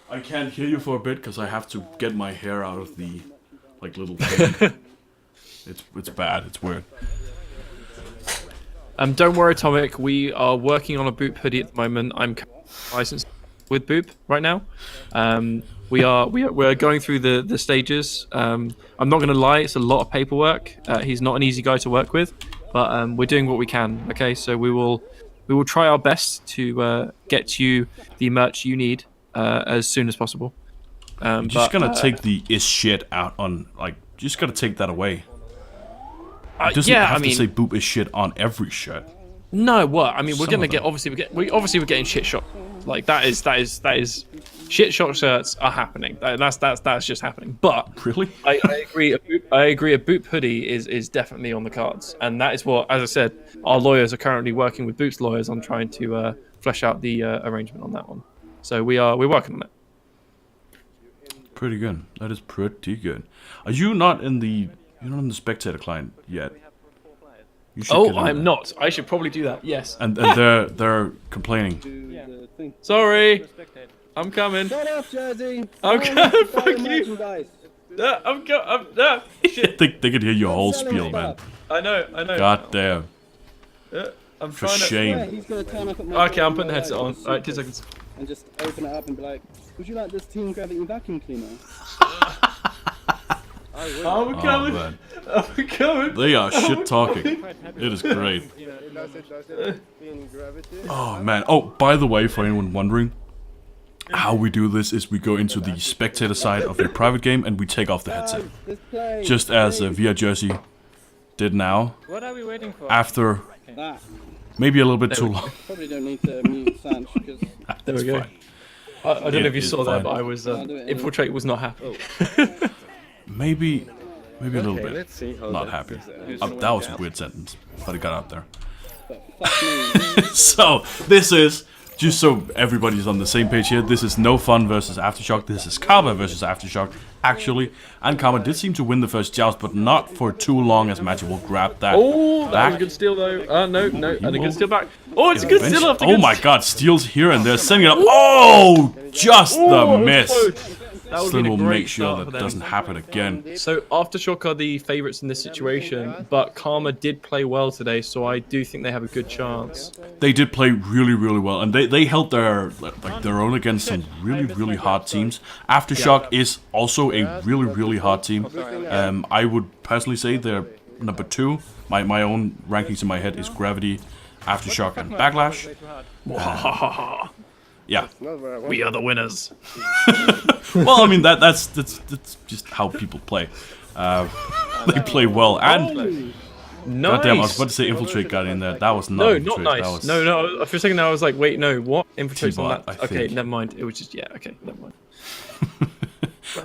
I can't hear you for a bit because I have to get my hair out of the like little thing. It's bad. It's weird. Don't worry, Atomic. We are working on a Boop hoodie at the moment. I'm licensed with Boop right now. We're going through the stages. I'm not going to lie, it's a lot of paperwork. He's not an easy guy to work with, but we're doing what we can. Okay, so we will try our best to get you the merch you need as soon as possible. You're just gonna take the is shit out on like. Just gotta take that away. It doesn't have to say boop is shit on every shirt. No, what? I mean, we're Some gonna of get them. we're getting shit shot. Like that is shit shot shirts are happening. That's just happening. But Really? I agree. I agree. A Boop hoodie is definitely on the cards, and that is what, as I said, our lawyers are currently working with Boop's lawyers on trying to flesh out the arrangement on that one. So we're working on it. Pretty good. That is pretty good. Are you not in the? You're not in the spectator client yet. You should get Oh, in I'm there. not. I should probably do that. Yes. And they're complaining. Sorry. I'm coming. Shut up, Jersey! I'm coming. Fuck you. Merchandise. They could hear your whole spiel, man. I know. God damn. I'm For trying to. shame. Yeah, he's gonna turn up at my Okay, I'm putting the door headset on. like, Alright, 2 seconds. and just open it up and be like, would you like this Team Gravity vacuum cleaner? I'm Oh, coming. man. I'm coming. They are shit talking. It is great. Oh man. Oh, by the way, for anyone wondering, how we do this is we go into the spectator side of your private game and we take off the headset. This play. Just as Via Jersey did now. What are we waiting for? After That. maybe a little bit too long. Probably don't need to mute Sanch because There we It's go. fine. I don't know if you It's saw fine. that, but I was I'll do it anyway. Infiltrate was not happy. Maybe a little Okay, bit. let's see how Not that happy. is, That was a weird sentence, but it got out there. fuck me. So, this is, just so everybody's on the same page here, this is No Fun versus Aftershock. This is Karma versus Aftershock, actually. And Karma did seem to win the first joust, but not for too long, as Matthew will grab that Oh, that back. was a good steal though. No, and a good steal back. Oh, it's a good steal after Oh good my god, steals here and there, sending it up. Oh, just the miss. That would Slyn be a will great make sure start for that them. doesn't happen again. So Aftershock are the favourites in this situation, but Karma did play well today, so I do think they have a good chance. They did play really, really well, and they held their own against some really hard teams. Aftershock is also a really hard team. I would personally say they're number 2. My own rankings in my head is Gravity, Aftershock, and Backlash. Yeah. We are the winners. Well, I mean that's just how people play. They play well, and Nice. goddamn, I was about to say Infiltrate got in there. That was not No, Infiltrate. not That nice. was No. For a second, I was like, wait, no, what? Infiltrate's on T-Bot, that. I Okay, think. never mind. It was just okay, never mind.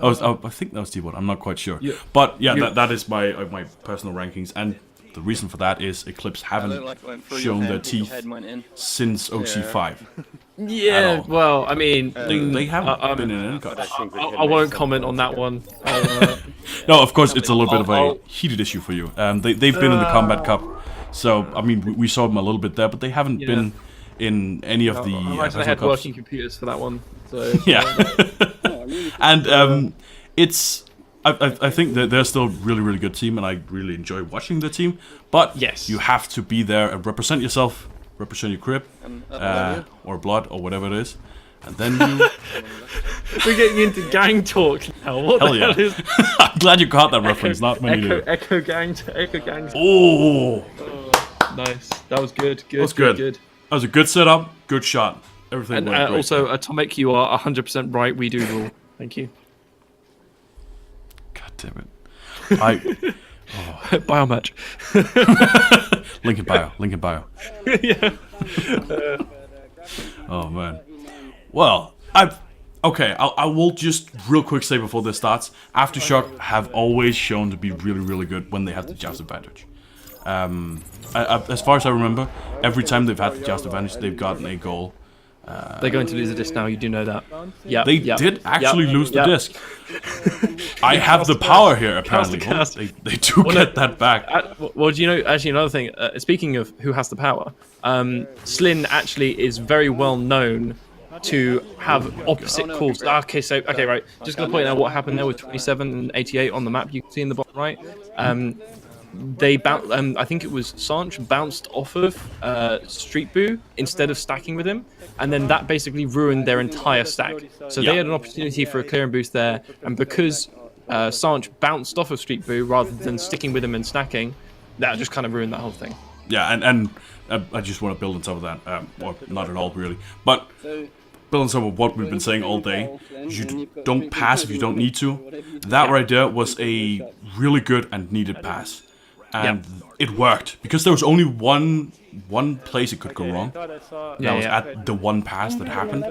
I think that was T-Bot. I'm not quite sure. Yeah. But yeah, You- that is my personal rankings, and the reason for that is Eclipse haven't like shown their teeth since OC5. Yeah, well, I mean, They haven't been in an cut. I won't comment on that one. No, of course, it's a little bit of a heated issue for you. They've been in the Combat Cup, so I mean, we saw them a little bit there, but they haven't been in any of the. I had working computers for that one, so yeah. And it's. I think that they're still a really, really good team, and I really enjoy watching the team. But yes, you have to be there and represent yourself, represent your crib, or blood, or whatever it is, and then you. We're getting into gang talk now. What Hell the yeah. hell is? I'm glad you caught that reference. Not many do. Echo gang. Oh, nice. That was good. That was good. That was a good setup. Good shot. Everything. And went great. also, Atomic, you are 100% right. We do rule. Thank you. God damn it. Buy our merch. Link in bio. Link in bio. Yeah. Oh man. Well, I will just real quick say before this starts, Aftershock have always shown to be really, really good when they have the joust advantage. As far as I remember, every time they've had the joust advantage, they've gotten a goal. They're going to lose the disc now. You do know that. Yeah. They did actually lose the disc. I have the power here, apparently. They do get that back. Well, do you know, actually, another thing, speaking of who has the power, Slyn actually is very well known to have opposite calls. Okay, right. Just going to point out what happened there with 27 and 88 on the map. You can see in the bottom right. I think it was Sanch bounced off of Street Boo instead of stacking with him, and then that basically ruined their entire stack. So they had an opportunity for a clear and boost there, and because Sanch bounced off of Street Boo rather than sticking with him and stacking, that just kind of ruined that whole thing. Yeah, and I just want to build on top of that, or not at all really, but build on top of what we've been saying all day. You don't pass if you don't need to. That right there was a really good and needed pass. And it worked because there was only one place it could go wrong. That was at the one pass that happened.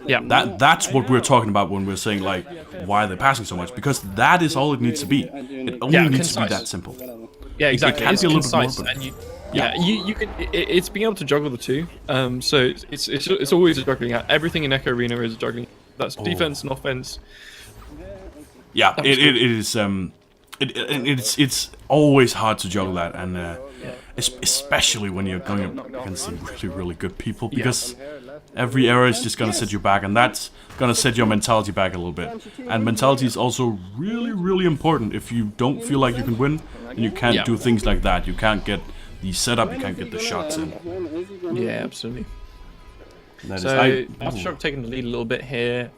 Yeah, that's what we're talking about when we're saying like, why are they passing so much? Because that is all it needs to be. It only needs to be that simple. Yeah, exactly. It can be a little concise, bit more. And you can. It's being able to juggle the two. So it's always a juggling act. Everything in Echo Arena is a juggling. That's defense and offense. Yeah, it is. It's always hard to juggle that, and especially when you're going up against some really, really good people, because every error is just gonna set you back, and that's gonna set your mentality back a little bit. And mentality is also really, really important. If you don't feel like you can win, and you can't do things like that, you can't get the setup, you can't get the shots in. Yeah, absolutely. So Aftershock taking the lead a little bit here.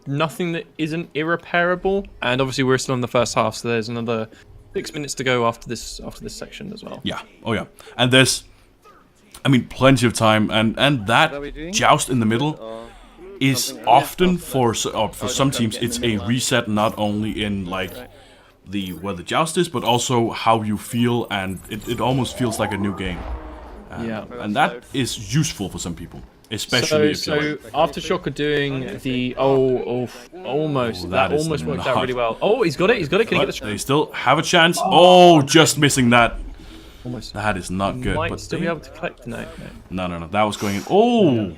Nothing that isn't irreparable, and obviously we're still in the first half, so there's another 6 minutes to go after this section as well. Yeah, oh yeah, and there's, I mean, plenty of time, and that joust in the middle is often for some teams it's a reset, not only in like where the joust is, but also how you feel, and it almost feels like a new game. And that is useful for some people. Especially so Aftershock are doing the almost worked out really well. Oh, he's got it. Can he get the shot? They still have a chance. Oh, just missing that. Almost. That is not good. Might still be able to collect tonight. No. That was going in. Oh,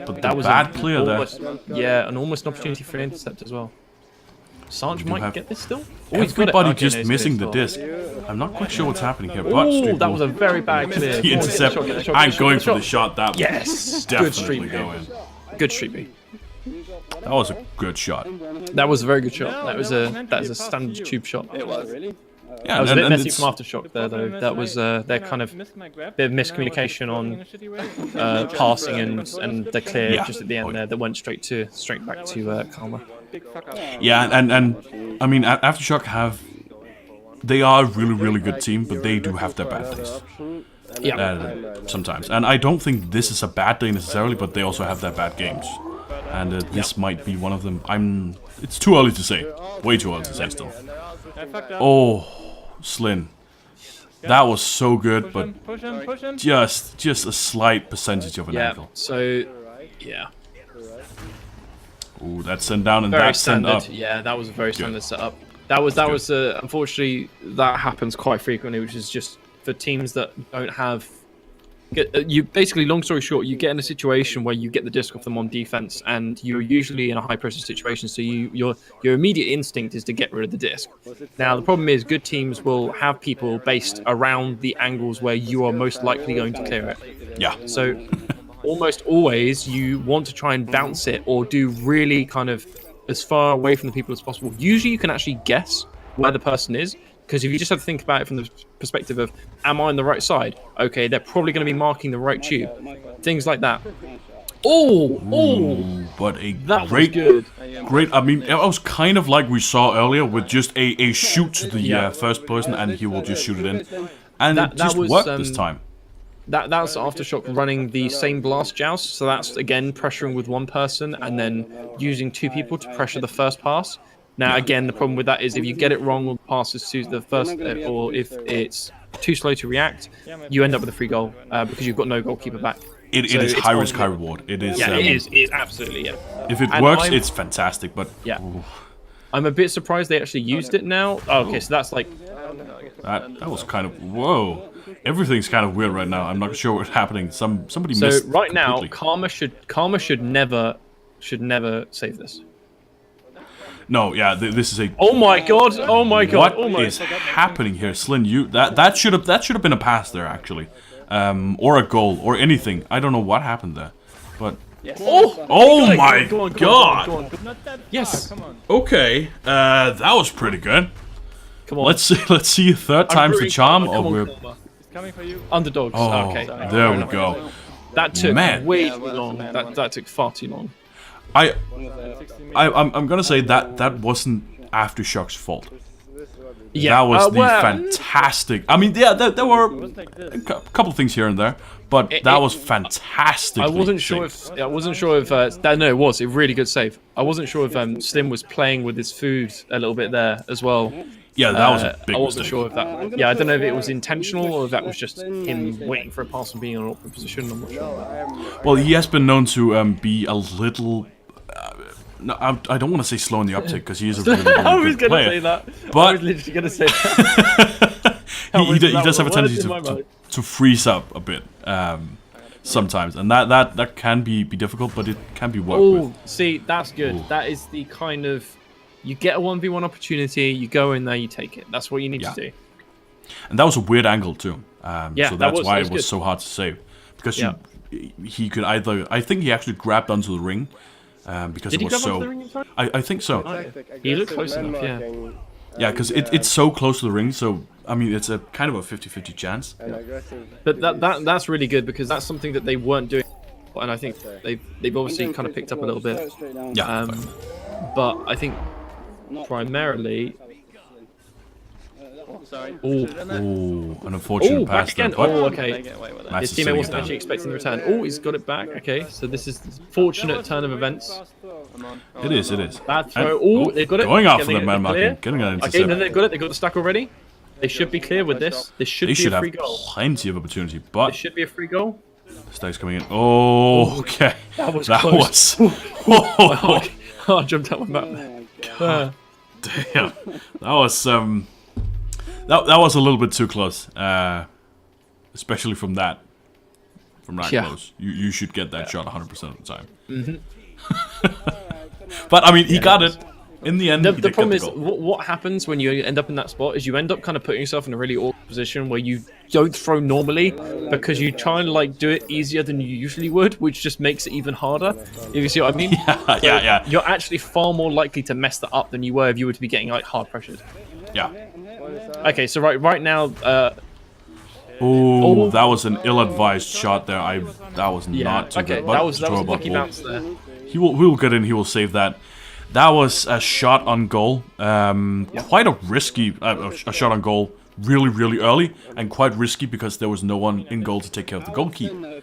but that was a bad clear there. Yeah, and almost an opportunity for an intercept as well. Sanch might get this still. Oh, everybody just missing the disc. I'm not quite sure what's happening here, but that was a very bad clear. The intercept. I'm going for the shot. That yes, definitely go in. Good Street B. That was a good shot. That was a very good shot. That is a standard tube shot. It was really. Yeah, that was a bit messy from Aftershock there, though. That was their kind of bit of miscommunication on passing and the clear just at the end there that went straight back to Karma. Yeah, and I mean, Aftershock they are a really, really good team, but they do have their bad days. Yeah. Sometimes. And I don't think this is a bad day necessarily, but they also have their bad games. And this might be one of them. It's too early to say. Way too early to say still. Oh, Slyn. That was so good, but just a slight percentage of an angle. So, yeah. Ooh, that send down and very that send up. Yeah, that was a very standard setup. That was unfortunately that happens quite frequently, which is just for teams that don't have. You basically, long story short, you get in a situation where you get the disc off them on defense, and you're usually in a high pressure situation. So your immediate instinct is to get rid of the disc. Now the problem is, good teams will have people based around the angles where you are most likely going to clear it. Yeah. So almost always you want to try and bounce it or do really kind of as far away from the people as possible. Usually you can actually guess where the person is. Because if you just have to think about it from the perspective of, am I on the right side? Okay, they're probably going to be marking the right tube. Things like that. But that was good. Great. I mean, it was kind of like we saw earlier with just a shoot to the first person, and he will just shoot it in. And it just worked this time. That's Aftershock running the same blast joust. So that's, again, pressuring with one person and then using two people to pressure the first pass. Now, again, the problem with that is if you get it wrong or the pass is to the first, or if it's too slow to react, you end up with a free goal because you've got no goalkeeper back. It is high risk, high reward. It is. Yeah, it is. It is absolutely, yeah. If it works, it's fantastic, but... Yeah. I'm a bit surprised they actually used it now. Oh, okay, so that's like... That was kind of... Whoa. Everything's kind of weird right now. I'm not sure what's happening. Somebody missed So right now, completely. Karma should never save this. No, yeah, this is a... Oh my god! Oh my god! What is happening here, Slyn? That should have been a pass there, actually, or a goal or anything. I don't know what happened there, but oh my god! Yes. Okay, that was pretty good. Come on. Let's see. Third time's the charm. Come Or on, we're Karma. Underdogs. oh, Okay. there we go. That took Man. way too long. That took far too long. I'm gonna say that wasn't Aftershock's fault. Yeah, That was the fantastic. I mean, yeah, there were a couple things here and there, but that was fantastic. I wasn't sure if no, it was a really good save. I wasn't sure if Slim was playing with his food a little bit there as well. Yeah, that was a big I wasn't mistake. sure if that. Yeah, I don't know if it was intentional or if that was just him waiting for a pass and being in an awkward position. I'm not sure. Well, he has been known to be a little. No, I don't want to say slow in the uptick because he is a really, really I was good going to player. say that. But I was literally going to say that. he does have a tendency to freeze up a bit sometimes, and that can be difficult, but it can be worked with. See, that's good. Ooh. That is the kind of, you get a 1v1 opportunity, you go in there, you take it. That's what you need to do. And that was a weird angle too. So that's why it was good. so hard to save, because he could either. I think he actually grabbed onto the ring. Because Did it was so. I think so. He looked close enough, yeah. Yeah, because it's so close to the ring, so I mean it's a kind of a 50-50 chance. But that's really good because that's something that they weren't doing, and I think they've obviously kind of picked up a little bit. Yeah. But I think primarily. Sorry. Oh, an unfortunate pass back again. there, Oh, okay. Matt's His teammate wasn't actually expecting the return. Oh, he's got it back. Okay, so this is the fortunate turn of events. It is. Bad throw. Oh, they've got it. Going after the man marking, getting an intercept. Okay, no, they've got it. They've got the stack already. They should be clear with this. This should be a free goal. They should have plenty of opportunity, but this should be a free goal. Stack's coming in. Oh, okay. That was close. I jumped out my map. God damn. That was that was a little bit too close, especially from that close. You should get that shot 100% of the time. But I mean, he got it in the end. The problem is, what happens when you end up in that spot is you end up kind of putting yourself in a really awkward position where you don't throw normally because you try and like do it easier than you usually would, which just makes it even harder. If you see what I mean? Yeah. You're actually far more likely to mess that up than you were if you were to be getting like hard pressured. Yeah. Okay, so right now. Oh, that was an ill-advised shot there. That was not too good. But that was a lucky bounce there. He will get in. He will save that. That was a shot on goal. Quite a risky a shot on goal. Really, really early and quite risky because there was no one in goal to take care of the goalkeeper.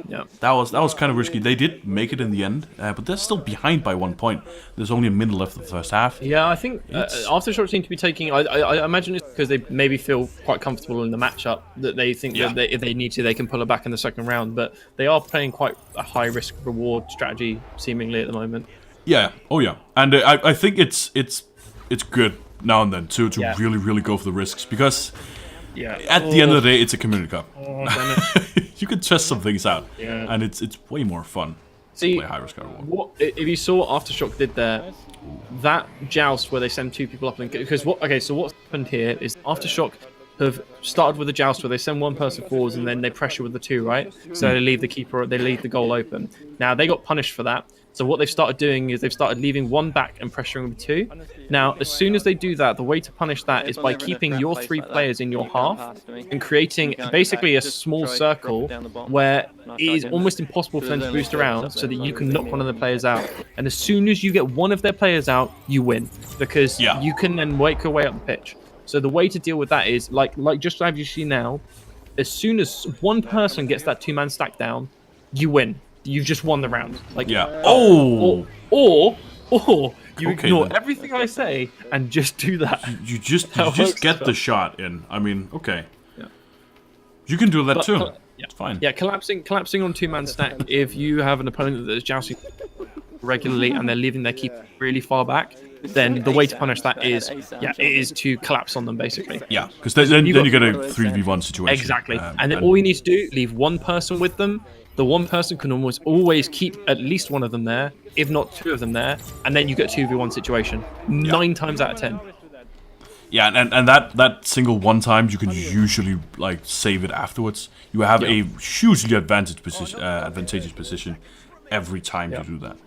Yeah, that was kind of risky. They did make it in the end, but they're still behind by 1 point. There's only a minute left of the first half. Yeah, I think Aftershock seem to be taking. I imagine it's because they maybe feel quite comfortable in the matchup that they think that if they need to, they can pull it back in the second round. But they are playing quite a high risk reward strategy seemingly at the moment. Yeah. Oh yeah. And I think it's good now and then to really, really go for the risks because Yeah. At the end of the day, it's a community cup. Oh, damn it. You can test some things out, Yeah. and it's way more fun See, to play high risk high reward. what if you saw what Aftershock did there? That joust where they send 2 people up and because what? Okay, so what's happened here is Aftershock have started with a joust where they send 1 person forwards and then they pressure with the 2, right? So they leave the keeper, they leave the goal open. Now they got punished for that. So what they've started doing is they've started leaving 1 back and pressuring with 2. Now, as soon as they do that, the way to punish that is by keeping your 3 players in your half and creating basically a small circle where it is almost impossible for them to boost around so that you can knock one of the players out. And as soon as you get one of their players out, you win because you can then work your way up the pitch. So the way to deal with that is like just as you see now, as soon as 1 person gets that 2-man stack down, you win. You've just won the round. Like or you ignore everything I say and just do that. You just get the shot in. I mean, okay. Yeah. You can do that too. It's fine. Yeah, collapsing on 2-man stack. If you have an opponent that is jousting regularly and they're leaving their keeper really far back, then the way to punish that is it is to collapse on them basically. Yeah, because then you get a 3v1 situation. Exactly. And then all you need to do, leave 1 person with them. The 1 person can almost always keep at least 1 of them there, if not 2 of them there, and then you get 2v1 situation 9 times out of 10. Yeah, and that single 1 time you can usually like save it afterwards. You have a hugely advantageous position every time you do that.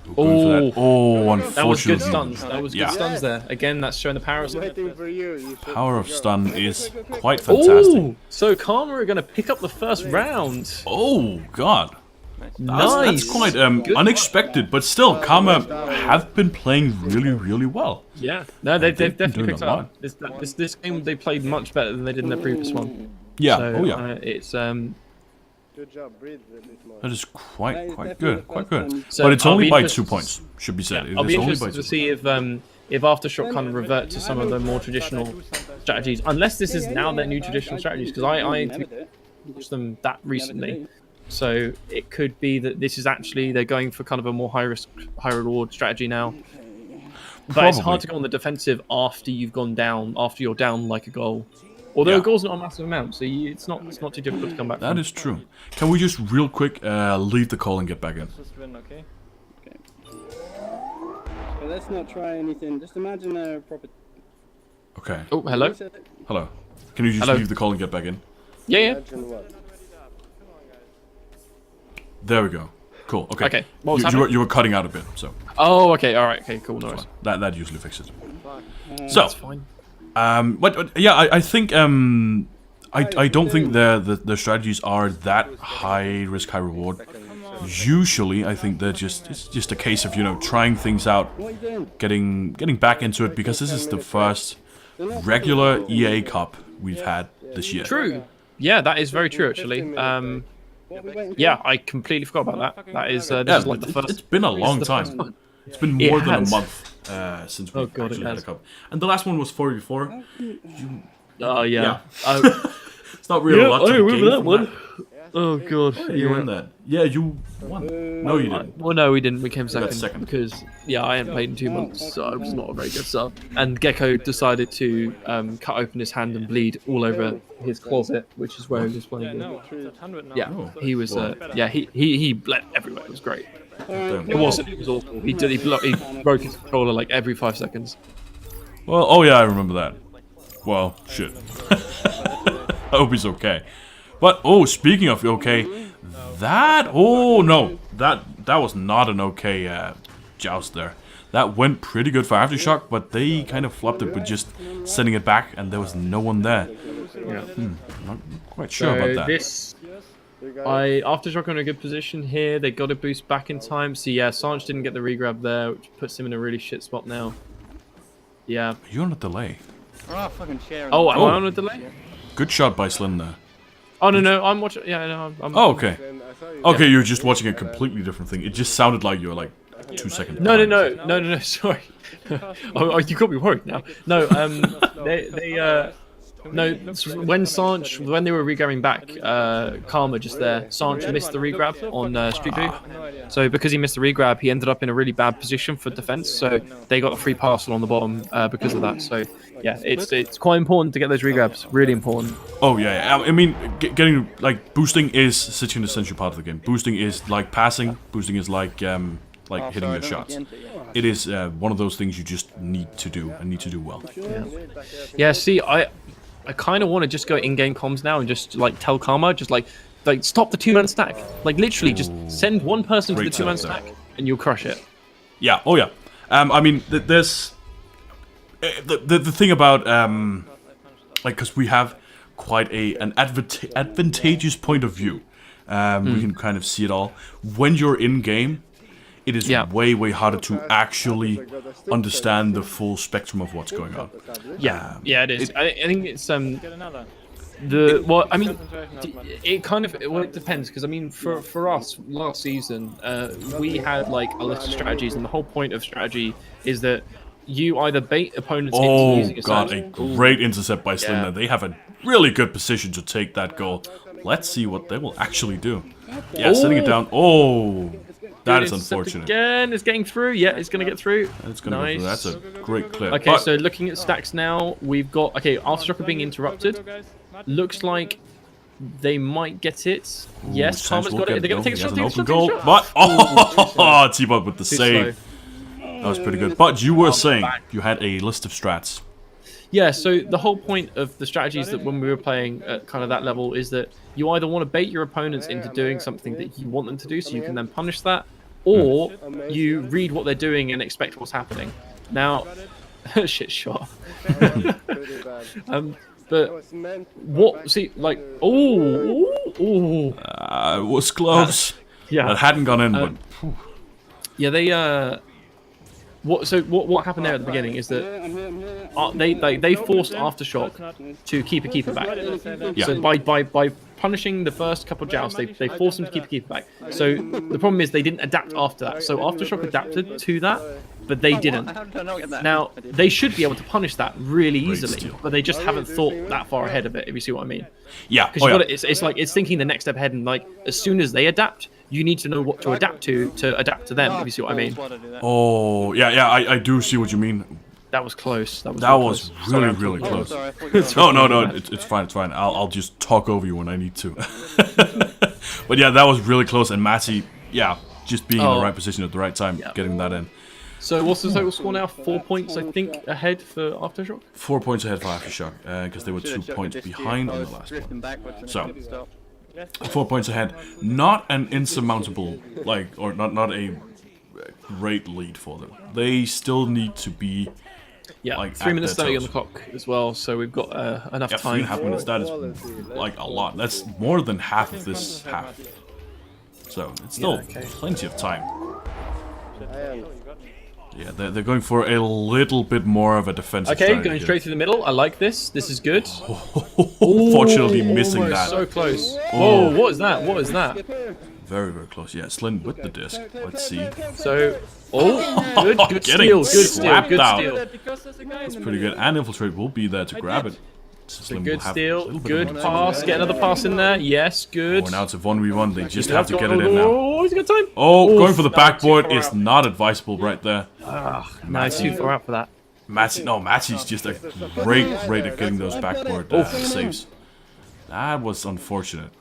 Unfortunately. That was good stuns. That was good stuns there. Again, that's showing the power of stun. Power of stun is quite fantastic. Ooh, so Karma are going to pick up the first round. Oh, God. Nice. That's quite unexpected, but still, Karma have been playing really, really well. Yeah. No, they've definitely picked up. This game they played much better than they did in the previous one. Yeah. So, it's Good job, breathe a bit more. That is quite good. So but it's I'll only be by interested- 2 points, should be said. I'll be interested to see if Aftershock kind of revert to some of the more traditional strategies, unless this is now their new traditional strategies, because I watched them that recently. So it could be that this is actually they're going for kind of a more high risk, high reward strategy now. But it's hard to go on the defensive after you've gone down, after you're down like a goal. Although a goal's not a massive amount, so it's not too difficult to come back. That is true. Can we just real quick leave the call and get back in? Okay. So let's not try anything. Just imagine a proper. Okay. Oh, hello. Hello. Can you just leave the call and get back in? Yeah. Imagine what? There we go. Cool. Okay. Okay. What was happening? You were cutting out a bit, so. Oh, okay. All right. Okay. Cool. No worries. That usually fixes it. So. That's fine. But yeah, I think I don't think the strategies are that high risk, high reward. Usually, I think they're it's just a case of trying things out, getting back into it, because this is the first regular EA Cup we've had this year. True. Yeah, that is very true actually. Yeah, I completely forgot about that. That is this is like the first. It's been a long time. It's been more than a month since we actually had a cup. And the last one was 4v4. Oh yeah. It's not really a lot to remember that from one. Oh god. You won that. Yeah, you won. No, you didn't. Well, no, we didn't. We came second because I hadn't played in 2 months, so I was not a very good sub. And Gecko decided to cut open his hand and bleed all over his closet, which is where he was playing. Yeah, he was. He bled everywhere. It was great. It wasn't. It was awful. He broke his controller like every 5 seconds. Well, oh yeah, I remember that. Well, shit. I hope he's okay. But speaking of okay, that was not an okay joust there. That went pretty good for Aftershock, but they kind of flopped it with just sending it back, and there was no one there. Yeah. Not quite sure about that. Aftershock are in a good position here. They got a boost back in time. So yeah, Sanj didn't get the regrab there, which puts him in a really shit spot now. Yeah. You're on a delay. Oh, fucking share. Am I on a delay? Good shot by Slyn there. Oh no, I'm watching. Yeah, no, I'm. Oh, okay. Okay, you're just watching a completely different thing. It just sounded like you were like 2 seconds. No. Sorry. Oh, you got me worried now. No, No, when Sanch, when they were regrabbing back, Karma just there, Sanch missed the regrab on Street View. So because he missed the regrab, he ended up in a really bad position for defense. So they got a free parcel on the bottom because of that. So yeah, it's quite important to get those regrabs. Really important. Oh yeah, I mean, getting like boosting is such an essential part of the game. Boosting is like passing. Boosting is like hitting your shots. It is one of those things you just need to do and need to do well. Yeah. See, I kind of want to just go in-game comms now and just like tell Karma, just like stop the 2-man stack. Like literally, just send one person to the 2-man stack and you'll crush it. Yeah. Oh yeah. I mean, there's the thing about like, because we have quite an advantageous point of view. We can kind of see it all when you're in game. It is way harder to actually understand the full spectrum of what's going on. Yeah, it is. I think it's it depends, because I mean for us last season we had like a list of strategies, and the whole point of strategy is that you either bait opponents into using a a great intercept by Slim. They have a really good position to take that goal. Let's see what they will actually do. Yeah, setting it down. Oh, that is unfortunate. Again, it's getting through. Yeah, it's going to get through. It's going to go through. That's a great clip. Okay, so looking at stacks now, we've got... Okay, Aftershock are being interrupted. Looks like they might get it. Yes, Karma's got it. They're going to take a shot. But T-Bot with the save. That was pretty good. But you were saying you had a list of strats. Yeah, so the whole point of the strategies that when we were playing at kind of that level is that you either want to bait your opponents into doing something that you want them to do so you can then punish that, or you read what they're doing and expect what's happening. Now, shit shot. But what? See, like, it was close. That hadn't gone in, but yeah, they What happened there at the beginning is that they forced Aftershock to keep a keeper back. Yeah. So by punishing the first couple of jousts, they forced them to keep a keeper back. So the problem is they didn't adapt after that. So Aftershock adapted to that, but they didn't. Now they should be able to punish that really easily, but they just haven't thought that far ahead of it. If you see what I mean? Yeah. Because it's like it's thinking the next step ahead, and like as soon as they adapt, you need to know what to adapt to adapt to them. If you see what I mean? Oh yeah, I do see what you mean. That was close. That was really close. No, it's fine. I'll just talk over you when I need to. But yeah, that was really close, and Matty, just being in the right position at the right time, getting that in. So what's the total score now? 4 points, I think, ahead for Aftershock? 4 points ahead for Aftershock, because they were 2 points behind on the last one. So 4 points ahead. Not an insurmountable, or not a great lead for them. They still need to be 3 minutes 30 on the clock as well, so we've got enough time. 3.5 minutes, that is like a lot. That's more than half of this half. So it's still plenty of time. Yeah, they're going for a little bit more of a defensive strategy. Going straight through the middle. I like this. This is good. Fortunately, missing that. So close. Whoa, what is that? What is that? Very, very close. Yeah, Slin with the disc. Let's see. So, good steal. That's pretty good. And Infiltrate will be there to grab it. So good steal, good pass, get another pass in there, yes, good. Oh, now it's a 1v1, they just have to get it in now. Oh, he's got time. Going for the backboard is not advisable right there. Nice, too far out for that. Matty's just a great at getting those backboard saves. That was unfortunate.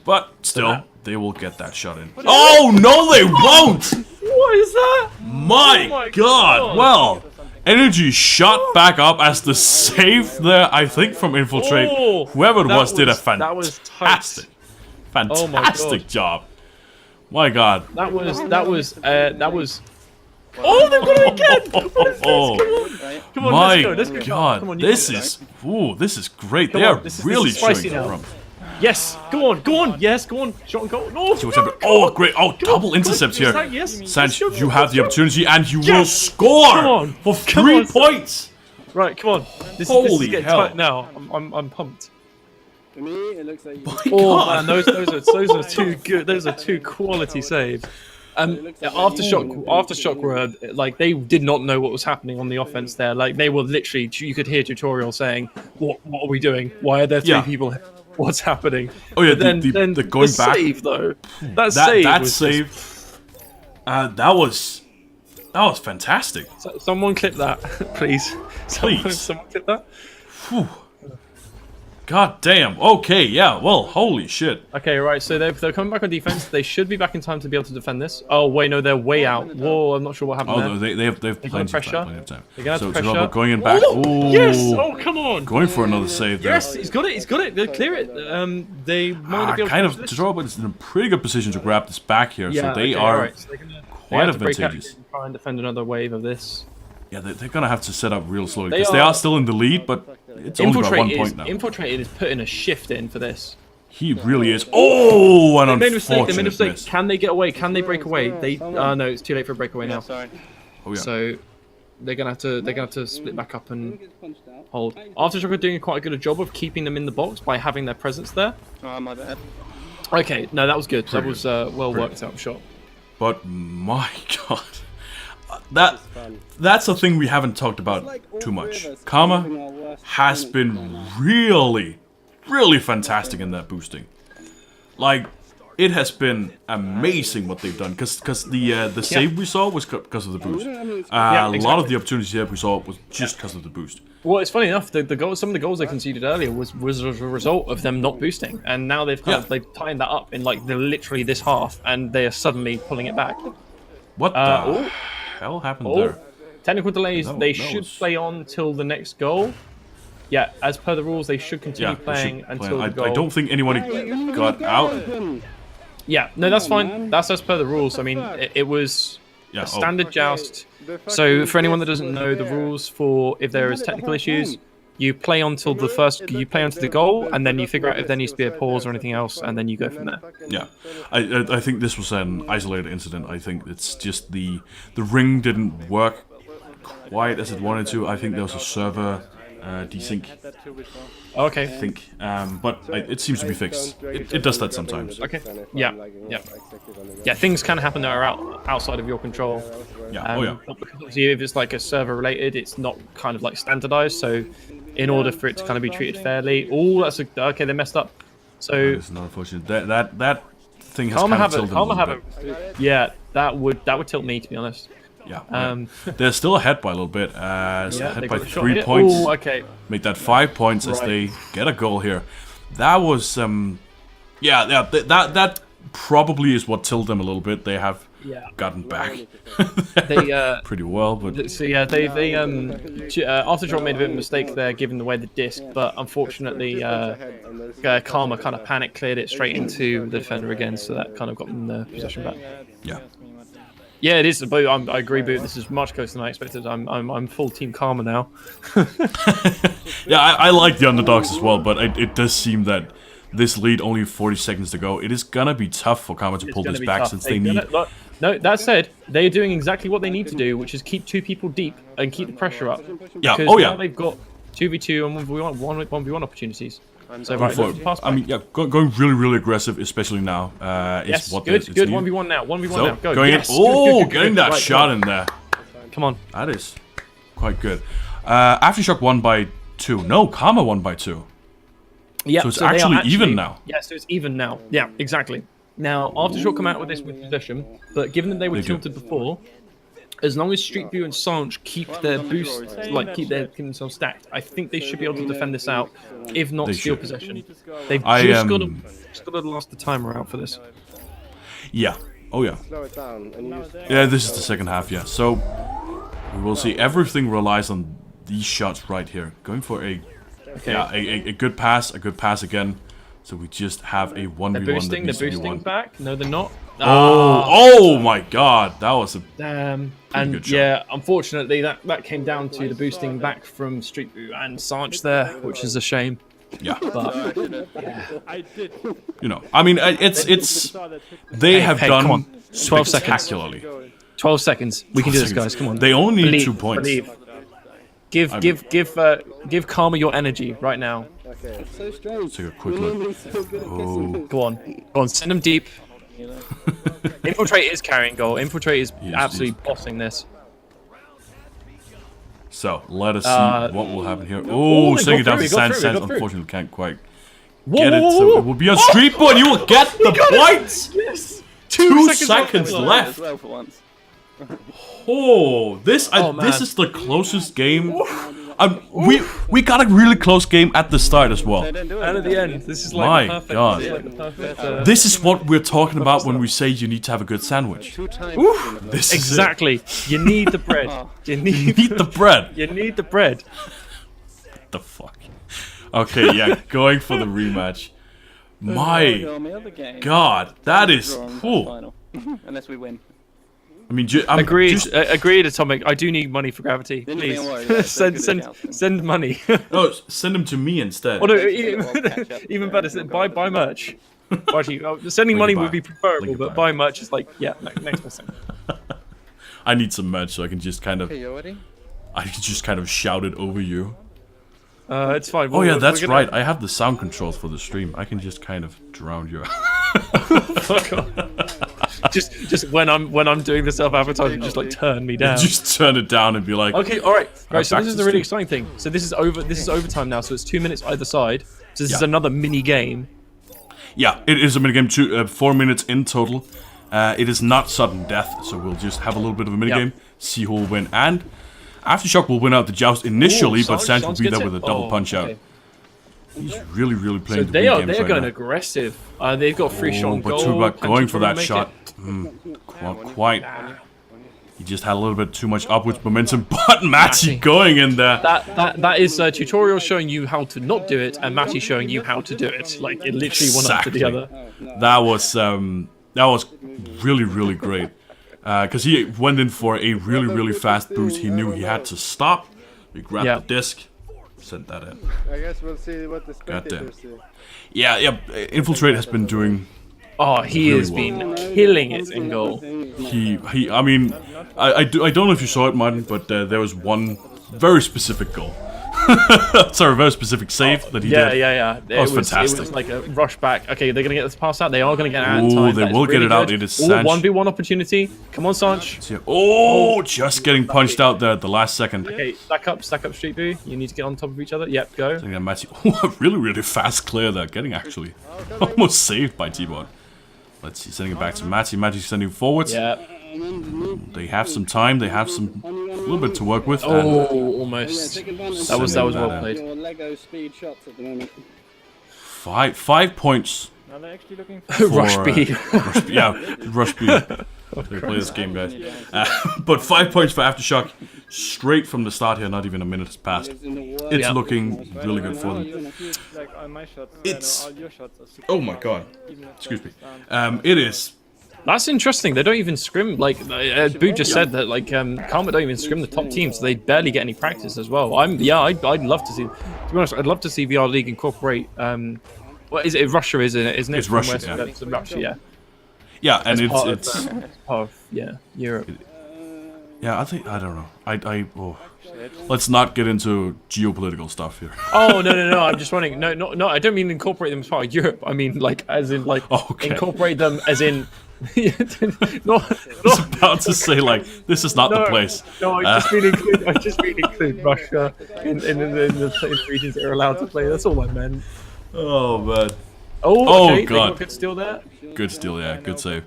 But still, they will get that shot in. Oh, no they won't! What is that? My God, well... Energy shot back up as the save there, I think, from Infiltrate. Whoever it was did a fantastic job. My God. That was. Oh, they've got it again! Come on, let's go. God, Come on, this is great. They are really showing it from. Yes, go on, yes, go on, shot and goal. No, great, double intercepts here. Sanch, you have the opportunity and you will score for 3 points. Right, come on. This is getting tight now. I'm pumped. To me, it looks like. Man, those are too good. Those are two quality saves. Aftershock were like they did not know what was happening on the offense there. Like they were literally, you could hear tutorial saying, "What are we doing? Why are there three people? What's happening?" Oh yeah, then the going back save though. That save. That was fantastic. Someone clip that, please. Someone clip that. Whew. God damn. Okay, yeah. Well, holy shit. Okay, right. So they're coming back on defense. They should be back in time to be able to defend this. Oh wait, no, they're way out. Whoa, I'm not sure what happened there. Oh, they have plenty of pressure. time. They're gonna have so pressure. going in back. Oh, yes. Oh, come on. Going for another save there. Yes, he's got it. They'll clear it. They might be able kind to of to draw, but it's in a pretty good position to grab this back here. Yeah, so they are right. So quite advantageous. Try and defend another wave of this. Yeah, they're gonna have to set up real slowly because they are still in the lead, but it's only by 1 point now. Infiltrated is putting a shift in for this. He really is. Oh, an unfortunate They made a mistake. miss. Can they get away? Can they break away? No, it's too late for a breakaway now. Sorry. Oh yeah. So they're gonna have to split back up and hold. Aftershock are doing quite a good job of keeping them in the box by having their presence there. Oh, my bad. Okay, no, that was good. That Brilliant. was well worked out shot. But my god, that's a thing we haven't talked about too much. Karma has been really fantastic in that boosting. Like, it has been amazing what they've done. Because the save we saw was because of the boost. A lot of the opportunities here we saw was just because of the boost. Well, it's funny enough. The goals, some of the goals they conceded earlier was a result of them not boosting, and now they've they've tightened that up in like literally this half, and they are suddenly pulling it back. What the hell happened there? Technical delays. They that should was- play on till the next goal. Yeah, as per the rules, they should continue They playing should play until on. the goal. I don't think anybody got out. Yeah, no, that's fine. That's as per the rules. I mean, it was Yeah, a standard joust. So for anyone that doesn't know the rules for if there is technical issues, you play until the goal, and then you figure out if there needs to be a pause or anything else, and then you go from there. Yeah, I think this was an isolated incident. I think it's just the ring didn't work quite as it wanted to. I think there was a server desync. Okay. I think, but it seems to be fixed. It does that sometimes. Okay. Yeah. Things can happen that are outside of your control. Yeah. Oh yeah. Obviously, if it's like a server related, it's not kind of like standardized. So, in order for it to kind of be treated fairly, okay. They messed up. So It's not unfortunate. That thing has kind of tilted a little bit. Yeah, that would tilt me, to be honest. Yeah. They're still ahead by a little bit. Ahead by 3 Ooh, points. okay. Make that 5 points as they get a goal here. That was that probably is what tilted them a little bit. They have gotten back They pretty well, but so yeah, Aftershock made a bit of a mistake there, given the way the disc, but unfortunately, Karma kind of panic cleared it straight into the defender again, so that kind of got them the possession back. yeah. Yeah, it is. But I agree, Boot. This is much closer than I expected. I'm full team Karma now. Yeah, I like the underdogs as well, but it does seem that this lead only 40 seconds to go. It is gonna be tough for Karma to pull this back since they need. No, that said, they're doing exactly what they need to do, which is keep 2 people deep and keep the pressure up. Yeah. Because Oh yeah. now they've got 2v2 and 1v1 opportunities. So Going right, for it. I mean, yeah, going really aggressive, especially now. yes, Is what good, it's good. needed. 1v1 now. 1v1 So, now. Go. going Yes, in. good, Oh, good, getting good. that Right, shot go. in there. Come on. That is quite good. Aftershock won by 2. No, Karma won by 2. Yeah, So it's they are actually even now. Yeah, so it's even now. Yeah, exactly. Now, Aftershock come out with this with possession, but given that they were They do. tilted before, as long as Street View and Sanch keep their boost, keep themselves stacked, I think they should be able to defend this out, if not They steal should. possession. They've I, just got to last the timer out for this. Yeah. Oh yeah. Yeah, this is the second half. Yeah. So we will see. Everything relies on these shots right here. Going for a good pass, again. So we just have a 1v1 They're that boosting. needs to They're be boosting won. back. No, they're not. Oh my God, that was a And good shot. yeah, unfortunately, that came down to the boosting back from Street View and Sanch there, which is a shame. yeah. But You know, I mean, it's they have hey, done come on. 12 seconds. spectacularly. 12 seconds. We can do this, guys. Come on. They only need Believe, 2 points. believe. Give Karma your energy right now. Let's take a quick look. Oh, Go on. Go on. Send them deep. Infiltrate is carrying goal. Infiltrate is He's absolutely bossing this. So let us see what will happen here. Oh, sending it down to Sans. Unfortunately, can't quite get it. So it will be on Street Boy. You will get the points. Yes. 2 seconds left. Well for once. Oh, this is the closest game. We got a really close game at the start as well. They don't do it. And at the end, this is like My the perfect. God. This is like the perfect. This is what we're talking about when we say you need to have a good sandwich. 2 times. This is Exactly. You need the bread. You it. need. Eat the bread. You need the bread. The fuck. Okay, yeah, going for the rematch. My God, that is cool. Unless we win. I mean, Agreed. Agreed, Atomic. I do need money for gravity. Please send money. Oh, send them to me instead. Oh no, even better. Buy merch. Actually, sending money would be preferable, but buy merch is like next best thing. I need some merch so I can just kind of. Okay, you ready? I can just kind of shout it over you. It's fine. Oh yeah, that's right. I have the sound controls for the stream. I can just kind of drown you. Fuck off. Just when I'm doing the self-advertising, just like turn me down. Just turn it down and be like. Okay, all right. Right. So back this is to the really Steve. exciting thing. So this is overtime now. So it's 2 minutes either side. So this is another mini game. Yeah, it is a minigame. 4 minutes in total. It is not sudden death, so we'll just have a little bit of a minigame. See who will win. And Aftershock will win out the joust initially, but Sans will be there with a double punch out. He's really, really playing the big games They're right going now. aggressive. They've got free shot on But goal. Tubac going for that make shot. it. Quite. He just had a little bit too much upwards momentum, but Matty going in there. That is a tutorial showing you how to not do it, and Matty showing you how to do it. Like it literally one after the other. That was really, really great. Because he went in for a really, really fast boost. He knew he had to stop. He grabbed the disc, sent that in. I guess we'll see what the spectators see. Yeah. Infiltrate has been doing. Oh, he has been killing it in goal. I mean, I don't know if you saw it, Martin, but there was one very specific goal. Sorry, very specific save that he did. Yeah. That was fantastic. It was like a rush back. Okay, they're gonna get this pass out. They are gonna get it out in time. They will get it out. It is Sanch. 1v1 opportunity. Come on, Sanch. Oh, just getting punched out there at the last second. Okay, stack up, Street Boo. You need to get on top of each other. Yep, go. Really, really fast clear there. Getting actually almost saved by T-Bot. Let's see, sending it back to Matty. Matty's sending forwards. Yeah. They have some time. They have a little bit to work with. Oh, almost. That was well played. Lego speed shots at the moment. 5 points. Now they're actually looking for Rush B. Rush B. They play this game, guys. But 5 points for Aftershock. Straight from the start here. Not even a minute has passed. It's looking really good for them. like my shots. It's. All your shots are super Oh my god. Excuse me. It is. That's interesting. They don't even scrim. Like Boo just said that. Like Karma don't even scrim the top team, so they barely get any practice as well. I'd love to see. To be honest, I'd love to see VR League incorporate. What is it? Russia, isn't it? Isn't it? It's Russia. Yeah. That's Russia, yeah. Yeah, and it's part of Europe. Yeah, I don't know. Let's not get into geopolitical stuff here. Oh no! I'm just wondering. No. I don't mean incorporate them as part of Europe. I mean like as in like incorporate them as in. I was about to say like this is not the place. No, I just mean include Russia in the regions that are allowed to play. That's all I meant. Oh man. Oh okay, god. They got good steal there. Good steal, yeah. Good save.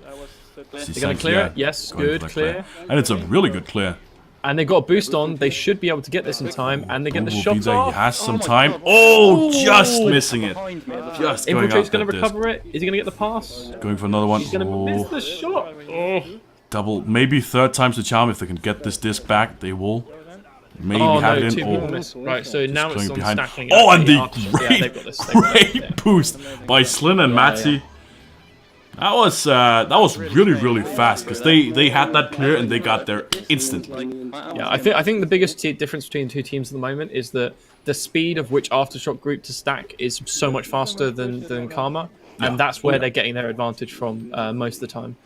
They're gonna clear it. Yes, good clear. And it's a really good clear. And they've got a boost on. They should be able to get this in time. And they get the shot off. He has some time. Oh, just missing it. Just going Infiltrate's out going that to recover it. Is he going to get the pass? Going for another one. He's going to miss the shot. Double, maybe third time's the charm. If they can get this disc back, they will. Maybe have it in. Right, so now it's on stacking. Oh, and the great boost by Slyn and Matty. That was really, really fast because they had that clear and they got there instantly. Yeah, I think the biggest difference between the two teams at the moment is that the speed of which Aftershock group to stack is so much faster than Karma, and that's where they're getting their advantage from most of the time.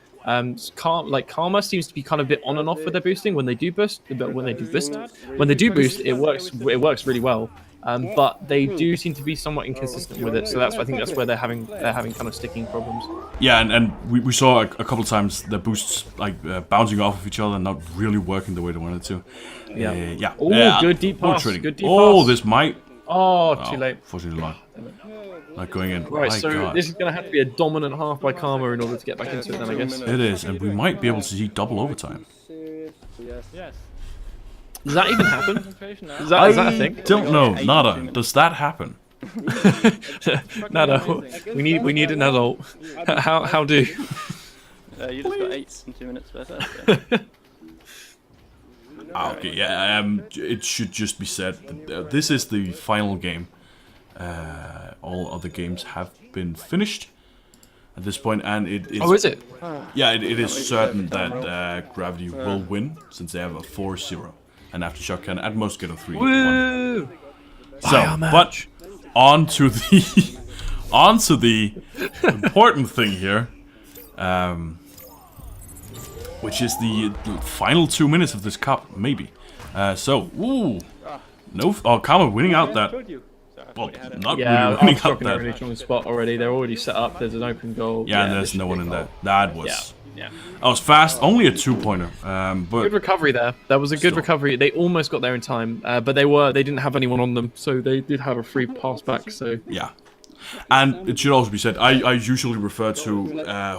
Karma seems to be kind of a bit on and off with their boosting when they do boost, but when they do boost, it works really well. but they do seem to be somewhat inconsistent with it. So I think that's where they're having kind of sticking problems. Yeah, and we saw a couple of times the boosts like bouncing off of each other and not really working the way they wanted to. Yeah. Yeah. Oh, good deep pass. Good deep Oh, pass. this might. Oh, too late. Fortunately not. Not going in. Right, My so God. this is going to have to be a dominant half by Karma in order to get back into it then, I guess. It is, and we might be able to see double overtime. Yes. Does that even happen? Concentration now. Is that a thing? Don't know, Nada. Does that happen? Nada, we need an adult. How do? You just got 8 in 2 minutes first. Okay, yeah, it should just be said that this is the final game. All other games have been finished at this point, and it is... Oh, is it? Yeah, it is certain that Gravity will win, since they have a 4-0. And Aftershock can at most get a 3-1. Woo! So, but on to the important thing here, which is the final 2 minutes of this cup, maybe. Karma winning out that. Well, not Yeah, really winning Aftershock out in a really that. strong spot already. They're already set up. There's an open goal. Yeah, and they there's should no one get in goal. there. That was. Yeah. That was fast. Only a 2-pointer. But Good recovery there. That was a good Still. recovery. They almost got there in time, but they didn't have anyone on them, so they did have a free pass back. So yeah. And it should also be said, I usually refer to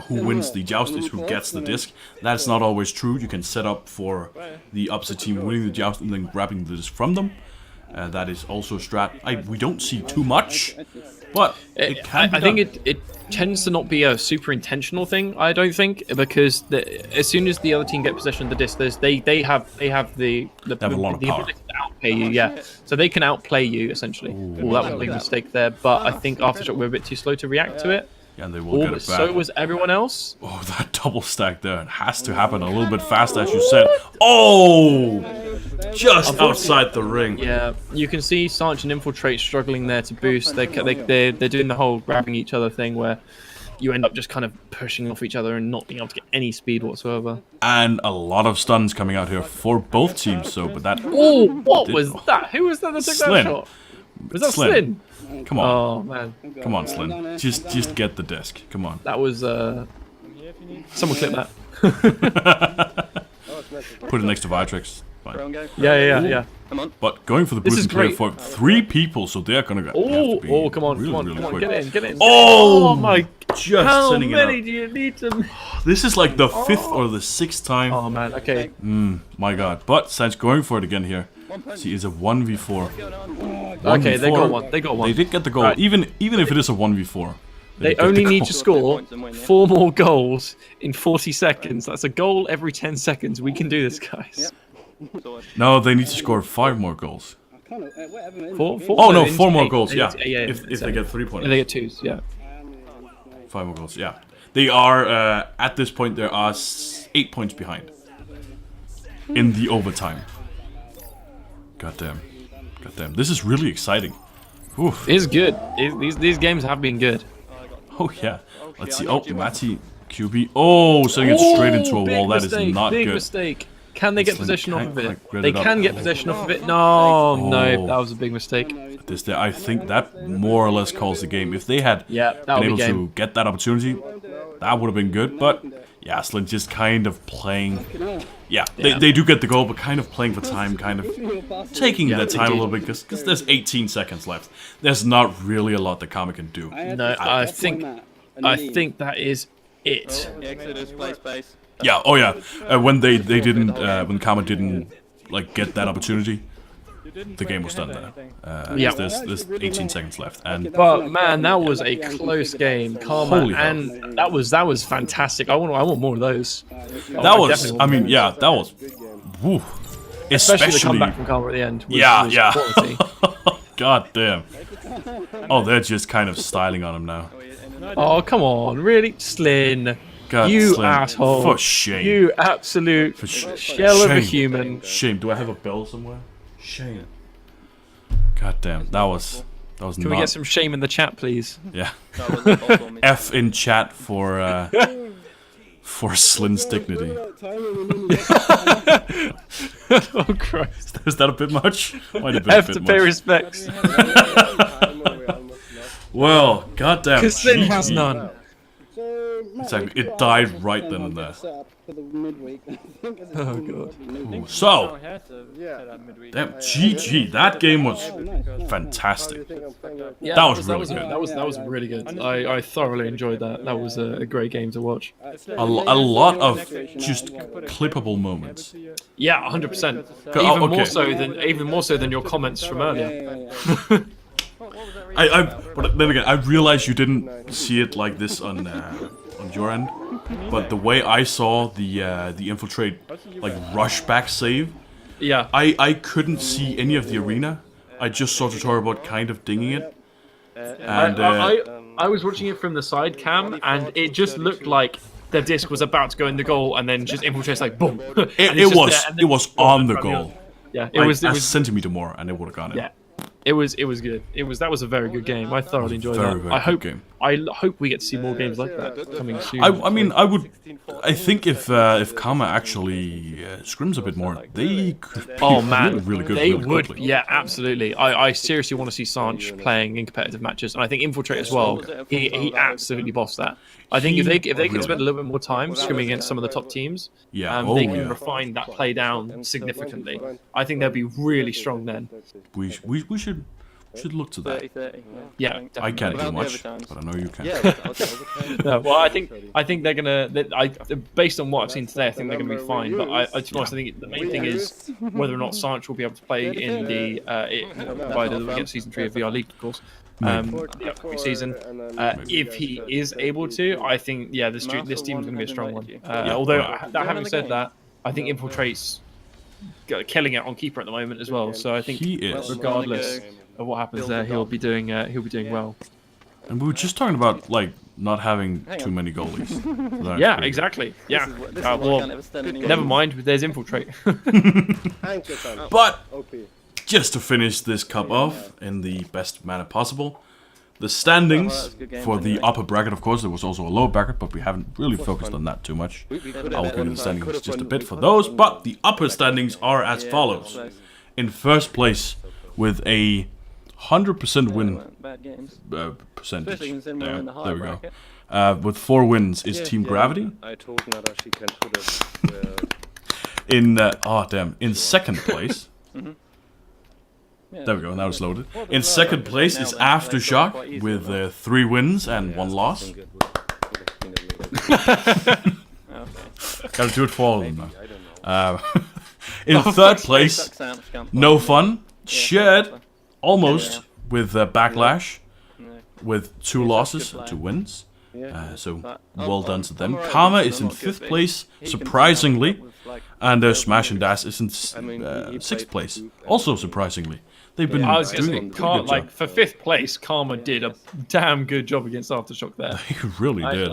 who wins the joust is who gets the disc. That's not always true. You can set up for the opposite team winning the joust and then grabbing the disc from them. That is also a strat. We don't see too much, but it can be I think done. it tends to not be a super intentional thing. I don't think, because as soon as the other team get possession of the disc, they have the have a lot of power. ability to outplay you. Yeah, so they can outplay you essentially. Well, that was a big mistake there, but I think Aftershock were a bit too slow to react to it. Yeah, and they will get it back. So was everyone else. Oh, that double stack there. It has to happen a little bit fast, as you said. Oh! Just outside the ring. Yeah, you can see Sarge and Infiltrate struggling there to boost. They're doing the whole grabbing each other thing where you end up just kind of pushing off each other and not being able to get any speed whatsoever. And a lot of stuns coming out here for both teams. So, but that. Oh, what was that? Who was that took Slyn. that shot? Was that Slyn? Come on, Oh man, come on, Slyn. Just get the disc. Come on. that was someone clip that. Put it next to Vitrix. Fine. Yeah. Come on. But going for the This boost is and clear great. for 3 people, so they're gonna have to be Oh, come on, really, really come on, quick. get in. Oh, my! Just How sending it many up. do you need to? This is like the 5th or the 6th time. Oh man, okay. My God. But Sands going for it again here. See, it's a 1v4. Okay, they 1v4. got one. They got one. They did get the goal, Right. even if it is a 1v4. They did get only the need goal. to score points and win, yeah. 4 more goals in 40 seconds. That's a goal every 10 seconds. We can do this, guys. Sorted. No, they need to score 5 more goals. Four? Oh no, in 4 more 8. goals. Yeah, Yeah. if they get 3 points. They get 2s. Yeah. 5 more goals. Yeah, they are at this point. There are 8 points behind in the overtime. Goddamn. This is really exciting. Oof. It's good. These games have been good. Oh yeah. Let's see. Oh, Matty QB. Oh, sending it straight into a big wall. That mistake, is not big good. mistake. Can they get Slyn possession off can't of it? quite get They it up. can get possession off of it. No, Oh. that was a big mistake. I think that more or less calls the game. If they had Yeah, that been would able be game. to get that opportunity, that would have been good. But yeah, Slyn just kind of playing. Yeah, they do get the goal, but kind of playing for time, kind of taking their time a little bit because there's 18 seconds left. There's not really a lot that Karma can do. No, I think that is it. Exodus, play space. Yeah, oh yeah. When they didn't, when Karma didn't like get that opportunity, the game was done there. Yeah. There's 18 seconds left, and But man, that was a close game, Karma, Holy hell. and that was fantastic. I want more of those. that was, I mean, yeah, that was, woo. Especially the comeback from Karma at the end. Was quality. God damn. Oh, they're just kind of styling on him now. Oh come on, really, Slyn? God, You Slyn, asshole! For shame. You absolute shell of a human. Shame. Do I have a bell somewhere? Shame. God damn. That was Can not. we get some shame in the chat, please? Yeah. That was impossible for me. F in chat for Slyn's dignity. Oh Christ. Is that a bit much? Might have been Have a to bit pay much. respects. Well, goddamn. Because Sin has GG. none. So, It's like it died right then and there. For the midweek. Oh, God. Ooh, so, Yeah. damn, GG. That game was fantastic. Yeah, That was really good. good. That was really good. I thoroughly enjoyed that. That was a great game to watch. A lot of just clippable moments. Yeah, 100%. Oh, Even okay. more so than your comments from earlier. But then again, I realized you didn't see it like this on your end. But the way I saw the infiltrate like rush back save, Yeah. I couldn't see any of the arena. I just saw Tutorialbot kind of dinging it. And I was watching it from the side cam, and it just looked like the disc was about to go in the goal, and then just infiltrates like boom. it was on the goal. Yeah, Like, a centimeter more, and it would have gone in. Yeah, it was good. That was a very good game. I thoroughly enjoyed that. Very I good game. hope we get to see more games like that coming soon. I think if Karma actually scrims a bit more, they could be Oh man, really good. they really would. quickly. Yeah, absolutely. I seriously want to see Sanch playing in competitive matches, and I think Infiltrate as well. He absolutely bossed that. I think if they can spend a little bit more time scrimming against some of the top teams, Yeah, they can yeah. refine that play down significantly. I think they'll be really strong then. We should look to that. 30-30. Yeah, I can't do Without the much, overtimes. but I know you can. No, well, I think they're gonna. Based on what I've seen today, I think they're gonna be fine. But to be honest, I think the main thing is whether or not Sanch will be able to play in the provided we get season 3 of VR League, of course. The upcoming season. If he is able to, I think this team is going to be a strong one. Although having said that, I think Infiltrate's killing it on keeper at the moment as well. So I think He is. regardless of what happens there, he'll be doing well. And we were just talking about like not having too many goalies. So that's Yeah, pretty exactly. Yeah. This is Well, why I can't ever stand any never mind. There's Infiltrate. good. But just to finish this cup off in the best manner possible, the standings for the upper bracket, of course, there was also a lower bracket, but we haven't really focused on that too much. I'll go into the standings just a bit for those, but the upper standings are as follows. In first place, with a 100% win Bad games. percentage. Especially considering we're in the higher There we go. bracket. With 4 wins is Team Gravity. I told Nada she can put it. In second place. There we go, now it's loaded. In second place is Aftershock with 3 wins and 1 loss. Gotta do it for all of them now. In third place, No Fun, shared almost with Backlash, with 2 losses and 2 wins. So well done to them. Karma is in 5th place, surprisingly, and Smash and Dash is in 6th place, also surprisingly. They've been I was doing a going pretty to good say, job. for 5th place, Karma did a damn good job against Aftershock there. They really did.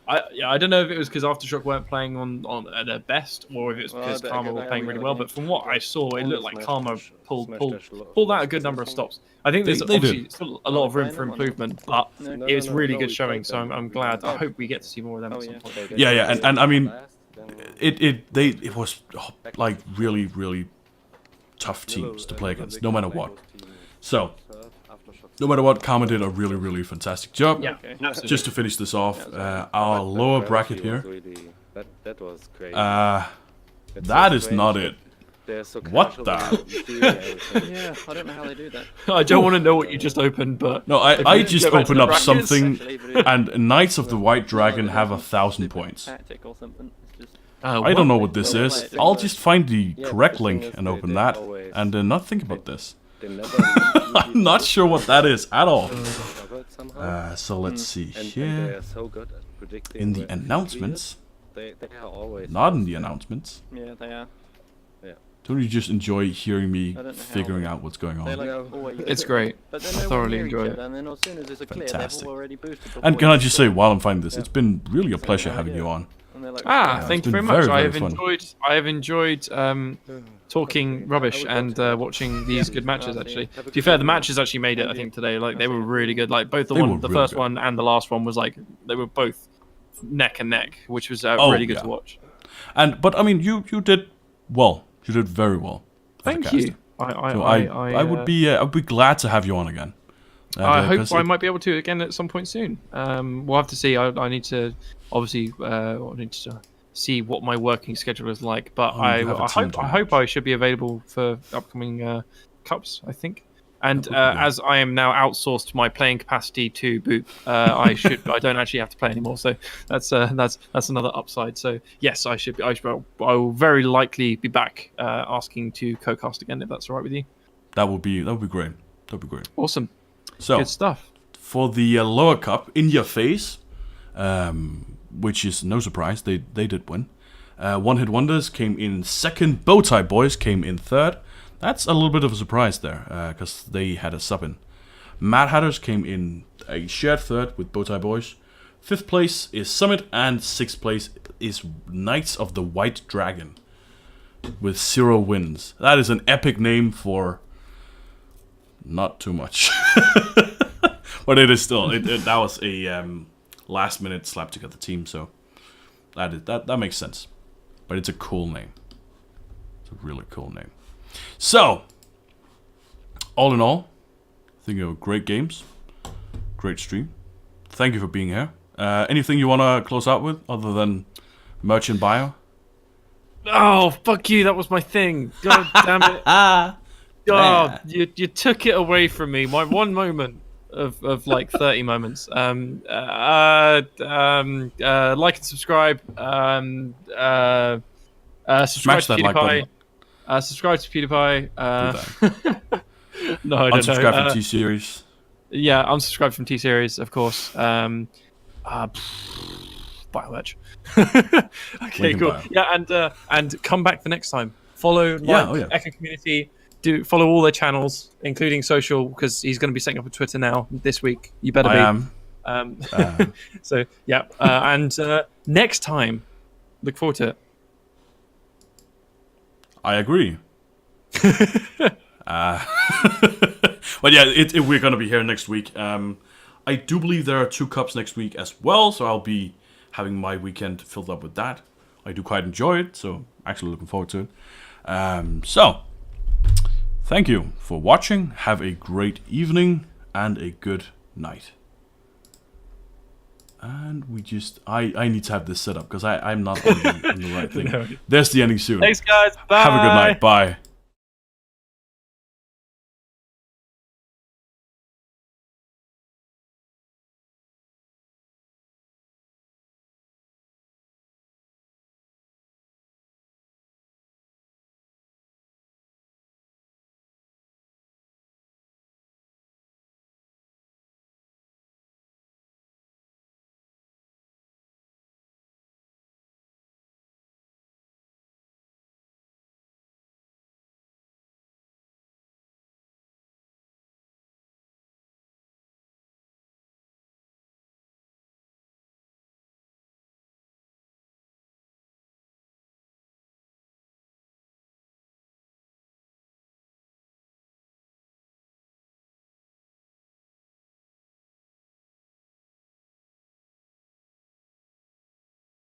I don't know if it was because Aftershock weren't playing on at their best, or if it's because Karma were playing really well. But from what I saw, it looked like Karma pulled out a good number of stops. I think there's They obviously did. still a lot of room for improvement, but it's really good showing. So I'm glad. I hope we get to see more of them at some point. Yeah, and I mean, it was like really tough teams to play against, no matter what. So, no matter what, Karma did a really fantastic job. Yeah, absolutely. Just to finish this off, our lower bracket here. That was great. That is not it. What the? Yeah, I don't know how they do that. I don't want to know what you just opened, but No, if I you just go back to opened the up brackets- something, and Knights of the White Dragon have 1,000 points. Tactic or something. It's just I don't know what this is. I'll just find the correct link and open that, and not think about this. I'm not sure what that is at all. So let's see here. In the announcements, They are always not in the announcements. yeah, they are. Don't you just enjoy hearing me don't know how. figuring out what's going They on? like always. It's great. But then I they thoroughly near each enjoy it. other, and then as soon as there's a clear, Fantastic. they've already boosted. And can I just say, before while I'm finding this, it's been really a pleasure having you on. and they're like, Thank it's you very been much. very, I very have fun. enjoyed talking rubbish and watching these good matches. Actually, to be fair, the matches actually made it. I think today, like they were really good. Like both the They were the really first good. one and the last one was like they were both neck and neck, which was Oh, really good yeah. to watch. But I mean, you did well. You did very well. Thank you. I would be glad to have you on again. I hope I might be able to again at some point soon. We'll have to see. I need to obviously see what my working schedule is like. But I hope I should be available for upcoming cups. I think. And as I am now outsourced my playing capacity to Boop, I don't actually have to play anymore. So that's another upside. So yes, I will very likely be back asking to co-cast again if that's all right with you. That would be great. That'd be great. Awesome. So good stuff. For the lower cup, In Your Face, which is no surprise, they did win. One Hit Wonders came in second. Bowtie Boys came in third. That's a little bit of a surprise there, because they had a sub in. Mad Hatters came in a shared third with Bowtie Boys. Fifth place is Summit, and sixth place is Knights of the White Dragon with 0 wins. That is an epic name for not too much. But it is still, that was a last minute slap together team, so that makes sense. But it's a cool name. It's a really cool name. So, all in all, I think they were great games, great stream. Thank you for being here. Anything you want to close out with other than merch and bio? Oh, fuck you, that was my thing. God damn it. God, you took it away from me. My one moment of like 30 moments. Like and subscribe. Subscribe to PewDiePie. Subscribe to PewDiePie. No, I don't know. Unsubscribe from T-Series. Yeah, unsubscribe from T-Series, of course. Buy merch. Okay, cool. Yeah, and come back the next time. Follow Echo Community. Follow all their channels, including social, because he's going to be setting up a Twitter now this week. You better be. I am. So yeah, and next time, look forward to it. I agree. But yeah, we're going to be here next week. I do believe there are 2 cups next week as well, so I'll be having my weekend filled up with that. I do quite enjoy it, so actually looking forward to it. So, thank you for watching. Have a great evening and a good night. And I need to have this set up because I'm not on the right thing. No. There's the ending soon. Thanks, guys. Bye. Have a good night. Bye.